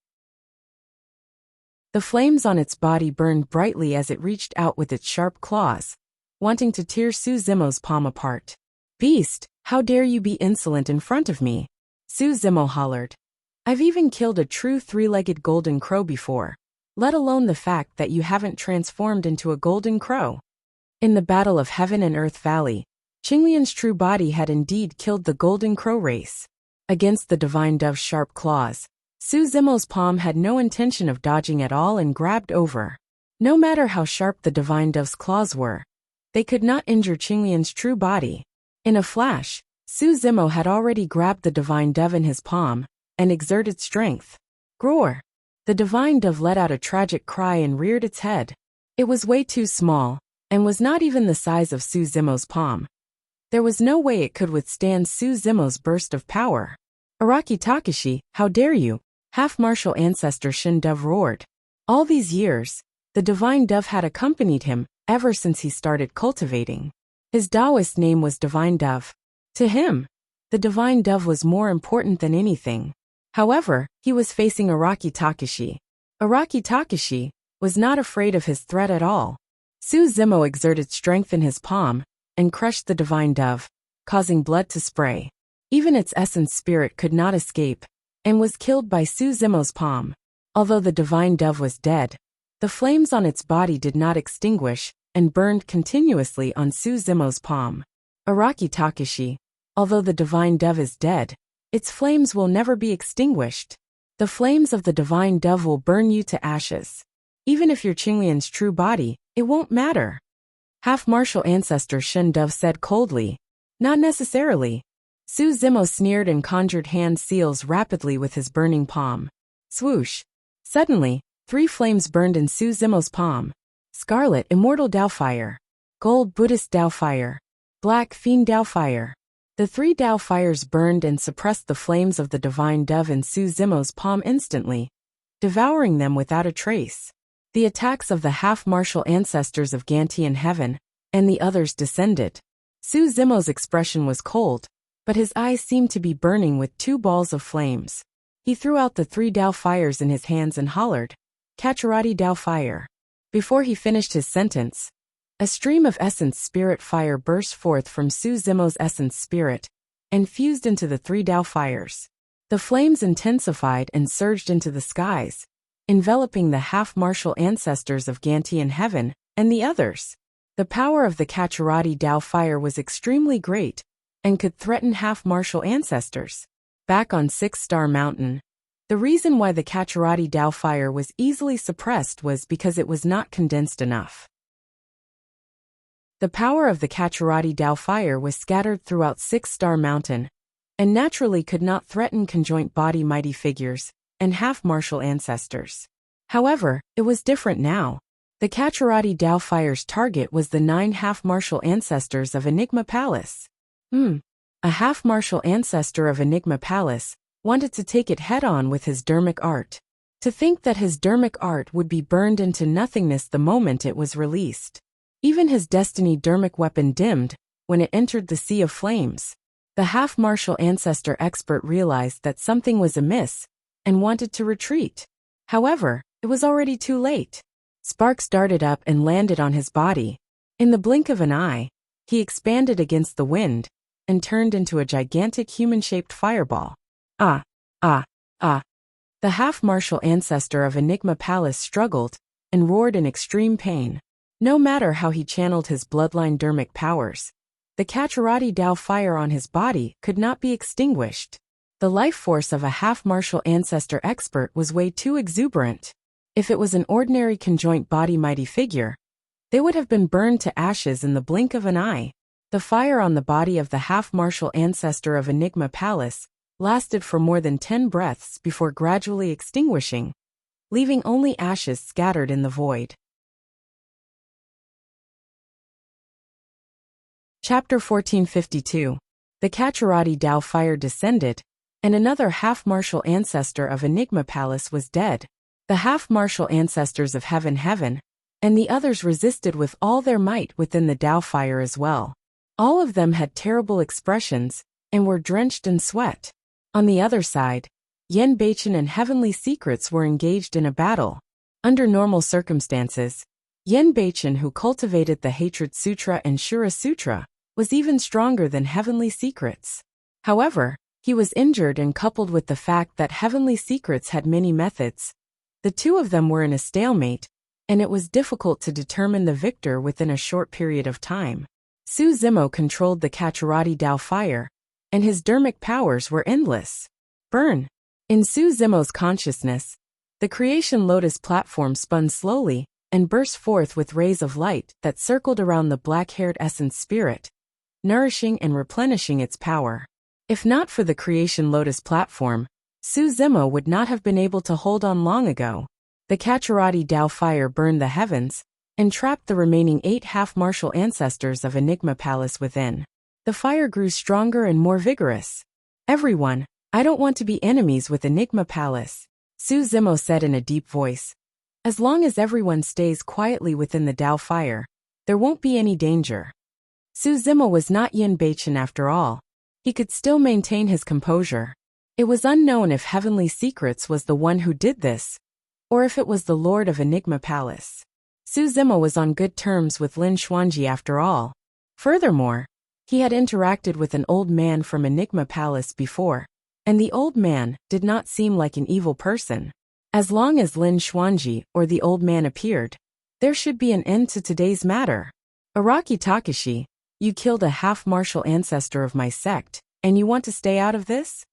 The flames on its body burned brightly as it reached out with its sharp claws, wanting to tear Su Zimo's palm apart. "Beast, how dare you be insolent in front of me?" Su Zimo hollered. "I've even killed a true three-legged golden crow before, let alone the fact that you haven't transformed into a golden crow." In the Battle of Heaven and Earth Valley, Qinglian's true body had indeed killed the golden crow race. Against the divine dove's sharp claws, Su Zimo's palm had no intention of dodging at all and grabbed over. No matter how sharp the divine dove's claws were, they could not injure Qinglian's true body. In a flash, Su Zimo had already grabbed the divine dove in his palm, and exerted strength. Groar! The divine dove let out a tragic cry and reared its head. It was way too small, and was not even the size of Su Zimo's palm. There was no way it could withstand Su Zimo's burst of power. "Araki Takashi, how dare you!" half-martial ancestor Shin Dove roared. All these years, the divine dove had accompanied him ever since he started cultivating. His Taoist name was Divine Dove. To him, the divine dove was more important than anything. However, he was facing Araki Takashi. Araki Takashi was not afraid of his threat at all. Su Zimo exerted strength in his palm and crushed the divine dove, causing blood to spray. Even its essence spirit could not escape, and was killed by Su Zimo's palm. Although the divine dove was dead, the flames on its body did not extinguish and burned continuously on Su Zimo's palm. "Araki Takashi, although the divine dove is dead, its flames will never be extinguished. The flames of the divine dove will burn you to ashes. Even if you're Qinglian's true body, it won't matter." Half-martial ancestor Shin Dove said coldly. "Not necessarily." Su Zimo sneered and conjured hand seals rapidly with his burning palm. Swoosh! Suddenly, 3 flames burned in Su Zimo's palm. Scarlet Immortal Dao Fire, Gold Buddhist Dao Fire, Black Fiend Dao Fire. The 3 Dao fires burned and suppressed the flames of the divine dove in Su Zimo's palm instantly, devouring them without a trace. The attacks of the half-martial ancestors of Gantian heaven and the others descended. Su Zimo's expression was cold, but his eyes seemed to be burning with 2 balls of flames. He threw out the 3 Dao fires in his hands and hollered, "Kachirati Dao Fire." Before he finished his sentence, a stream of essence spirit fire burst forth from Su Zimo's essence spirit and fused into the 3 Dao fires. The flames intensified and surged into the skies, enveloping the half-martial ancestors of Gantian heaven and the others. The power of the Kachirati Dao fire was extremely great and could threaten half-martial ancestors. Back on 6-Star Mountain, the reason why the Kachirati Dao fire was easily suppressed was because it was not condensed enough. The power of the Kachirati Dao fire was scattered throughout 6-Star Mountain, and naturally could not threaten conjoint body mighty figures and half-martial ancestors. However, it was different now. The Kachirati Dao fire's target was the 9 half-martial ancestors of Enigma Palace. A half-martial ancestor of Enigma Palace wanted to take it head-on with his dermic art. To think that his dermic art would be burned into nothingness the moment it was released. Even his destiny dermic weapon dimmed when it entered the sea of flames. The half-martial ancestor expert realized that something was amiss and wanted to retreat. However, it was already too late. Sparks darted up and landed on his body. In the blink of an eye, he expanded against the wind and turned into a gigantic human-shaped fireball. The half-martial ancestor of Enigma Palace struggled and roared in extreme pain. No matter how he channeled his bloodline dermic powers, the Kachirati Dao fire on his body could not be extinguished. The life force of a half-martial ancestor expert was way too exuberant. If it was an ordinary conjoint body mighty figure, they would have been burned to ashes in the blink of an eye. The fire on the body of the half-martial ancestor of Enigma Palace lasted for more than 10 breaths before gradually extinguishing, leaving only ashes scattered in the void. Chapter 1452. The Kachirati Dao fire descended, and another half-martial ancestor of Enigma Palace was dead. The half-martial ancestors of Heaven, and the others resisted with all their might within the Dao fire as well. All of them had terrible expressions and were drenched in sweat. On the other side, Yen Beichen and Heavenly Secrets were engaged in a battle. Under normal circumstances, Yen Beichen, who cultivated the Hatred Sutra and Shura Sutra, was even stronger than Heavenly Secrets. However, he was injured, and coupled with the fact that Heavenly Secrets had many methods, the two of them were in a stalemate, and it was difficult to determine the victor within a short period of time. Su Zimo controlled the Kachirati Dao fire, and his dermic powers were endless. Burn! In Su Zimo's consciousness, the creation lotus platform spun slowly and burst forth with rays of light that circled around the black-haired essence spirit, nourishing and replenishing its power. If not for the creation lotus platform, Su Zimo would not have been able to hold on long ago. The Kachirati Dao fire burned the heavens, and trapped the remaining 8 half-martial ancestors of Enigma Palace within. The fire grew stronger and more vigorous. Everyone, I don't want to be enemies with Enigma Palace, Su Zimo said in a deep voice. As long as everyone stays quietly within the Dao fire, there won't be any danger. Su Zimo was not Yin Beichen after all. He could still maintain his composure. It was unknown if Heavenly Secrets was the one who did this, or if it was the Lord of Enigma Palace. Su Zimo was on good terms with Lin Xuanji after all. Furthermore, he had interacted with an old man from Enigma Palace before, and the old man did not seem like an evil person. As long as Lin Xuanji or the old man appeared, there should be an end to today's matter. Araki Takashi, you killed a half-martial ancestor of my sect, and you want to stay out of this?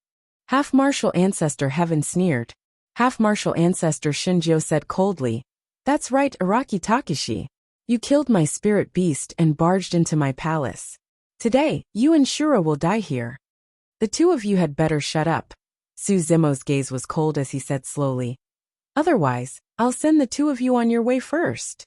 Half-martial ancestor Heaven sneered. Half-martial ancestor Shinjio said coldly, That's right, Araki Takashi. You killed my spirit beast and barged into my palace. Today, you and Shura will die here. The two of you had better shut up. Su Zimo's gaze was cold as he said slowly. Otherwise, I'll send the two of you on your way first.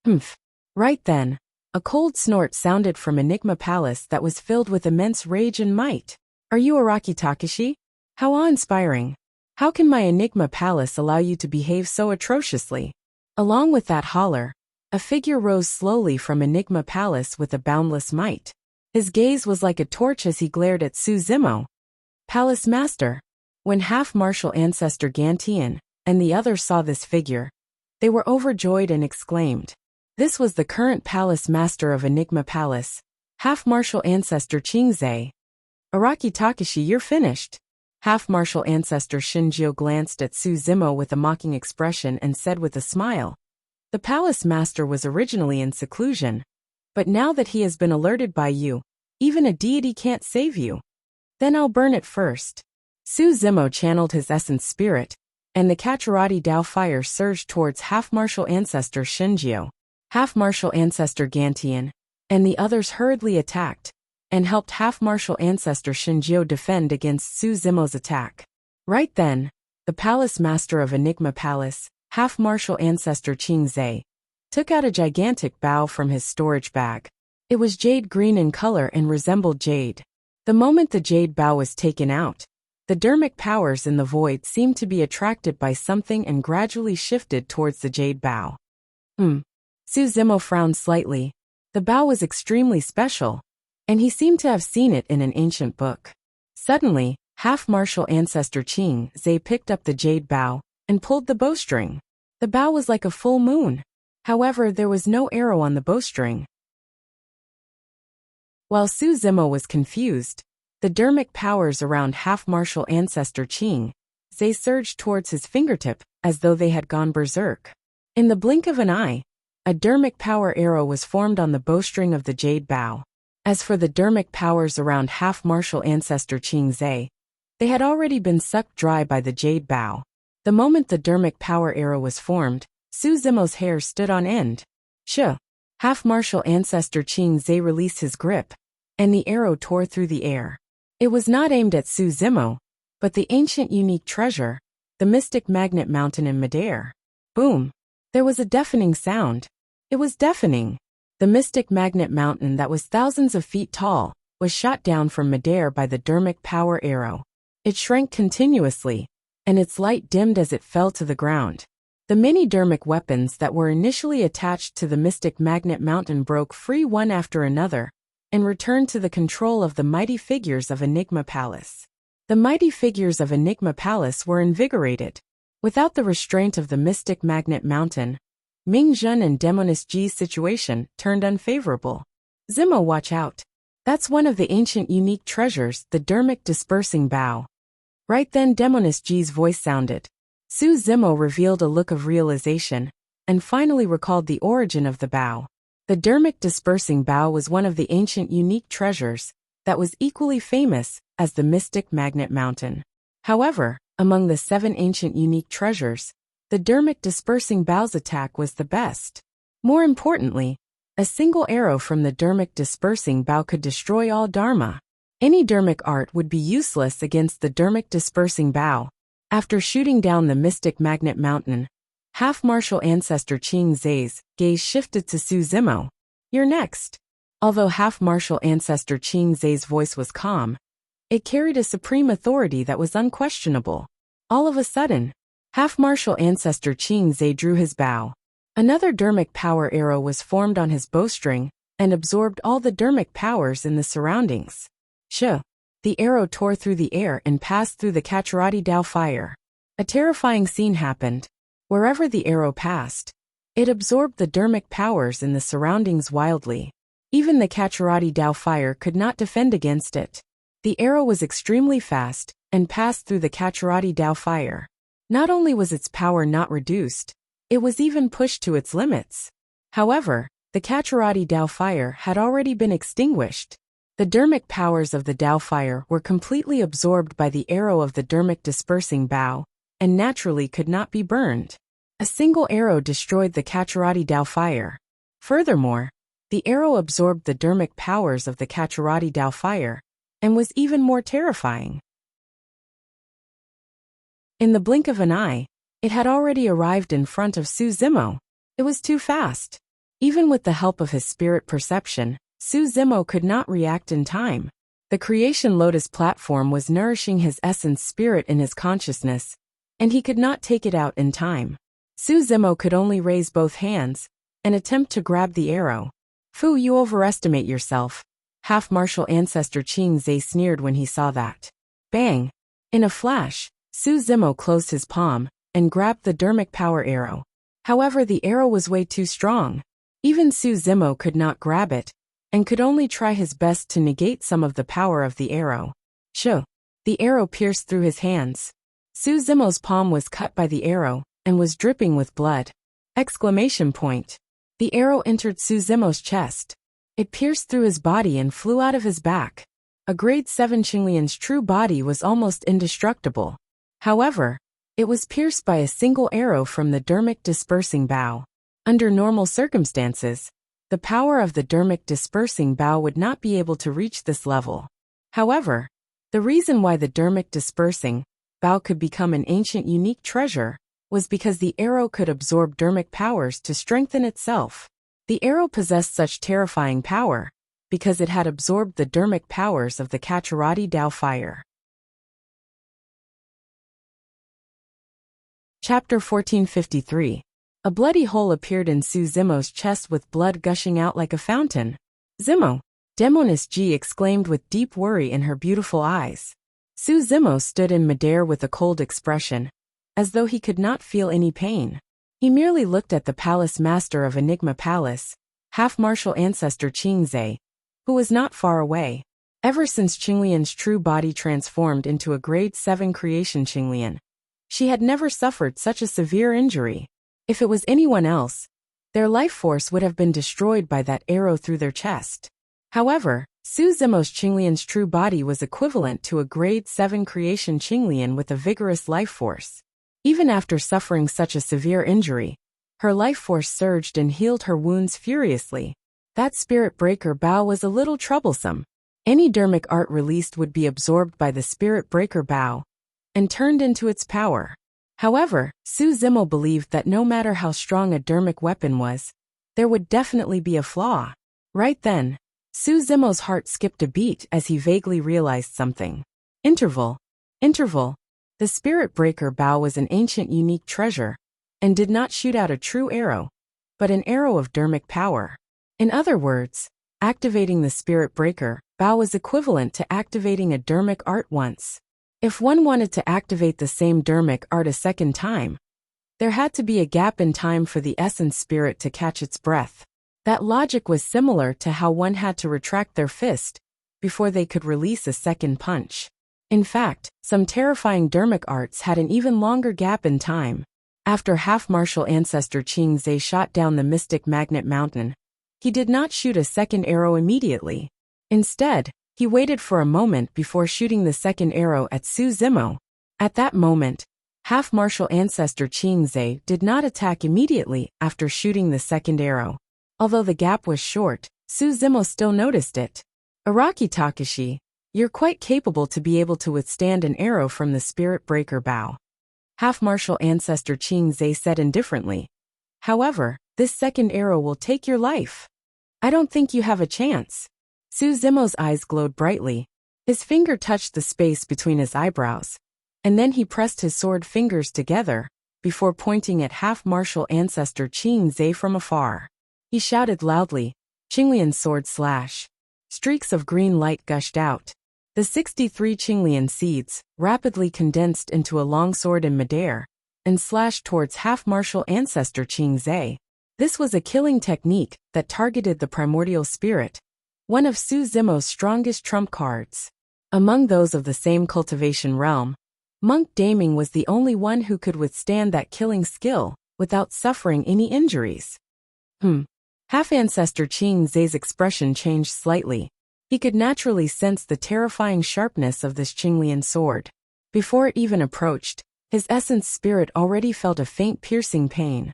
Humph. Right then, a cold snort sounded from Enigma Palace that was filled with immense rage and might. Are you Araki Takashi? How awe-inspiring. How can my Enigma Palace allow you to behave so atrociously? Along with that holler, a figure rose slowly from Enigma Palace with a boundless might. His gaze was like a torch as he glared at Su Zimo. Palace Master. When half-martial ancestor Gantian and the others saw this figure, they were overjoyed and exclaimed. This was the current Palace Master of Enigma Palace, half-martial ancestor Qingzai. Araki Takashi, you're finished. Half-martial ancestor Shinjio glanced at Su Zimo with a mocking expression and said with a smile. The Palace Master was originally in seclusion, but now that he has been alerted by you, even a deity can't save you. Then I'll burn it first. Su Zimo channeled his essence spirit, and the Kachirati Dao fire surged towards half-martial ancestor Shinjio. Half-martial ancestor Gantian and the others hurriedly attacked, and helped half-martial ancestor Shinjio defend against Su Zimo's attack. Right then, the Palace Master of Enigma Palace, half-martial ancestor Qingzai, took out a gigantic bow from his storage bag. It was jade green in color and resembled jade. The moment the jade bow was taken out, the dermic powers in the void seemed to be attracted by something and gradually shifted towards the jade bow. Su Zimo frowned slightly. The bow was extremely special, and he seemed to have seen it in an ancient book. Suddenly, half-martial ancestor Qingzai picked up the jade bow and pulled the bowstring. The bow was like a full moon. However, there was no arrow on the bowstring. While Su Zimo was confused, the dermic powers around half-martial ancestor Qingzai surged towards his fingertip as though they had gone berserk. In the blink of an eye, a dermic power arrow was formed on the bowstring of the jade bow. As for the dermic powers around half-martial ancestor Qingzai, they had already been sucked dry by the jade bow. The moment the dermic power arrow was formed, Su Zimo's hair stood on end. Half-martial ancestor Qingzai released his grip, and the arrow tore through the air. It was not aimed at Su Zimo, but the ancient unique treasure, the mystic magnet mountain in midair. Boom! There was a deafening sound. It was deafening. The mystic magnet mountain that was thousands of feet tall was shot down from midair by the dermic power arrow. It shrank continuously, and its light dimmed as it fell to the ground. The many dermic weapons that were initially attached to the mystic magnet mountain broke free one after another, and returned to the control of the mighty figures of Enigma Palace. The mighty figures of Enigma Palace were invigorated. Without the restraint of the mystic magnet mountain, Ming Zhen and Demoness Ji's situation turned unfavorable. Zimo, watch out. That's one of the ancient unique treasures, the dermic dispersing bow. Right then Demoness Ji's voice sounded. Su Zimo revealed a look of realization, and finally recalled the origin of the bow. The dermic dispersing bow was one of the ancient unique treasures that was equally famous as the mystic magnet mountain. However, among the 7 ancient unique treasures, the dermic dispersing bow's attack was the best. More importantly, a single arrow from the dermic dispersing bow could destroy all dharma. Any dermic art would be useless against the dermic dispersing bow. After shooting down the mystic magnet mountain, Half-martial ancestor Qing Zai's gaze shifted to Su Zimo. "You're next." Although half-martial ancestor Qing Zai's voice was calm, it carried a supreme authority that was unquestionable. All of a sudden, half-martial ancestor Qing Zai drew his bow. Another dermic power arrow was formed on his bowstring and absorbed all the dermic powers in the surroundings. Shh! The arrow tore through the air and passed through the Kacharati Dao fire. A terrifying scene happened. Wherever the arrow passed, it absorbed the dermic powers in the surroundings wildly. Even the Kacharati Dao fire could not defend against it. The arrow was extremely fast and passed through the Kacharati Dao fire. Not only was its power not reduced, it was even pushed to its limits. However, the Kacharati Dao fire had already been extinguished. The dermic powers of the Dao fire were completely absorbed by the arrow of the dermic dispersing bow, and naturally could not be burned. A single arrow destroyed the Kacharati Dao fire. Furthermore, the arrow absorbed the dermic powers of the Kacharati Dao fire, and was even more terrifying. In the blink of an eye, it had already arrived in front of Su Zimo. It was too fast. Even with the help of his spirit perception, Su Zimo could not react in time. The creation lotus platform was nourishing his essence spirit in his consciousness, and he could not take it out in time. Su Zimo could only raise both hands and attempt to grab the arrow. "Fu, you overestimate yourself." Half-martial ancestor Qing Zai sneered when he saw that. Bang! In a flash, Su Zimo closed his palm and grabbed the dermic power arrow. However, the arrow was way too strong. Even Su Zimo could not grab it, and could only try his best to negate some of the power of the arrow. Shoo! The arrow pierced through his hands. Su Zimo's palm was cut by the arrow, and was dripping with blood. Exclamation point. The arrow entered Su Zimo's chest. It pierced through his body and flew out of his back. A grade 7 Qinglian's true body was almost indestructible. However, it was pierced by a single arrow from the dermic dispersing bow. Under normal circumstances, the power of the dermic dispersing bow would not be able to reach this level. However, the reason why the dermic dispersing bow could become an ancient unique treasure was because the arrow could absorb dermic powers to strengthen itself. The arrow possessed such terrifying power because it had absorbed the dermic powers of the Kacharati Dao fire. Chapter 1453. A bloody hole appeared in Su Zimo's chest with blood gushing out like a fountain. "Zimo!" Demoness Ji exclaimed with deep worry in her beautiful eyes. Su Zimo stood in midair with a cold expression, as though he could not feel any pain. He merely looked at the palace master of Enigma Palace, half-martial ancestor Qing Zai, who was not far away. Ever since Qinglian's true body transformed into a grade 7 creation Qinglian, she had never suffered such a severe injury. If it was anyone else, their life force would have been destroyed by that arrow through their chest. However, Su Zimo's Qinglian's true body was equivalent to a grade 7 creation Qinglian with a vigorous life force. Even after suffering such a severe injury, her life force surged and healed her wounds furiously. That spirit breaker bow was a little troublesome. Any dermic art released would be absorbed by the spirit breaker bow and turned into its power. However, Su Zimo believed that no matter how strong a dermic weapon was, there would definitely be a flaw. Right then, Su Zimo's heart skipped a beat as he vaguely realized something. Interval. The spirit breaker bow was an ancient unique treasure, and did not shoot out a true arrow, but an arrow of dermic power. In other words, activating the spirit breaker bow was equivalent to activating a dermic art once. If one wanted to activate the same dermic art a second time, there had to be a gap in time for the essence spirit to catch its breath. That logic was similar to how one had to retract their fist before they could release a second punch. In fact, some terrifying dermic arts had an even longer gap in time. After half-martial ancestor Qing Zai shot down the mystic magnet mountain, he did not shoot a second arrow immediately. Instead, he waited for a moment before shooting the second arrow at Su Zimo. At that moment, half-martial ancestor Qing Zai did not attack immediately after shooting the second arrow. Although the gap was short, Su Zimo still noticed it. "Araki Takashi, you're quite capable to be able to withstand an arrow from the spirit breaker bow." Half-martial ancestor Qing Zhe said indifferently. However, this second arrow will take your life. I don't think you have a chance. Su Zimo's eyes glowed brightly. His finger touched the space between his eyebrows, and then he pressed his sword fingers together, before pointing at half-martial ancestor Qing Zhe from afar. He shouted loudly, "Qinglian sword slash." Streaks of green light gushed out. The 63 Qinglian seeds rapidly condensed into a long sword in midair and slashed towards half-martial ancestor Qing Zhe. This was a killing technique that targeted the primordial spirit, one of Su Zimo's strongest trump cards. Among those of the same cultivation realm, Monk Daming was the only one who could withstand that killing skill without suffering any injuries. Half-ancestor Qing Zhe's expression changed slightly. He could naturally sense the terrifying sharpness of this Qinglian sword. Before it even approached, his essence spirit already felt a faint piercing pain.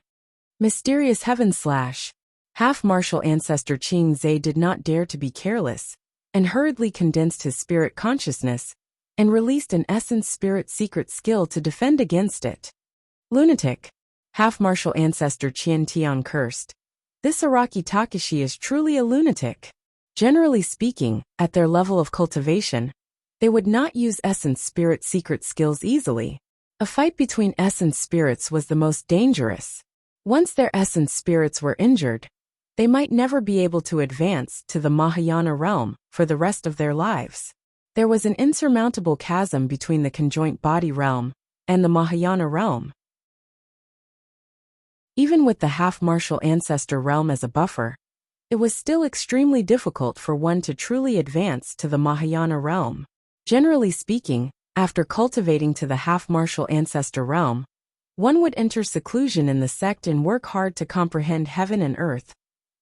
Mysterious heaven slash. Half-martial ancestor Qing Zhe did not dare to be careless, and hurriedly condensed his spirit consciousness, and released an essence spirit secret skill to defend against it. Lunatic. Half-martial ancestor Qian Tian cursed. This Araki Takashi is truly a lunatic. Generally speaking, at their level of cultivation, they would not use essence spirit secret skills easily. A fight between essence spirits was the most dangerous. Once their essence spirits were injured, they might never be able to advance to the Mahayana realm for the rest of their lives. There was an insurmountable chasm between the conjoint body realm and the Mahayana realm. Even with the half-martial ancestor realm as a buffer, it was still extremely difficult for one to truly advance to the Mahayana realm. Generally speaking, after cultivating to the half-martial ancestor realm, one would enter seclusion in the sect and work hard to comprehend heaven and earth,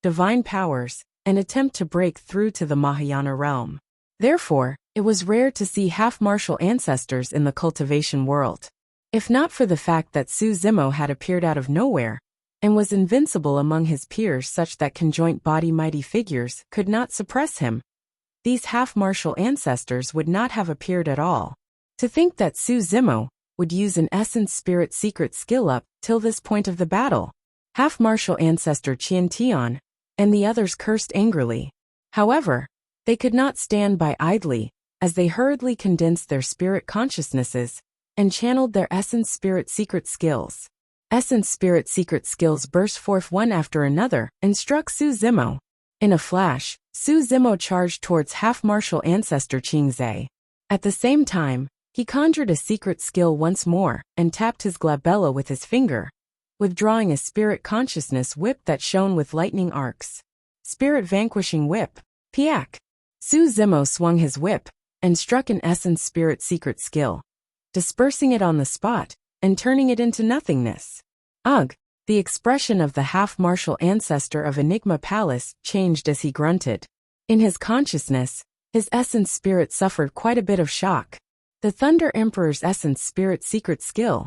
divine powers, and attempt to break through to the Mahayana realm. Therefore, it was rare to see half-martial ancestors in the cultivation world. If not for the fact that Su Zimo had appeared out of nowhere, and was invincible among his peers such that conjoint body mighty figures could not suppress him, these half-martial ancestors would not have appeared at all. To think that Su Zimo would use an essence spirit secret skill up till this point of the battle. Half-martial ancestor Qian Tian and the others cursed angrily. However, they could not stand by idly, as they hurriedly condensed their spirit consciousnesses and channeled their essence spirit secret skills. Essence spirit secret skills burst forth one after another and struck Su Zimo. In a flash, Su Zimo charged towards half-martial ancestor Qing Zhe. At the same time, he conjured a secret skill once more and tapped his glabella with his finger, withdrawing a spirit consciousness whip that shone with lightning arcs. Spirit vanquishing whip. Piak. Su Zimo swung his whip and struck an essence spirit secret skill, dispersing it on the spot and turning it into nothingness. Ugh! The expression of the half-martial ancestor of Enigma Palace changed as he grunted. In his consciousness, his essence spirit suffered quite a bit of shock. The Thunder Emperor's essence spirit secret skill.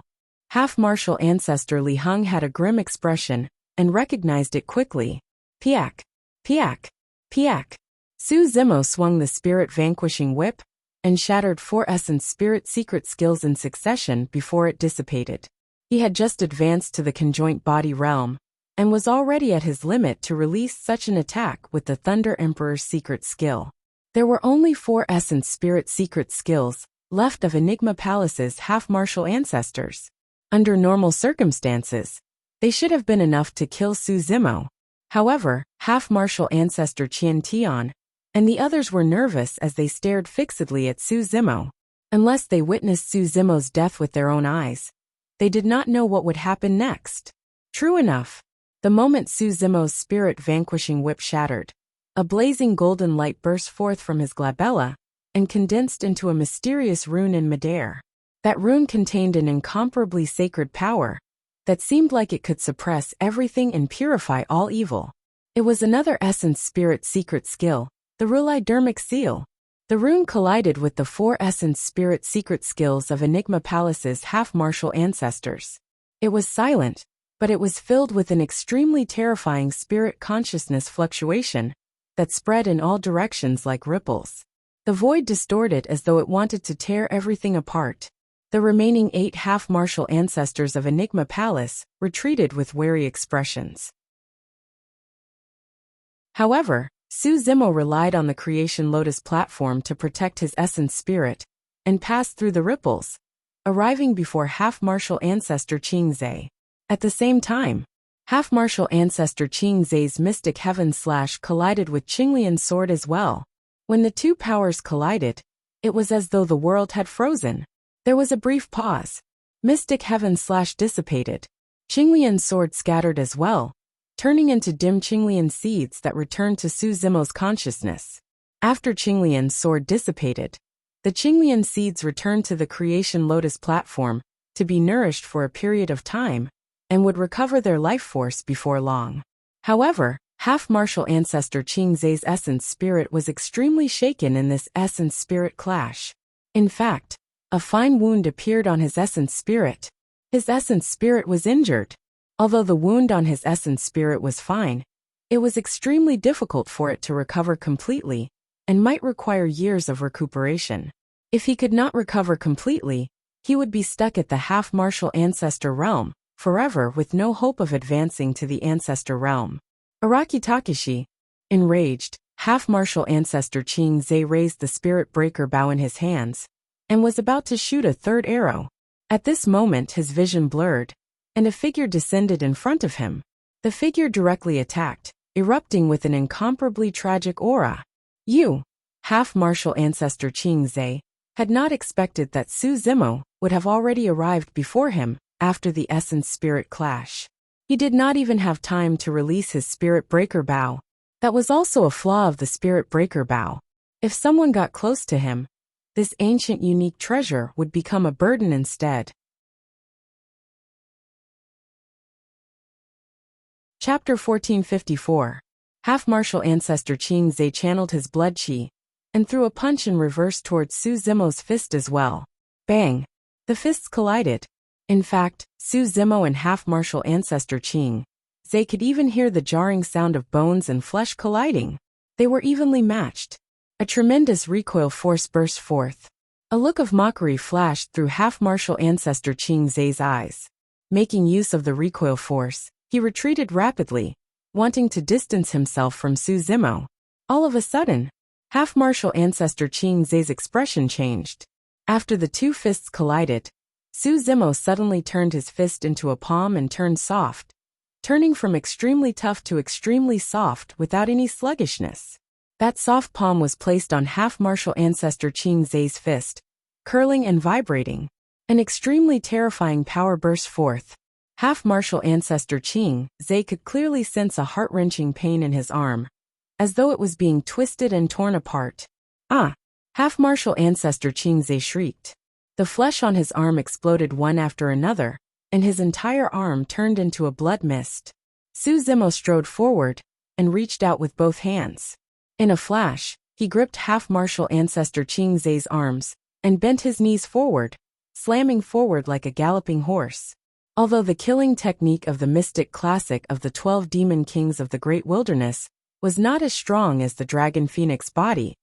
Half-martial ancestor Li Heng had a grim expression and recognized it quickly. Piak! Piak! Piak! Su Zimo swung the spirit vanquishing whip and shattered 4 essence spirit secret skills in succession before it dissipated. He had just advanced to the conjoint body realm, and was already at his limit to release such an attack with the Thunder Emperor's secret skill. There were only 4 essence spirit secret skills left of Enigma Palace's half-martial ancestors. Under normal circumstances, they should have been enough to kill Su Zimo. However, half-martial ancestor Qian Tian and the others were nervous as they stared fixedly at Su Zimo. Unless they witnessed Su Zimo's death with their own eyes, they did not know what would happen next. True enough, the moment Su Zimo's spirit vanquishing whip shattered, a blazing golden light burst forth from his glabella and condensed into a mysterious rune in midair. That rune contained an incomparably sacred power that seemed like it could suppress everything and purify all evil. It was another essence spirit secret skill, the Rulidermic Seal. The rune collided with the 4 essence spirit secret skills of Enigma Palace's half-martial ancestors. It was silent, but it was filled with an extremely terrifying spirit consciousness fluctuation that spread in all directions like ripples. The void distorted as though it wanted to tear everything apart. The remaining 8 half-martial ancestors of Enigma Palace retreated with wary expressions. However, Su Zimo relied on the Creation Lotus platform to protect his essence spirit and passed through the ripples, arriving before half-martial ancestor Qing Zhe. At the same time, half-martial ancestor Qing Zhe's mystic heaven slash collided with Qinglian's sword as well. When the two powers collided, it was as though the world had frozen. There was a brief pause. Mystic heaven slash dissipated. Qinglian's sword scattered as well, turning into dim Qinglian seeds that returned to Su Zimo's consciousness. After Qinglian's sword dissipated, the Qinglian seeds returned to the Creation Lotus platform to be nourished for a period of time and would recover their life force before long. However, half-martial ancestor Qing Zhe's essence spirit was extremely shaken in this essence spirit clash. In fact, a fine wound appeared on his essence spirit. His essence spirit was injured. Although the wound on his essence spirit was fine, it was extremely difficult for it to recover completely and might require years of recuperation. If he could not recover completely, he would be stuck at the half-martial ancestor realm forever with no hope of advancing to the ancestor realm. Araki Takeshi, enraged, half-martial ancestor Qing Zhe raised the spirit breaker bow in his hands and was about to shoot a third arrow. At this moment his vision blurred, and a figure descended in front of him. The figure directly attacked, erupting with an incomparably tragic aura. You, half-martial ancestor Qing Zhe, had not expected that Su Zimo would have already arrived before him after the essence spirit clash. He did not even have time to release his spirit breaker bow. That was also a flaw of the spirit breaker bow. If someone got close to him, this ancient unique treasure would become a burden instead. Chapter 1454. Half-martial ancestor Qing Zhe channeled his blood qi and threw a punch in reverse towards Su Zimo's fist as well. Bang! The fists collided. In fact, Su Zimo and half-martial ancestor Qing Zhe could even hear the jarring sound of bones and flesh colliding. They were evenly matched. A tremendous recoil force burst forth. A look of mockery flashed through half-martial ancestor Qing Zhe's eyes. Making use of the recoil force, he retreated rapidly, wanting to distance himself from Su Zimo. All of a sudden, half-martial ancestor Qing Zhe's expression changed. After the two fists collided, Su Zimo suddenly turned his fist into a palm and turned soft, turning from extremely tough to extremely soft without any sluggishness. That soft palm was placed on half-martial ancestor Qing Zhe's fist, curling and vibrating. An extremely terrifying power burst forth. Half-martial ancestor Qing Zhe could clearly sense a heart-wrenching pain in his arm, as though it was being twisted and torn apart. Ah! Half-martial ancestor Qing Zhe shrieked. The flesh on his arm exploded one after another, and his entire arm turned into a blood mist. Su Zimo strode forward and reached out with both hands. In a flash, he gripped half-martial ancestor Qing Zhe's arms and bent his knees forward, slamming forward like a galloping horse. Although the killing technique of the mystic classic of the 12 demon kings of the Great Wilderness was not as strong as the dragon phoenix body,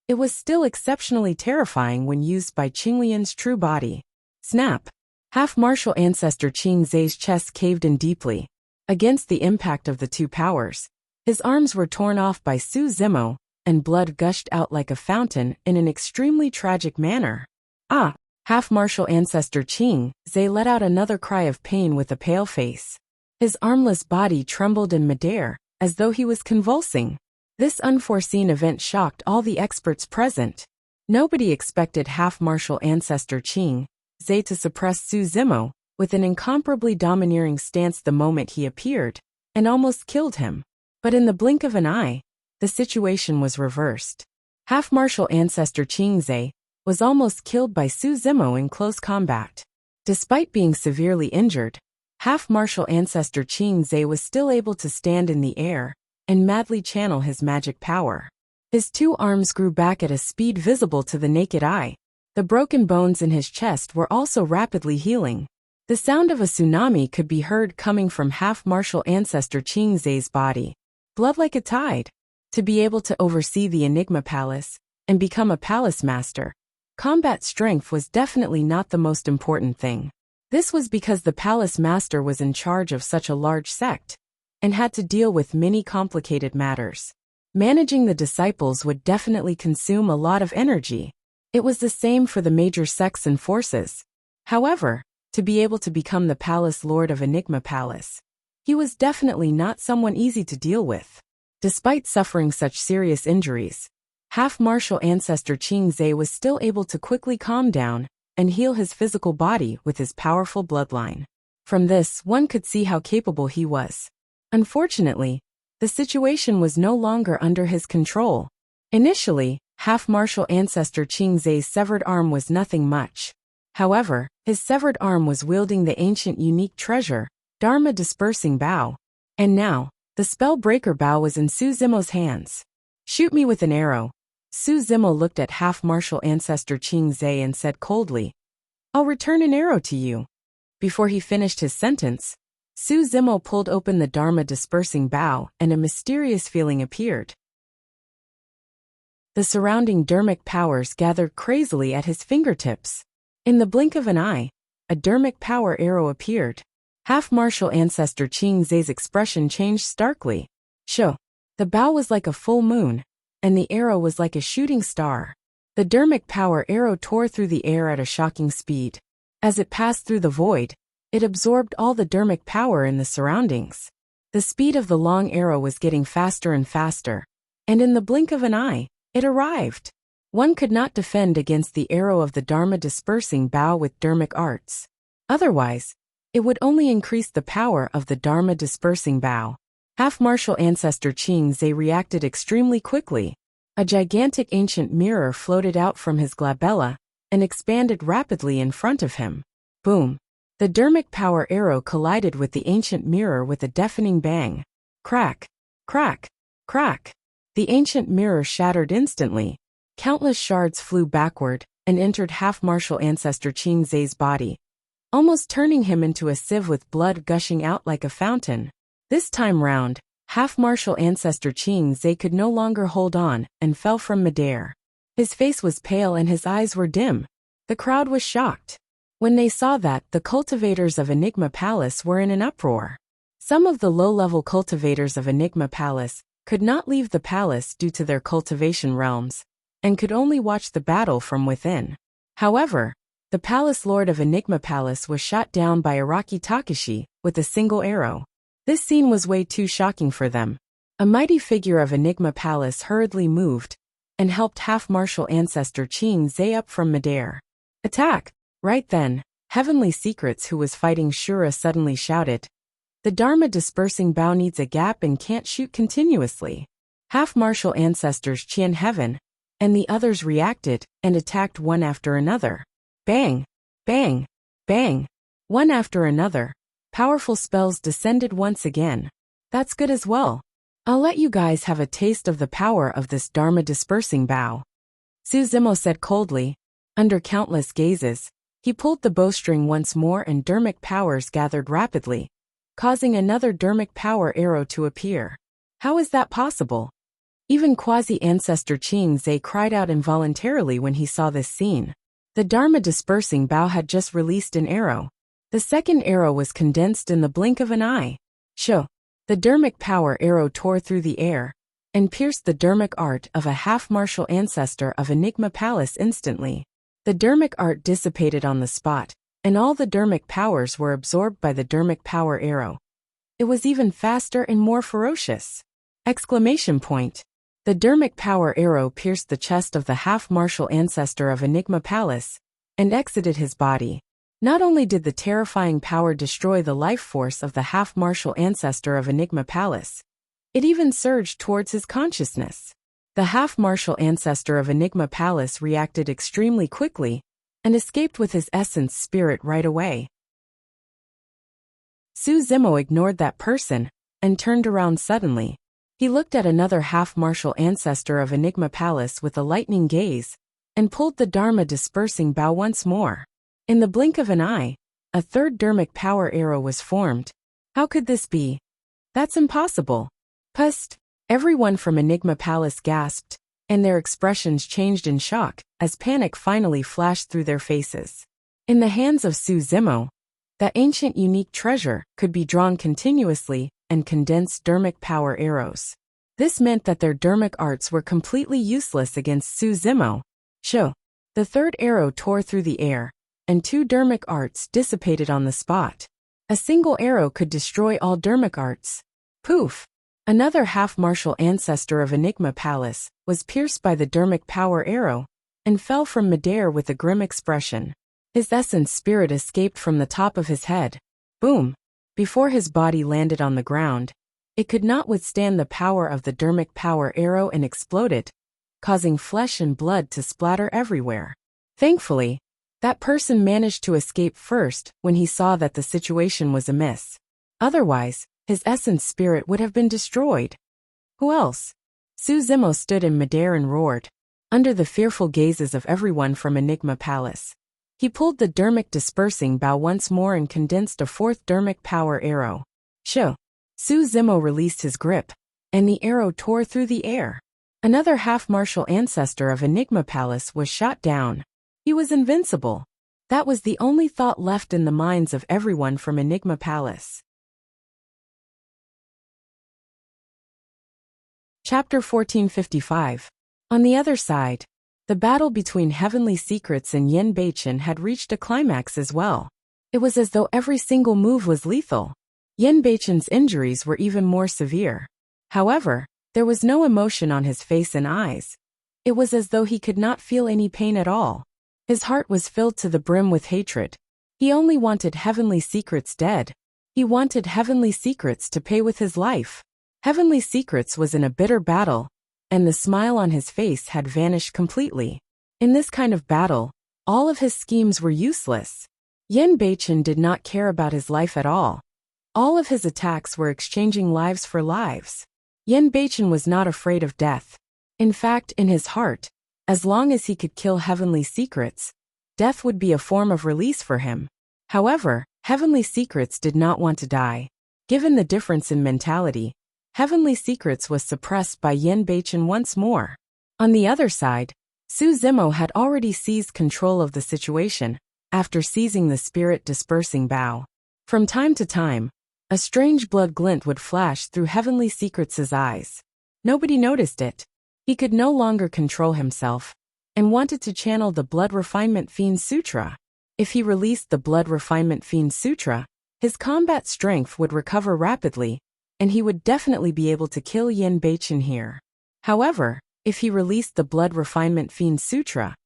it was still exceptionally terrifying when used by Qinglian's true body. Snap! Half-martial ancestor Qing Zhe's chest caved in deeply. Against the impact of the two powers, his arms were torn off by Su Zimo, and blood gushed out like a fountain in an extremely tragic manner. Ah! Half-martial ancestor Qing Zhe let out another cry of pain with a pale face. His armless body trembled in midair, as though he was convulsing. This unforeseen event shocked all the experts present. Nobody expected half-martial ancestor Qing Zhe to suppress Su Zimo with an incomparably domineering stance the moment he appeared, and almost killed him. But in the blink of an eye, the situation was reversed. Half-martial ancestor Qing Zhe was almost killed by Su Zimo in close combat. Despite being severely injured, half-martial ancestor Qing Zhe was still able to stand in the air and madly channel his magic power. His two arms grew back at a speed visible to the naked eye. The broken bones in his chest were also rapidly healing. The sound of a tsunami could be heard coming from half-martial ancestor Qing Zhe's body. Blood like a tide. To be able to oversee the Enigma Palace and become a palace master, Combat strength was definitely not the most important thing. This was because the palace master was in charge of such a large sect and had to deal with many complicated matters. Managing the disciples would definitely consume a lot of energy. It was the same for the major sects and forces. However, to be able to become the palace lord of Enigma Palace, he was definitely not someone easy to deal with. Despite suffering such serious injuries, half-martial ancestor Qingze was still able to quickly calm down and heal his physical body with his powerful bloodline. From this, one could see how capable he was. Unfortunately, the situation was no longer under his control. Initially, half-martial ancestor Qingze's severed arm was nothing much. However, his severed arm was wielding the ancient unique treasure, Dharma Dispersing Bow. And now, the Spellbreaker Bow was in Su Zimo's hands. "Shoot me with an arrow." Su Zimo looked at half-martial ancestor Qingze and said coldly, "I'll return an arrow to you." Before he finished his sentence, Su Zimo pulled open the Dharma Dispersing Bow and a mysterious feeling appeared. The surrounding dharmic powers gathered crazily at his fingertips. In the blink of an eye, a dharmic power arrow appeared. Half-martial ancestor Qingze's expression changed starkly. The bow was like a full moon, and the arrow was like a shooting star. The dharmic power arrow tore through the air at a shocking speed. As it passed through the void, it absorbed all the dharmic power in the surroundings. The speed of the long arrow was getting faster and faster, and in the blink of an eye, it arrived. One could not defend against the arrow of the Dharma Dispersing Bow with dharmic arts. Otherwise, it would only increase the power of the Dharma Dispersing Bow. Half-martial ancestor Qingze reacted extremely quickly. A gigantic ancient mirror floated out from his glabella and expanded rapidly in front of him. Boom! The dharmic power arrow collided with the ancient mirror with a deafening bang. Crack! Crack! Crack! The ancient mirror shattered instantly. Countless shards flew backward and entered half-martial ancestor Qingze's body, almost turning him into a sieve with blood gushing out like a fountain. This time round, half-martial ancestor Qingze could no longer hold on and fell from midair. His face was pale and his eyes were dim. The crowd was shocked. When they saw that, the cultivators of Enigma Palace were in an uproar. Some of the low-level cultivators of Enigma Palace could not leave the palace due to their cultivation realms, and could only watch the battle from within. However, the palace lord of Enigma Palace was shot down by Araki Takashi with a single arrow. This scene was way too shocking for them. A mighty figure of Enigma Palace hurriedly moved and helped half-martial ancestor Qingze up from midair. "Attack!" Right then, Heavenly Secrets, who was fighting Shura, suddenly shouted, "The Dharma Dispersing Bow needs a gap and can't shoot continuously." Half-martial ancestors Qian Heaven and the others reacted and attacked one after another. Bang! Bang! Bang! One after another, powerful spells descended once again. "That's good as well. I'll let you guys have a taste of the power of this Dharma Dispersing Bow." Su Zimo said coldly. Under countless gazes, he pulled the bowstring once more and dharmic powers gathered rapidly, causing another dharmic power arrow to appear. How is that possible? Even quasi-ancestor Qingze cried out involuntarily when he saw this scene. The Dharma Dispersing Bow had just released an arrow. The second arrow was condensed in the blink of an eye. The dharmic power arrow tore through the air and pierced the dharmic art of a half-martial ancestor of Enigma Palace instantly. The dharmic art dissipated on the spot, and all the dharmic powers were absorbed by the dharmic power arrow. It was even faster and more ferocious! Exclamation point! The dharmic power arrow pierced the chest of the half-martial ancestor of Enigma Palace and exited his body. Not only did the terrifying power destroy the life force of the half-martial ancestor of Enigma Palace, it even surged towards his consciousness. The half-martial ancestor of Enigma Palace reacted extremely quickly and escaped with his essence spirit right away. Su Zimo ignored that person and turned around suddenly. He looked at another half-martial ancestor of Enigma Palace with a lightning gaze and pulled the Dharma Dispersing Bow once more. In the blink of an eye, a third dharmic power arrow was formed. How could this be? That's impossible. Pust! Everyone from Enigma Palace gasped and their expressions changed in shock as panic finally flashed through their faces. In the hands of Su Zimo, that ancient unique treasure could be drawn continuously and condensed dermic power arrows. This meant that their dermic arts were completely useless against Su Zimo. Sho. The third arrow tore through the air, and 2 dermic arts dissipated on the spot. A single arrow could destroy all dermic arts. Poof! Another half-martial ancestor of Enigma Palace was pierced by the dermic power arrow and fell from midair with a grim expression. His essence spirit escaped from the top of his head. Boom! Before his body landed on the ground, it could not withstand the power of the dermic power arrow and exploded, causing flesh and blood to splatter everywhere. Thankfully, that person managed to escape first when he saw that the situation was amiss. Otherwise, his essence spirit would have been destroyed. Who else? Su Zimo stood in midair and roared, under the fearful gazes of everyone from Enigma Palace. He pulled the dermic dispersing bow once more and condensed a 4th dermic power arrow. Sho! Su Zimo released his grip, and the arrow tore through the air. Another half-martial ancestor of Enigma Palace was shot down. He was invincible. That was the only thought left in the minds of everyone from Enigma Palace. Chapter 1455. On the other side, the battle between Heavenly Secrets and Yin Beichen had reached a climax as well. It was as though every single move was lethal. Yin Beichen's injuries were even more severe. However, there was no emotion on his face and eyes. It was as though he could not feel any pain at all. His heart was filled to the brim with hatred. He only wanted Heavenly Secrets dead. He wanted Heavenly Secrets to pay with his life. Heavenly Secrets was in a bitter battle, and the smile on his face had vanished completely. In this kind of battle, all of his schemes were useless. Yin Beichen did not care about his life at all. All of his attacks were exchanging lives for lives. Yin Beichen was not afraid of death. In fact, in his heart, as long as he could kill Heavenly Secrets, death would be a form of release for him. However, Heavenly Secrets did not want to die. Given the difference in mentality, Heavenly Secrets was suppressed by Yin Beichen once more. On the other side, Su Zimo had already seized control of the situation after seizing the spirit dispersing bow. From time to time, a strange blood glint would flash through Heavenly Secrets' eyes. Nobody noticed it. He could no longer control himself and wanted to channel the Blood Refinement Fiend Sutra. If he released the Blood Refinement Fiend Sutra, his combat strength would recover rapidly, and he would definitely be able to kill Yin Beichen here. However, if he released the Blood Refinement Fiend Sutra,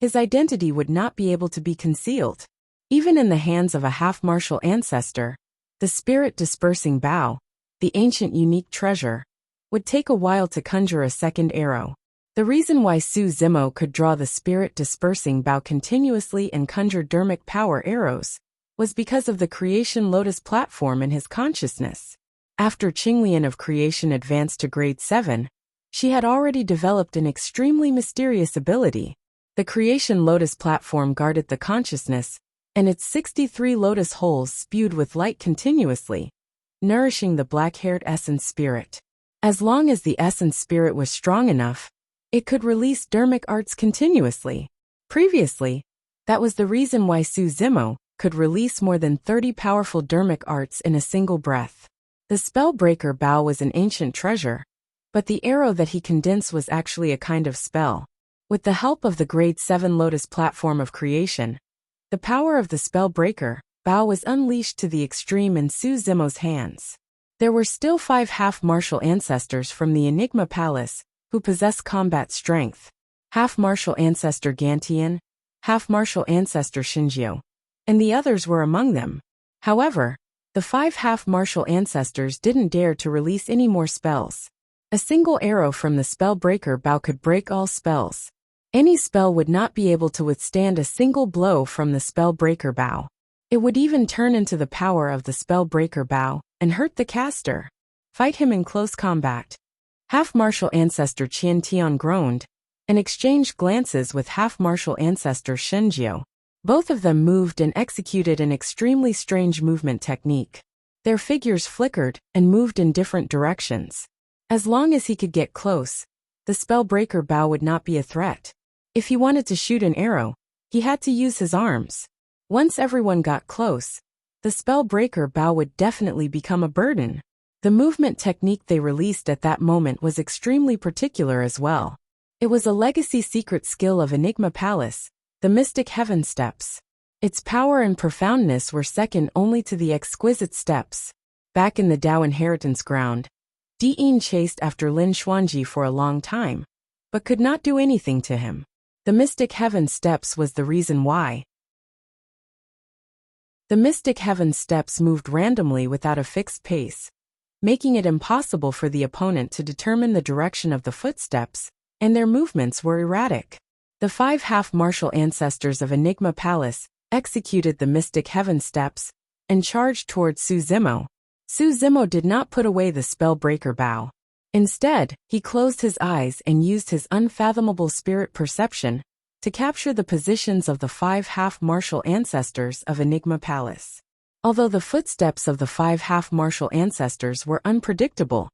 his identity would not be able to be concealed. Even in the hands of a half-martial ancestor, the spirit dispersing bow, the ancient unique treasure, would take a while to conjure a second arrow. The reason why Su Zimo could draw the spirit dispersing bow continuously and conjure dermic power arrows was because of the Creation Lotus platform in his consciousness. After Qinglian of Creation advanced to grade 7, she had already developed an extremely mysterious ability. The Creation Lotus platform guarded the consciousness, and its 63 lotus holes spewed with light continuously, nourishing the black-haired essence spirit. As long as the essence spirit was strong enough, it could release dermic arts continuously. Previously, that was the reason why Su Zimo could release more than 30 powerful dermic arts in a single breath. The Spellbreaker bow was an ancient treasure, but the arrow that he condensed was actually a kind of spell. With the help of the grade 7 lotus platform of creation, the power of the Spellbreaker bow was unleashed to the extreme in Su Zimo's hands. There were still 5 half-martial ancestors from the Enigma Palace who possessed combat strength. Half-martial ancestor Gantian, half-martial ancestor Shinjio, and the others were among them. However, the 5 half-martial ancestors didn't dare to release any more spells. A single arrow from the Spellbreaker bow could break all spells. Any spell would not be able to withstand a single blow from the Spellbreaker bow. It would even turn into the power of the Spellbreaker bow and hurt the caster. Fight him in close combat. Half-martial ancestor Qian Tian groaned and exchanged glances with half-martial ancestor Shinjio. Both of them moved and executed an extremely strange movement technique. Their figures flickered and moved in different directions. As long as he could get close, the spellbreaker bow would not be a threat. If he wanted to shoot an arrow, he had to use his arms. Once everyone got close, the spellbreaker bow would definitely become a burden. The movement technique they released at that moment was extremely particular as well. It was a legacy secret skill of Enigma Palace, the Mystic Heaven Steps. Its power and profoundness were second only to the exquisite steps. Back in the Dao inheritance ground, Dian chased after Lin Xuanji for a long time, but could not do anything to him. The Mystic Heaven Steps was the reason why. The Mystic Heaven Steps moved randomly without a fixed pace, making it impossible for the opponent to determine the direction of the footsteps, and their movements were erratic. The 5 half-martial ancestors of Enigma Palace executed the Mystic Heaven Steps and charged towards Su Zimo. Su Zimo did not put away the spellbreaker bow. Instead, he closed his eyes and used his unfathomable spirit perception to capture the positions of the 5 half-martial ancestors of Enigma Palace. Although the footsteps of the 5 half-martial ancestors were unpredictable,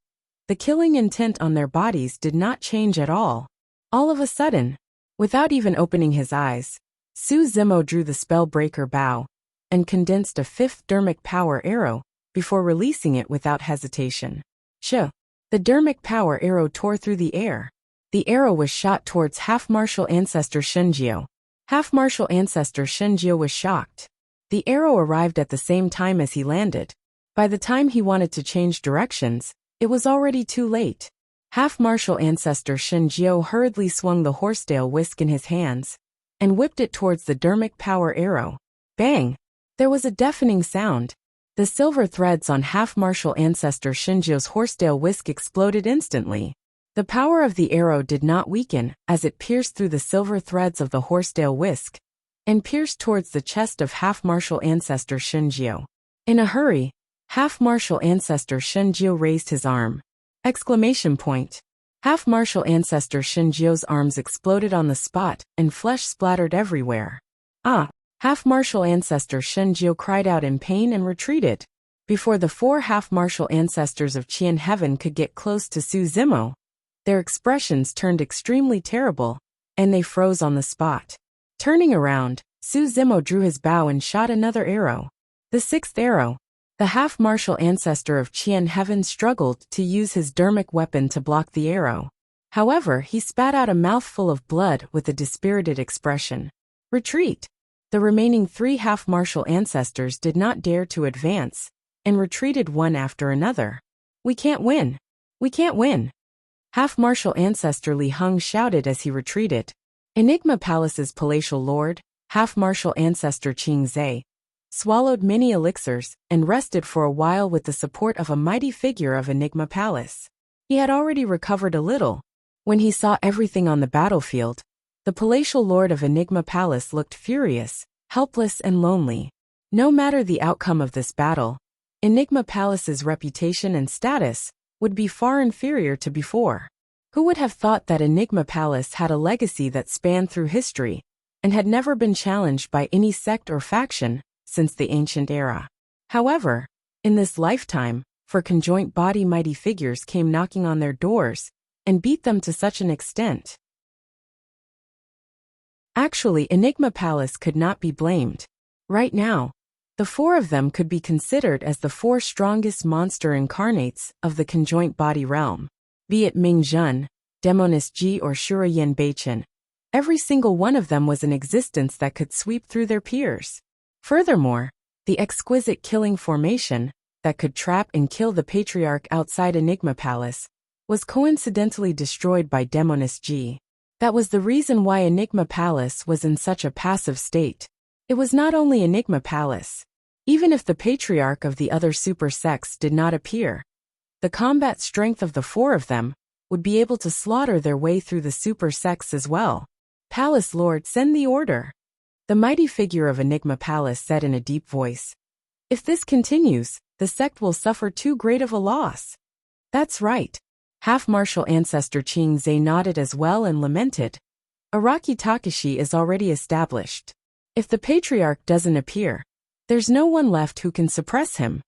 the killing intent on their bodies did not change at all. All of a sudden, without even opening his eyes, Su Zimo drew the spellbreaker bow and condensed a 5th dermic power arrow before releasing it without hesitation. The dermic power arrow tore through the air. The arrow was shot towards half-martial ancestor Shenjiu. Half-martial ancestor Shenjiu was shocked. The arrow arrived at the same time as he landed. By the time he wanted to change directions, it was already too late. Half-martial ancestor Shenjiu hurriedly swung the horsetail whisk in his hands and whipped it towards the dermic power arrow. Bang! There was a deafening sound. The silver threads on half-martial ancestor Shenjiu's horsetail whisk exploded instantly. The power of the arrow did not weaken as it pierced through the silver threads of the horsetail whisk and pierced towards the chest of half-martial ancestor Shenjiu. In a hurry, half-martial ancestor Shenjiu raised his arm. Exclamation point. Half-martial ancestor Shenjiu's arms exploded on the spot and flesh splattered everywhere. Ah! Half-martial ancestor Shenjiu cried out in pain and retreated. Before the 4 half-martial ancestors of Qian Heaven could get close to Su Zimo, their expressions turned extremely terrible, and they froze on the spot. Turning around, Su Zimo drew his bow and shot another arrow. The 6th arrow. The half-martial ancestor of Qian Heaven struggled to use his dermic weapon to block the arrow. However, he spat out a mouthful of blood with a dispirited expression. Retreat! The remaining 3 half-martial ancestors did not dare to advance, and retreated one after another. We can't win! We can't win! Half-martial ancestor Li Heng shouted as he retreated. Enigma Palace's palatial lord, half-martial ancestor Qing Zhe, swallowed many elixirs and rested for a while with the support of a mighty figure of Enigma Palace. He had already recovered a little. When he saw everything on the battlefield, the palatial lord of Enigma Palace looked furious, helpless and lonely. No matter the outcome of this battle, Enigma Palace's reputation and status would be far inferior to before. Who would have thought that Enigma Palace had a legacy that spanned through history and had never been challenged by any sect or faction since the ancient era? However, in this lifetime, 4 conjoint body mighty figures came knocking on their doors and beat them to such an extent. Actually, Enigma Palace could not be blamed. Right now, the 4 of them could be considered as the 4 strongest monster incarnates of the conjoint body realm. Be it Ming Zhen, Demonis Ji or Shura Yen Beichen, every single one of them was an existence that could sweep through their peers. Furthermore, the exquisite killing formation that could trap and kill the patriarch outside Enigma Palace was coincidentally destroyed by Demonis Ji. That was the reason why Enigma Palace was in such a passive state. It was not only Enigma Palace. Even if the patriarch of the other super sects did not appear, the combat strength of the 4 of them would be able to slaughter their way through the super sects as well. Palace Lord, send the order. The mighty figure of Enigma Palace said in a deep voice. If this continues, the sect will suffer too great of a loss. That's right. Half-martial ancestor Qing Zhe nodded as well and lamented. Araki Takashi is already established. If the patriarch doesn't appear, there's no one left who can suppress him.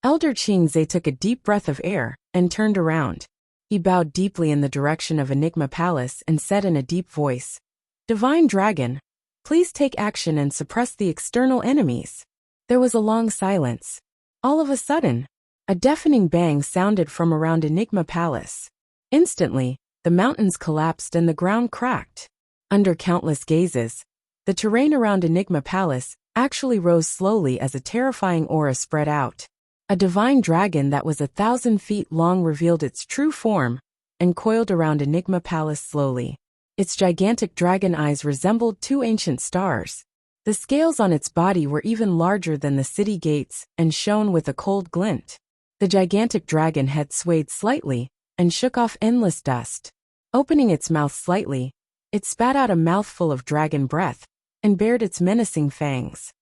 Elder Qing Zhe took a deep breath of air and turned around. He bowed deeply in the direction of Enigma Palace and said in a deep voice, "Divine Dragon, please take action and suppress the external enemies." There was a long silence. All of a sudden, a deafening bang sounded from around Enigma Palace. Instantly, the mountains collapsed and the ground cracked. Under countless gazes, the terrain around Enigma Palace actually rose slowly as a terrifying aura spread out. A divine dragon that was 1,000 feet long revealed its true form and coiled around Enigma Palace slowly. Its gigantic dragon eyes resembled two ancient stars. The scales on its body were even larger than the city gates and shone with a cold glint. The gigantic dragon head swayed slightly and shook off endless dust. Opening its mouth slightly, it spat out a mouthful of dragon breath and bared its menacing fangs.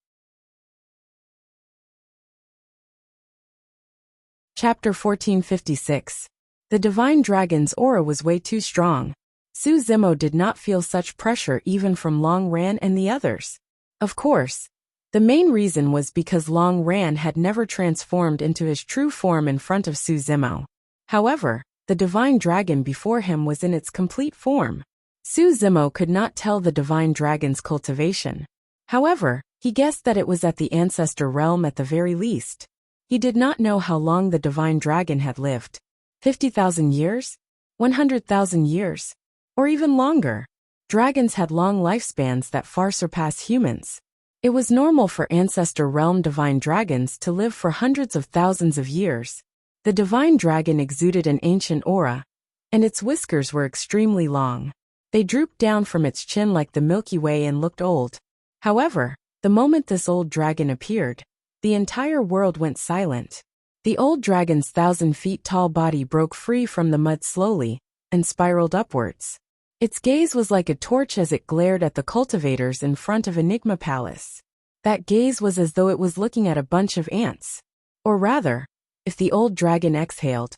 Chapter 1456. The divine dragon's aura was way too strong. Su Zimo did not feel such pressure even from Long Ran and the others. Of course, the main reason was because Long Ran had never transformed into his true form in front of Su Zimo. However, the divine dragon before him was in its complete form. Su Zimo could not tell the divine dragon's cultivation. However, he guessed that it was at the ancestor realm at the very least. He did not know how long the divine dragon had lived. 50,000 years? 100,000 years? Or even longer. Dragons had long lifespans that far surpass humans. It was normal for ancestor realm divine dragons to live for hundreds of thousands of years. The divine dragon exuded an ancient aura, and its whiskers were extremely long. They drooped down from its chin like the Milky Way and looked old. However, the moment this old dragon appeared, the entire world went silent. The old dragon's 1,000 feet tall body broke free from the mud slowly and spiraled upwards. Its gaze was like a torch as it glared at the cultivators in front of Enigma Palace. That gaze was as though it was looking at a bunch of ants. Or rather, if the old dragon exhaled,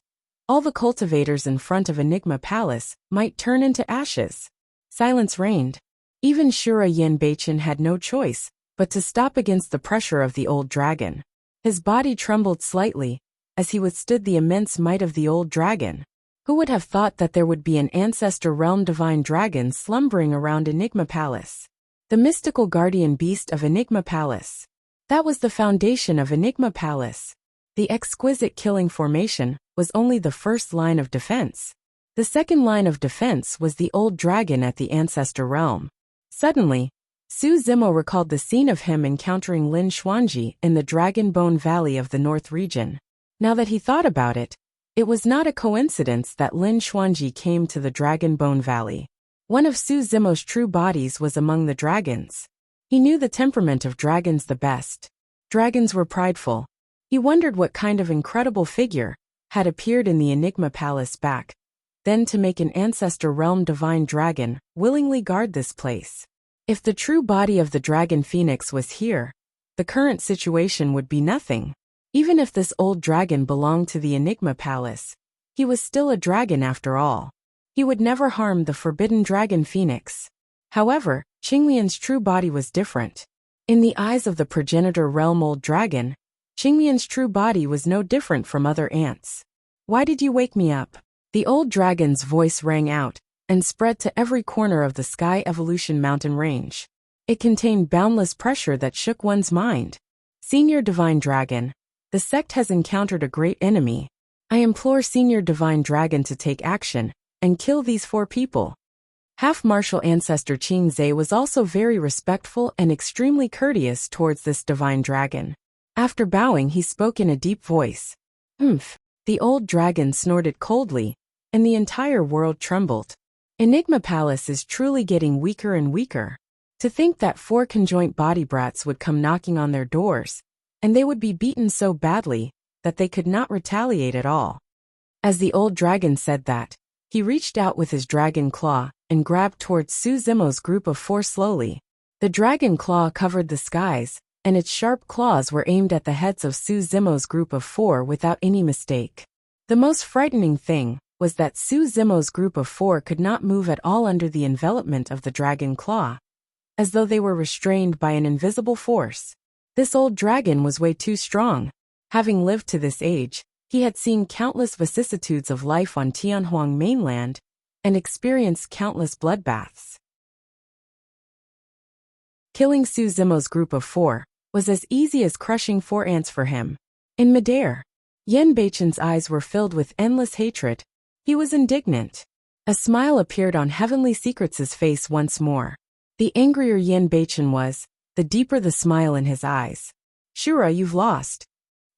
all the cultivators in front of Enigma Palace might turn into ashes. Silence reigned. Even Shura Yanbeichen had no choice but to stop against the pressure of the old dragon. His body trembled slightly as he withstood the immense might of the old dragon. Who would have thought that there would be an ancestor realm divine dragon slumbering around Enigma Palace? The mystical guardian beast of Enigma Palace. That was the foundation of Enigma Palace. The exquisite killing formation was only the first line of defense. The second line of defense was the old dragon at the ancestor realm. Suddenly, Su Zimo recalled the scene of him encountering Lin Xuanji in the Dragon Bone Valley of the North region. Now that he thought about it, it was not a coincidence that Lin Xuanji came to the Dragon Bone Valley. One of Su Zimo's true bodies was among the dragons. He knew the temperament of dragons the best. Dragons were prideful. He wondered what kind of incredible figure had appeared in the Enigma Palace back then to make an ancestor realm divine dragon willingly guard this place. If the true body of the dragon phoenix was here, the current situation would be nothing. Even if this old dragon belonged to the Enigma Palace, he was still a dragon after all. He would never harm the forbidden dragon phoenix. However, Qingmian's true body was different. In the eyes of the progenitor realm old dragon, Qingmian's true body was no different from other ants. "Why did you wake me up?" The old dragon's voice rang out and spread to every corner of the Sky Evolution mountain range. It contained boundless pressure that shook one's mind. "Senior Divine Dragon, the sect has encountered a great enemy. I implore Senior Divine Dragon to take action and kill these 4 people." Half-Martial Ancestor Qing Zhe was also very respectful and extremely courteous towards this divine dragon. After bowing, he spoke in a deep voice. "Humph." The old dragon snorted coldly, and the entire world trembled. Enigma Palace is truly getting weaker and weaker. To think that 4 conjoint body brats would come knocking on their doors, and they would be beaten so badly that they could not retaliate at all. As the old dragon said that, he reached out with his dragon claw and grabbed towards Su Zimo's group of 4 slowly. The dragon claw covered the skies, and its sharp claws were aimed at the heads of Su Zimo's group of 4 without any mistake. The most frightening thing was that Su Zimo's group of 4 could not move at all under the envelopment of the dragon claw, as though they were restrained by an invisible force. This old dragon was way too strong. Having lived to this age, He had seen countless vicissitudes of life on Tianhuang mainland and experienced countless bloodbaths. Killing Su Zimo's group of 4 was as easy as crushing 4 ants for him. In midair, Yan Beichen's eyes were filled with endless hatred. He was indignant. A smile appeared on Heavenly Secrets' face once more. The angrier Yan Beichen was, the deeper the smile in his eyes. Shura, you've lost.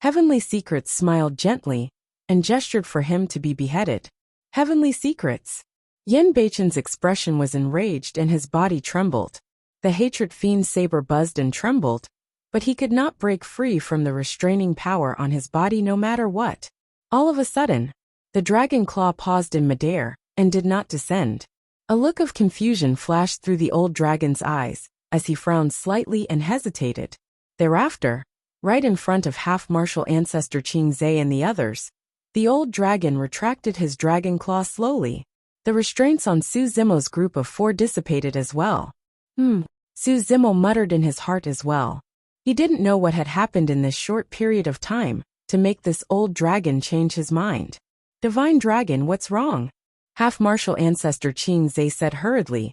Heavenly Secrets smiled gently and gestured for him to be beheaded. Heavenly Secrets. Yan Beichen's expression was enraged and his body trembled. The hatred fiend's saber buzzed and trembled, but he could not break free from the restraining power on his body no matter what. All of a sudden, the dragon claw paused in midair and did not descend. A look of confusion flashed through the old dragon's eyes as he frowned slightly and hesitated. Thereafter, right in front of half-martial ancestor Qing Zhe and the others, the old dragon retracted his dragon claw slowly. The restraints on Su Zimo's group of 4 dissipated as well. Su Zimo muttered in his heart as well. He didn't know what had happened in this short period of time to make this old dragon change his mind. Divine Dragon, what's wrong? Half-martial ancestor Qing Zhe said hurriedly.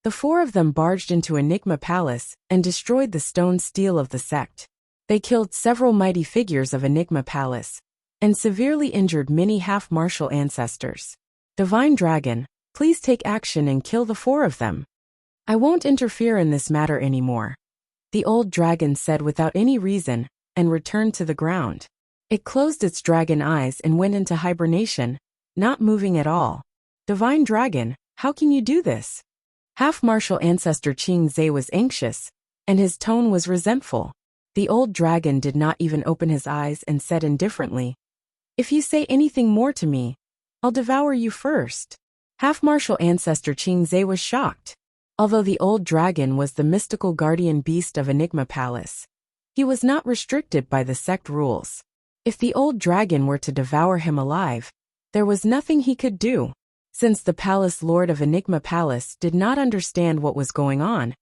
The 4 of them barged into Enigma Palace and destroyed the stone steel of the sect. They killed several mighty figures of Enigma Palace and severely injured many half-martial ancestors. Divine Dragon, please take action and kill the 4 of them. I won't interfere in this matter anymore, the old dragon said without any reason, and returned to the ground. It closed its dragon eyes and went into hibernation, not moving at all. Divine Dragon, how can you do this? Half-martial ancestor Qing Zhe was anxious, and his tone was resentful. The old dragon did not even open his eyes and said indifferently, "If you say anything more to me, I'll devour you first." Half-martial ancestor Qing Zhe was shocked. Although the old dragon was the mystical guardian beast of Enigma Palace, he was not restricted by the sect rules. If the old dragon were to devour him alive, there was nothing he could do. Since the palace lord of Enigma Palace did not understand what was going on,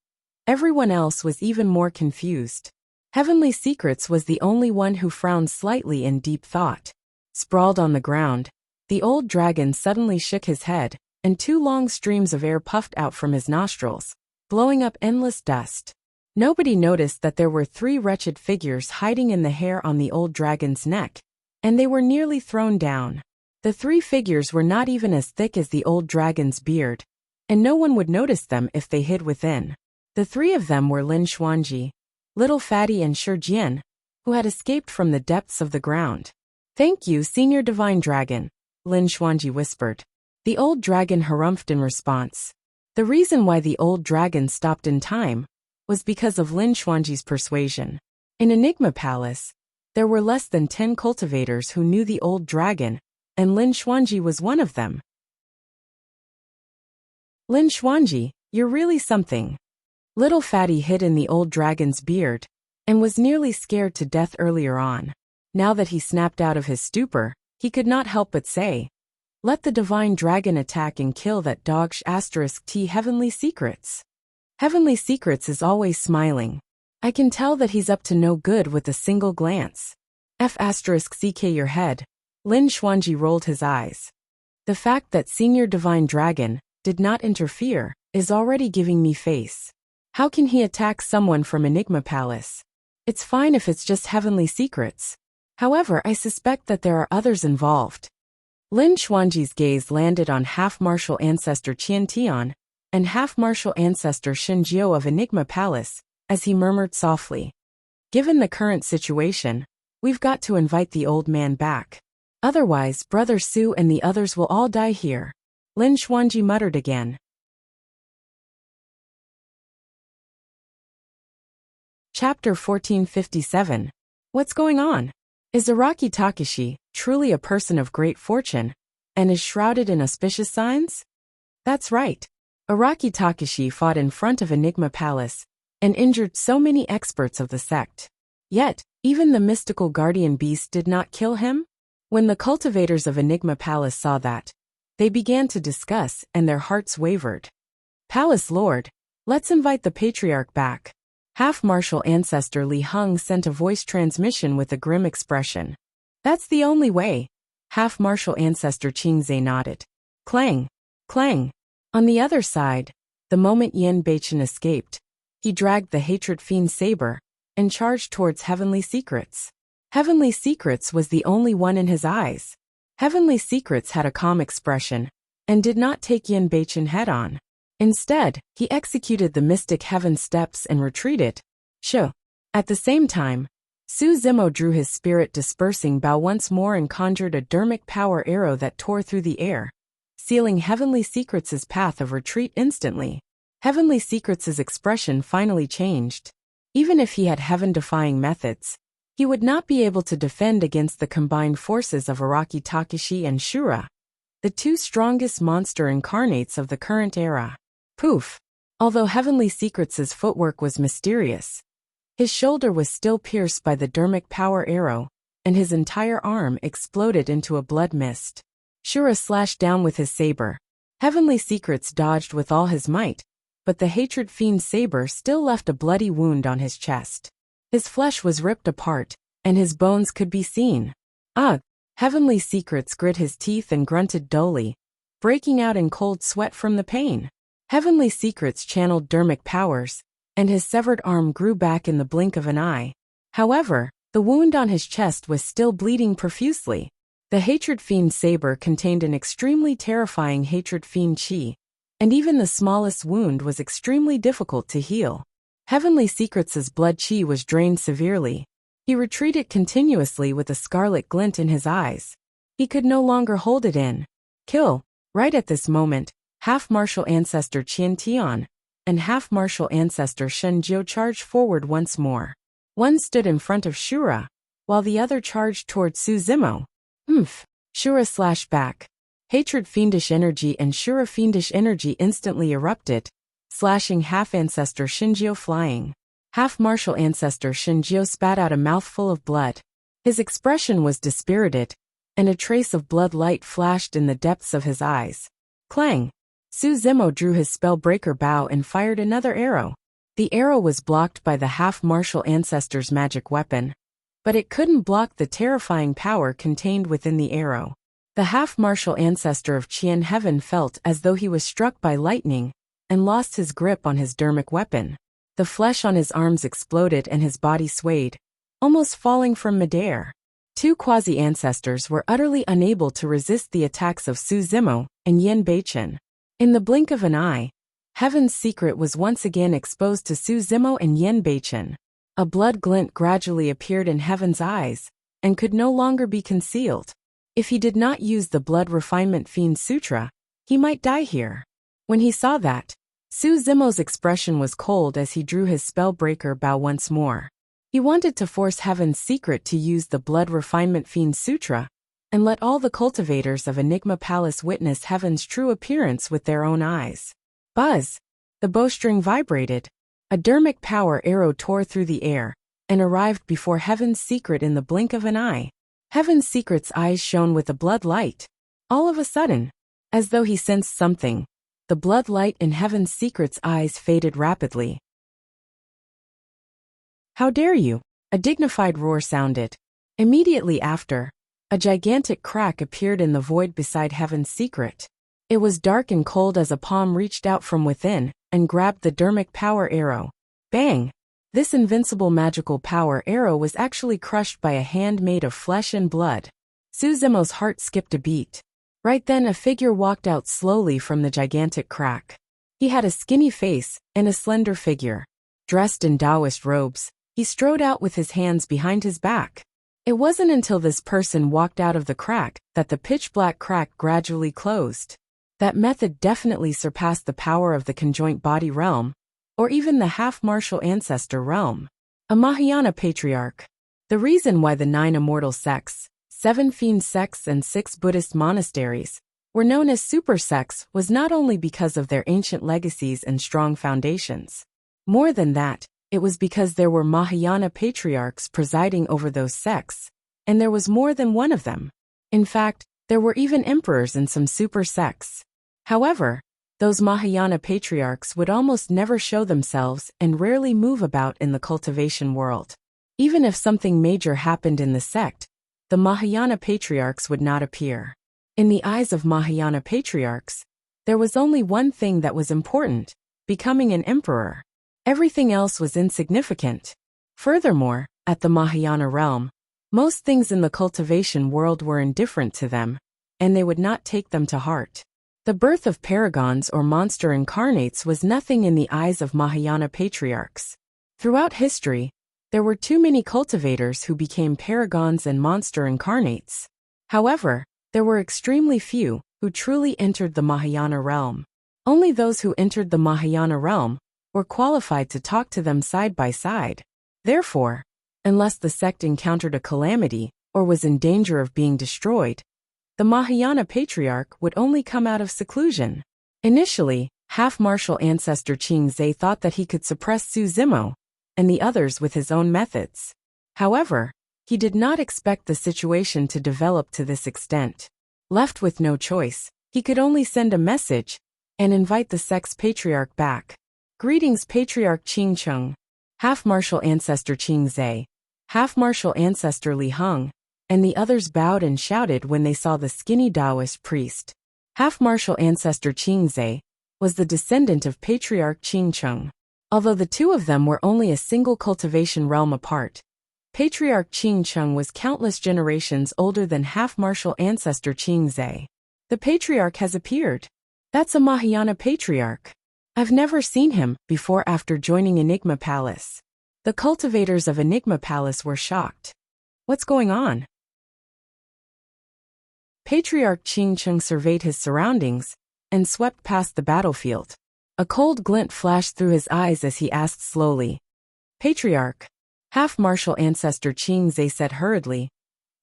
everyone else was even more confused. Heavenly Secrets was the only one who frowned slightly in deep thought. Sprawled on the ground, the old dragon suddenly shook his head, and 2 long streams of air puffed out from his nostrils, blowing up endless dust. Nobody noticed that there were 3 wretched figures hiding in the hair on the old dragon's neck, and they were nearly thrown down. The 3 figures were not even as thick as the old dragon's beard, and no one would notice them if they hid within. The 3 of them were Lin Xuanji, Little Fatty and Shi Jian, who had escaped from the depths of the ground. "Thank you, Senior Divine Dragon," Lin Xuanji whispered. The old dragon harumphed in response. The reason why the old dragon stopped in time was because of Lin Xuanji's persuasion. In Enigma Palace, there were less than 10 cultivators who knew the old dragon, and Lin Xuanji was one of them. "Lin Xuanji, you're really something." Little Fatty hid in the old dragon's beard and was nearly scared to death earlier on. Now that he snapped out of his stupor, he could not help but say, "Let the Divine Dragon attack and kill that dog *T Heavenly Secrets." Heavenly Secrets is always smiling. I can tell that he's up to no good with a single glance. *CK your head. Lin Xuanji rolled his eyes. The fact that Senior Divine Dragon did not interfere is already giving me face. How can he attack someone from Enigma Palace? It's fine if it's just Heavenly Secrets. However, I suspect that there are others involved. Lin Xuanji's gaze landed on half-martial ancestor Qian Tian and half-martial ancestor Shen Jiao of Enigma Palace, as he murmured softly. "Given the current situation, we've got to invite the old man back. Otherwise, Brother Su and the others will all die here," Lin Xuanji muttered again. Chapter 1457. What's going on? Is Araki Takashi truly a person of great fortune, and is shrouded in auspicious signs? That's right. Araki Takashi fought in front of Enigma Palace and injured so many experts of the sect. Yet, even the mystical guardian beast did not kill him? When the cultivators of Enigma Palace saw that, they began to discuss and their hearts wavered. "Palace Lord, let's invite the patriarch back." Half-martial ancestor Li Heng sent a voice transmission with a grim expression. That's the only way. Half-martial ancestor Qingze nodded. Clang! Clang! On the other side, the moment Yan Beichen escaped, he dragged the Hatred Fiend saber and charged towards Heavenly Secrets. Heavenly Secrets was the only one in his eyes. Heavenly Secrets had a calm expression and did not take Yan Beichen head-on. Instead, he executed the mystic heaven steps and retreated. Shoo! At the same time, Su Zimo drew his spirit-dispersing bow once more and conjured a dermic power arrow that tore through the air, sealing Heavenly Secrets' path of retreat instantly. Heavenly Secrets' expression finally changed. Even if he had heaven-defying methods, he would not be able to defend against the combined forces of Araki Takeshi and Shura, the two strongest monster incarnates of the current era. Poof! Although Heavenly Secrets' footwork was mysterious, his shoulder was still pierced by the dermic power arrow, and his entire arm exploded into a blood mist. Shura slashed down with his saber. Heavenly Secrets dodged with all his might, but the Hatred Fiend's saber still left a bloody wound on his chest. His flesh was ripped apart, and his bones could be seen. Ugh! Heavenly Secrets grit his teeth and grunted dully, breaking out in cold sweat from the pain. Heavenly Secrets channeled dermic powers, and his severed arm grew back in the blink of an eye. However, the wound on his chest was still bleeding profusely. The Hatred Fiend saber contained an extremely terrifying Hatred Fiend chi, and even the smallest wound was extremely difficult to heal. Heavenly Secrets' blood chi was drained severely. He retreated continuously with a scarlet glint in his eyes. He could no longer hold it in. Kill! Right at this moment, half-martial ancestor Qian Tian and half-martial ancestor Shen Jiu charged forward once more. One stood in front of Shura, while the other charged toward Su Zimo. Shura slashed back. Hatred Fiendish energy and Shura Fiendish energy instantly erupted, slashing half-ancestor Shinjio flying. Half-martial ancestor Shinjio spat out a mouthful of blood. His expression was dispirited, and a trace of blood light flashed in the depths of his eyes. Clang! Su Zimo drew his spellbreaker bow and fired another arrow. The arrow was blocked by the half-martial ancestor's magic weapon, but it couldn't block the terrifying power contained within the arrow. The half-martial ancestor of Qian Heaven felt as though he was struck by lightning and lost his grip on his dermic weapon. The flesh on his arms exploded and his body swayed, almost falling from midair. Two quasi-ancestors were utterly unable to resist the attacks of Su Zimo and Yan Beichen. In the blink of an eye, Heaven's secret was once again exposed to Su Zimo and Yan Beichen. A blood glint gradually appeared in Heaven's eyes, and could no longer be concealed. If he did not use the Blood Refinement Fiend Sutra, he might die here. When he saw that, Su Zimo's expression was cold as he drew his spellbreaker bow once more. He wanted to force Heaven's secret to use the Blood Refinement Fiend Sutra, and let all the cultivators of Enigma Palace witness Heaven's true appearance with their own eyes. Buzz! The bowstring vibrated. A dermic power arrow tore through the air, and arrived before Heaven's secret in the blink of an eye. Heaven's secret's eyes shone with a blood light. All of a sudden, as though he sensed something, the blood light in Heaven's secret's eyes faded rapidly. How dare you! A dignified roar sounded. Immediately after, a gigantic crack appeared in the void beside Heaven's secret. It was dark and cold as a palm reached out from within and grabbed the dermic power arrow. Bang! This invincible magical power arrow was actually crushed by a hand made of flesh and blood. Su Zimo's heart skipped a beat. Right then a figure walked out slowly from the gigantic crack. He had a skinny face and a slender figure. Dressed in Taoist robes, he strode out with his hands behind his back. It wasn't until this person walked out of the crack that the pitch-black crack gradually closed. That method definitely surpassed the power of the conjoint body realm, or even the half-martial ancestor realm. A Mahayana patriarch. The reason why the 9 immortal sects, 7 fiend sects and 6 Buddhist monasteries were known as super sects was not only because of their ancient legacies and strong foundations. More than that, it was because there were Mahayana patriarchs presiding over those sects, and there was more than one of them. In fact, there were even emperors in some super sects. However, those Mahayana patriarchs would almost never show themselves and rarely move about in the cultivation world. Even if something major happened in the sect, the Mahayana patriarchs would not appear. In the eyes of Mahayana patriarchs, there was only one thing that was important: becoming an emperor. Everything else was insignificant. Furthermore, at the Mahayana realm, most things in the cultivation world were indifferent to them, and they would not take them to heart. The birth of paragons or monster incarnates was nothing in the eyes of Mahayana patriarchs. Throughout history, there were too many cultivators who became paragons and monster incarnates. However, there were extremely few who truly entered the Mahayana realm. Only those who entered the Mahayana realm were qualified to talk to them side by side. Therefore, unless the sect encountered a calamity or was in danger of being destroyed, the Mahayana patriarch would only come out of seclusion. Initially, half-martial ancestor Qingze thought that he could suppress Su Zimo and the others with his own methods. However, he did not expect the situation to develop to this extent. Left with no choice, he could only send a message and invite the sect's patriarch back. Greetings, Patriarch Qingcheng. Half-martial ancestor Qingze, half-martial ancestor Li Heng, and the others bowed and shouted when they saw the skinny Taoist priest. Half-martial ancestor Qingze was the descendant of Patriarch Qingcheng. Although the two of them were only a single cultivation realm apart, Patriarch Qingcheng was countless generations older than half-martial ancestor Qingze. The patriarch has appeared. That's a Mahayana patriarch. I've never seen him before after joining Enigma Palace. The cultivators of Enigma Palace were shocked. What's going on? Patriarch Qingcheng surveyed his surroundings and swept past the battlefield. A cold glint flashed through his eyes as he asked slowly. Patriarch. Half-martial ancestor Qingze said hurriedly.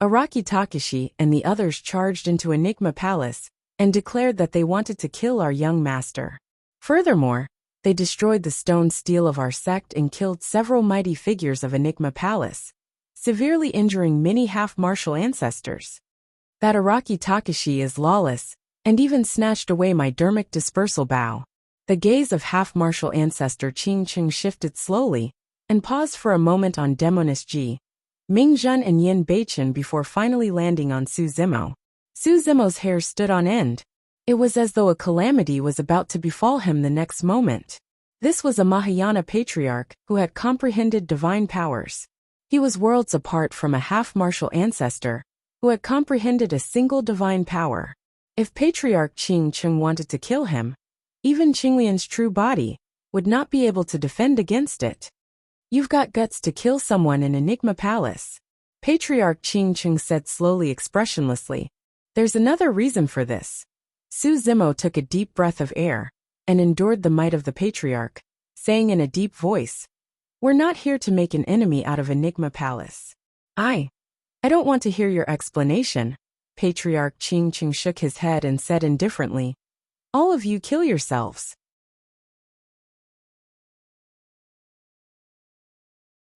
Araki Takashi and the others charged into Enigma Palace and declared that they wanted to kill our young master. Furthermore, they destroyed the stone stele of our sect and killed several mighty figures of Enigma Palace, severely injuring many half-martial ancestors. That Araki Takashi is lawless, and even snatched away my dermic dispersal bow. The gaze of half-martial ancestor Qingcheng shifted slowly, and paused for a moment on Demonist Ji, Mingzhen and Yin Beichen before finally landing on Su Zimo. Su Zimo's hair stood on end. It was as though a calamity was about to befall him the next moment. This was a Mahayana patriarch who had comprehended divine powers. He was worlds apart from a half-martial ancestor who had comprehended a single divine power. If Patriarch Qingcheng wanted to kill him, even Qinglian's true body would not be able to defend against it. You've got guts to kill someone in Enigma Palace, Patriarch Qingcheng said slowly, expressionlessly. There's another reason for this. Su Zimo took a deep breath of air and endured the might of the patriarch, saying in a deep voice, "We're not here to make an enemy out of Enigma Palace." I don't want to hear your explanation. Patriarch Qingcheng shook his head and said indifferently, "All of you kill yourselves."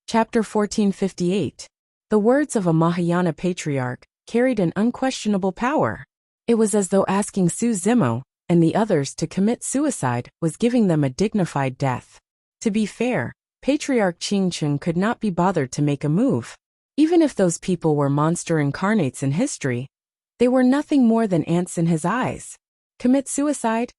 Chapter 1458. The words of a Mahayana patriarch carried an unquestionable power. It was as though asking Su Zimo and the others to commit suicide was giving them a dignified death. To be fair, Patriarch Qingcheng could not be bothered to make a move. Even if those people were monster incarnates in history, they were nothing more than ants in his eyes. Commit suicide?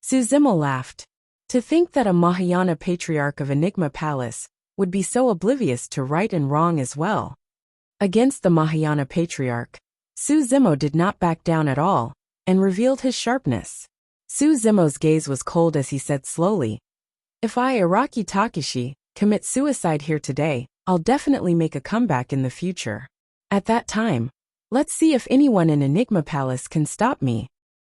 Su Zimo laughed. To think that a Mahayana patriarch of Enigma Palace would be so oblivious to right and wrong as well. Against the Mahayana patriarch, Su Zimo did not back down at all, and revealed his sharpness. Su Zimo's gaze was cold as he said slowly, "If I, Araki Takashi, commit suicide here today, I'll definitely make a comeback in the future. At that time, let's see if anyone in Enigma Palace can stop me."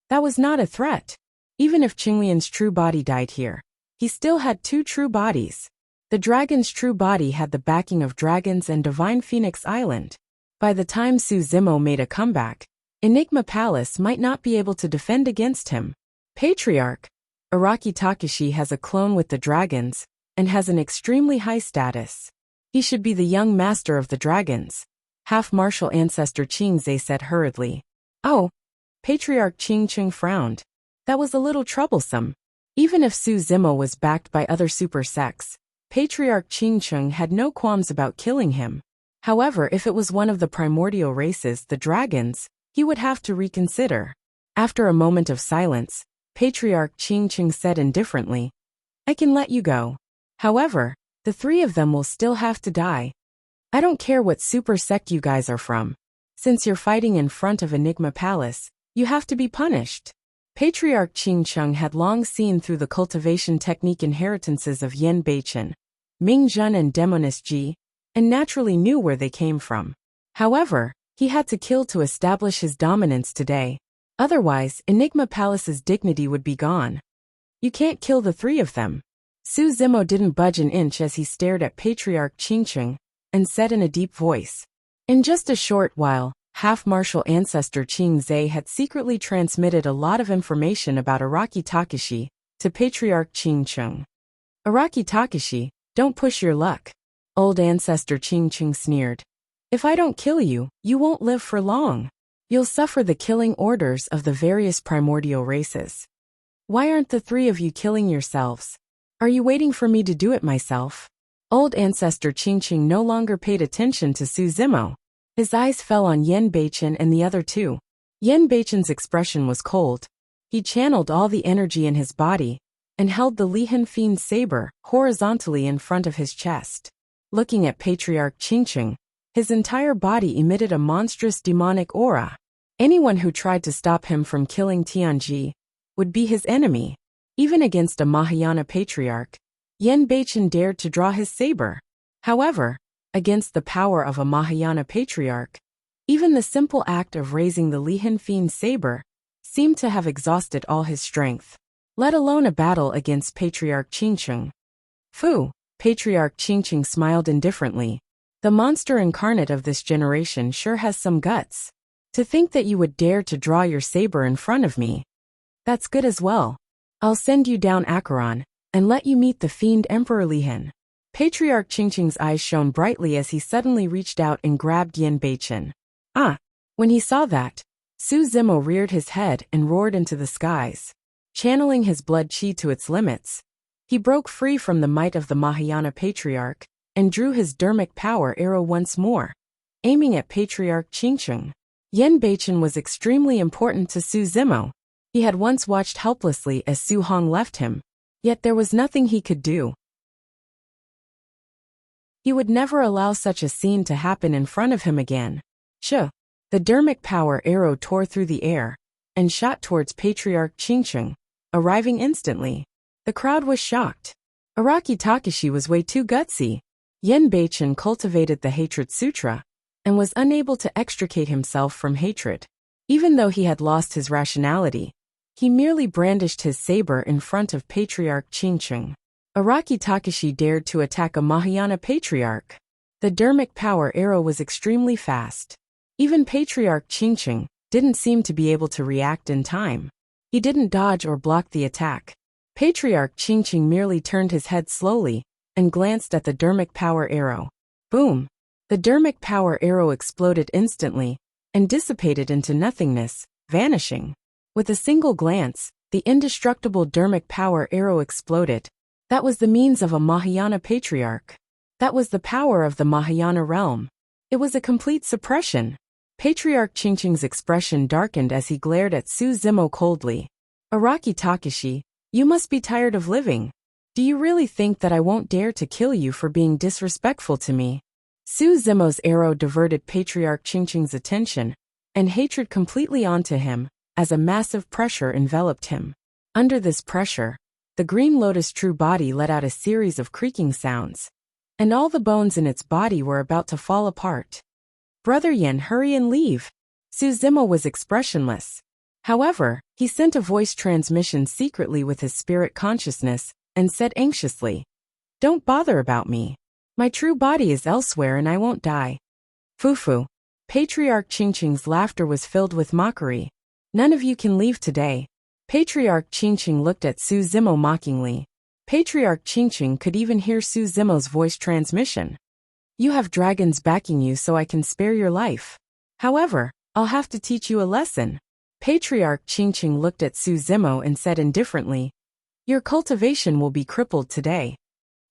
That was not a threat. Even if Qinglian's true body died here, he still had two true bodies. The dragon's true body had the backing of dragons and Divine Phoenix Island. By the time Su Zimo made a comeback, Enigma Palace might not be able to defend against him. Patriarch Araki Takashi has a clone with the dragons and has an extremely high status. He should be the young master of the dragons, half-martial ancestor Qingze said hurriedly. Oh, Patriarch Qingcheng frowned. That was a little troublesome. Even if Su Zimo was backed by other super sects, Patriarch Qingcheng had no qualms about killing him. However, if it was one of the primordial races, the dragons, he would have to reconsider. After a moment of silence, Patriarch Qing Qing said indifferently, I can let you go. However, the three of them will still have to die. I don't care what super sect you guys are from. Since you're fighting in front of Enigma Palace, you have to be punished. Patriarch Qing Cheng had long seen through the cultivation technique inheritances of Yan Beichen, Ming Zhen and Demoness Ji, and naturally knew where they came from. However, he had to kill to establish his dominance today. Otherwise, Enigma Palace's dignity would be gone. You can't kill the three of them. Su Zimo didn't budge an inch as he stared at Patriarch Qing Cheng and said in a deep voice. In just a short while, half-martial ancestor Qing Zhe had secretly transmitted a lot of information about Araki Takashi to Patriarch Qing Cheng. Araki Takashi, don't push your luck. Old ancestor Qing Cheng sneered. If I don't kill you, you won't live for long. You'll suffer the killing orders of the various primordial races. Why aren't the three of you killing yourselves? Are you waiting for me to do it myself? Old ancestor Qing Qing no longer paid attention to Su Zimo. His eyes fell on Yan Beichen and the other two. Yan Beichen's expression was cold. He channeled all the energy in his body and held the Lihan Fiend saber horizontally in front of his chest. Looking at Patriarch Qing Qing, his entire body emitted a monstrous demonic aura. Anyone who tried to stop him from killing Tianji would be his enemy. Even against a Mahayana patriarch, Yan Beichen dared to draw his saber. However, against the power of a Mahayana patriarch, even the simple act of raising the Lihan Fiend saber seemed to have exhausted all his strength, let alone a battle against Patriarch Qing Qing. Fu, Patriarch Qing Qing smiled indifferently. The monster incarnate of this generation sure has some guts. To think that you would dare to draw your saber in front of me. That's good as well. I'll send you down Acheron and let you meet the fiend Emperor Lihan. Patriarch Qing Qing's eyes shone brightly as he suddenly reached out and grabbed Yan Beichen. Ah! When he saw that, Su Zimo reared his head and roared into the skies. Channeling his blood chi to its limits, he broke free from the might of the Mahayana patriarch and drew his dermic power arrow once more, aiming at Patriarch Qing Qing. Yan Beichen was extremely important to Su Zimo. He had once watched helplessly as Su Hong left him, yet there was nothing he could do. He would never allow such a scene to happen in front of him again. The dermic power arrow tore through the air and shot towards Patriarch Qing Qing, arriving instantly. The crowd was shocked. Araki Takashi was way too gutsy. Yan Beichen cultivated the Hatred Sutra and was unable to extricate himself from hatred. Even though he had lost his rationality, he merely brandished his saber in front of Patriarch Qing Qing. Araki Takashi dared to attack a Mahayana patriarch. The dermic power arrow was extremely fast. Even Patriarch Qing Qing didn't seem to be able to react in time. He didn't dodge or block the attack. Patriarch Qing Qing merely turned his head slowly and glanced at the dermic power arrow. Boom! The dermic power arrow exploded instantly and dissipated into nothingness, vanishing. With a single glance, the indestructible dermic power arrow exploded. That was the means of a Mahayana patriarch. That was the power of the Mahayana realm. It was a complete suppression. Patriarch Qing Qing's expression darkened as he glared at Su Zimo coldly. Araki Takashi, you must be tired of living. Do you really think that I won't dare to kill you for being disrespectful to me? Su Zimo's arrow diverted Patriarch Qing Qing's attention and hatred completely onto him as a massive pressure enveloped him. Under this pressure, the Green Lotus true body let out a series of creaking sounds, and all the bones in its body were about to fall apart. Brother Yan, hurry and leave. Su Zimo was expressionless. However, he sent a voice transmission secretly with his spirit consciousness and said anxiously, Don't bother about me. My true body is elsewhere and I won't die. Fufu. Patriarch Qing Qing's laughter was filled with mockery. None of you can leave today. Patriarch Qing Qing looked at Su Zimo mockingly. Patriarch Qing Qing could even hear Su Zimo's voice transmission. You have dragons backing you so I can spare your life. However, I'll have to teach you a lesson. Patriarch Qing Qing looked at Su Zimo and said indifferently, Your cultivation will be crippled today.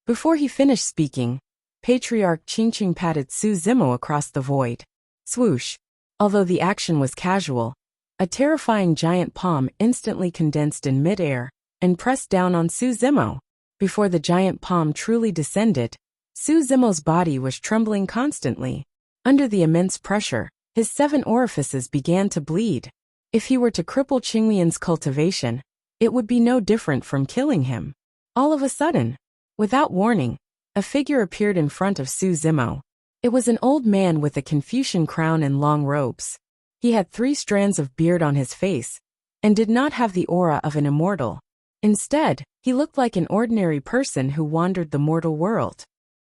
Before he finished speaking, Patriarch Qingqing patted Su Zimo across the void. Swoosh. Although the action was casual, a terrifying giant palm instantly condensed in midair and pressed down on Su Zimo. Before the giant palm truly descended, Su Zimo's body was trembling constantly. Under the immense pressure, his 7 orifices began to bleed. If he were to cripple Qinglian's cultivation, it would be no different from killing him. All of a sudden, without warning, a figure appeared in front of Su Zimo. It was an old man with a Confucian crown and long robes. He had 3 strands of beard on his face, and did not have the aura of an immortal. Instead, he looked like an ordinary person who wandered the mortal world.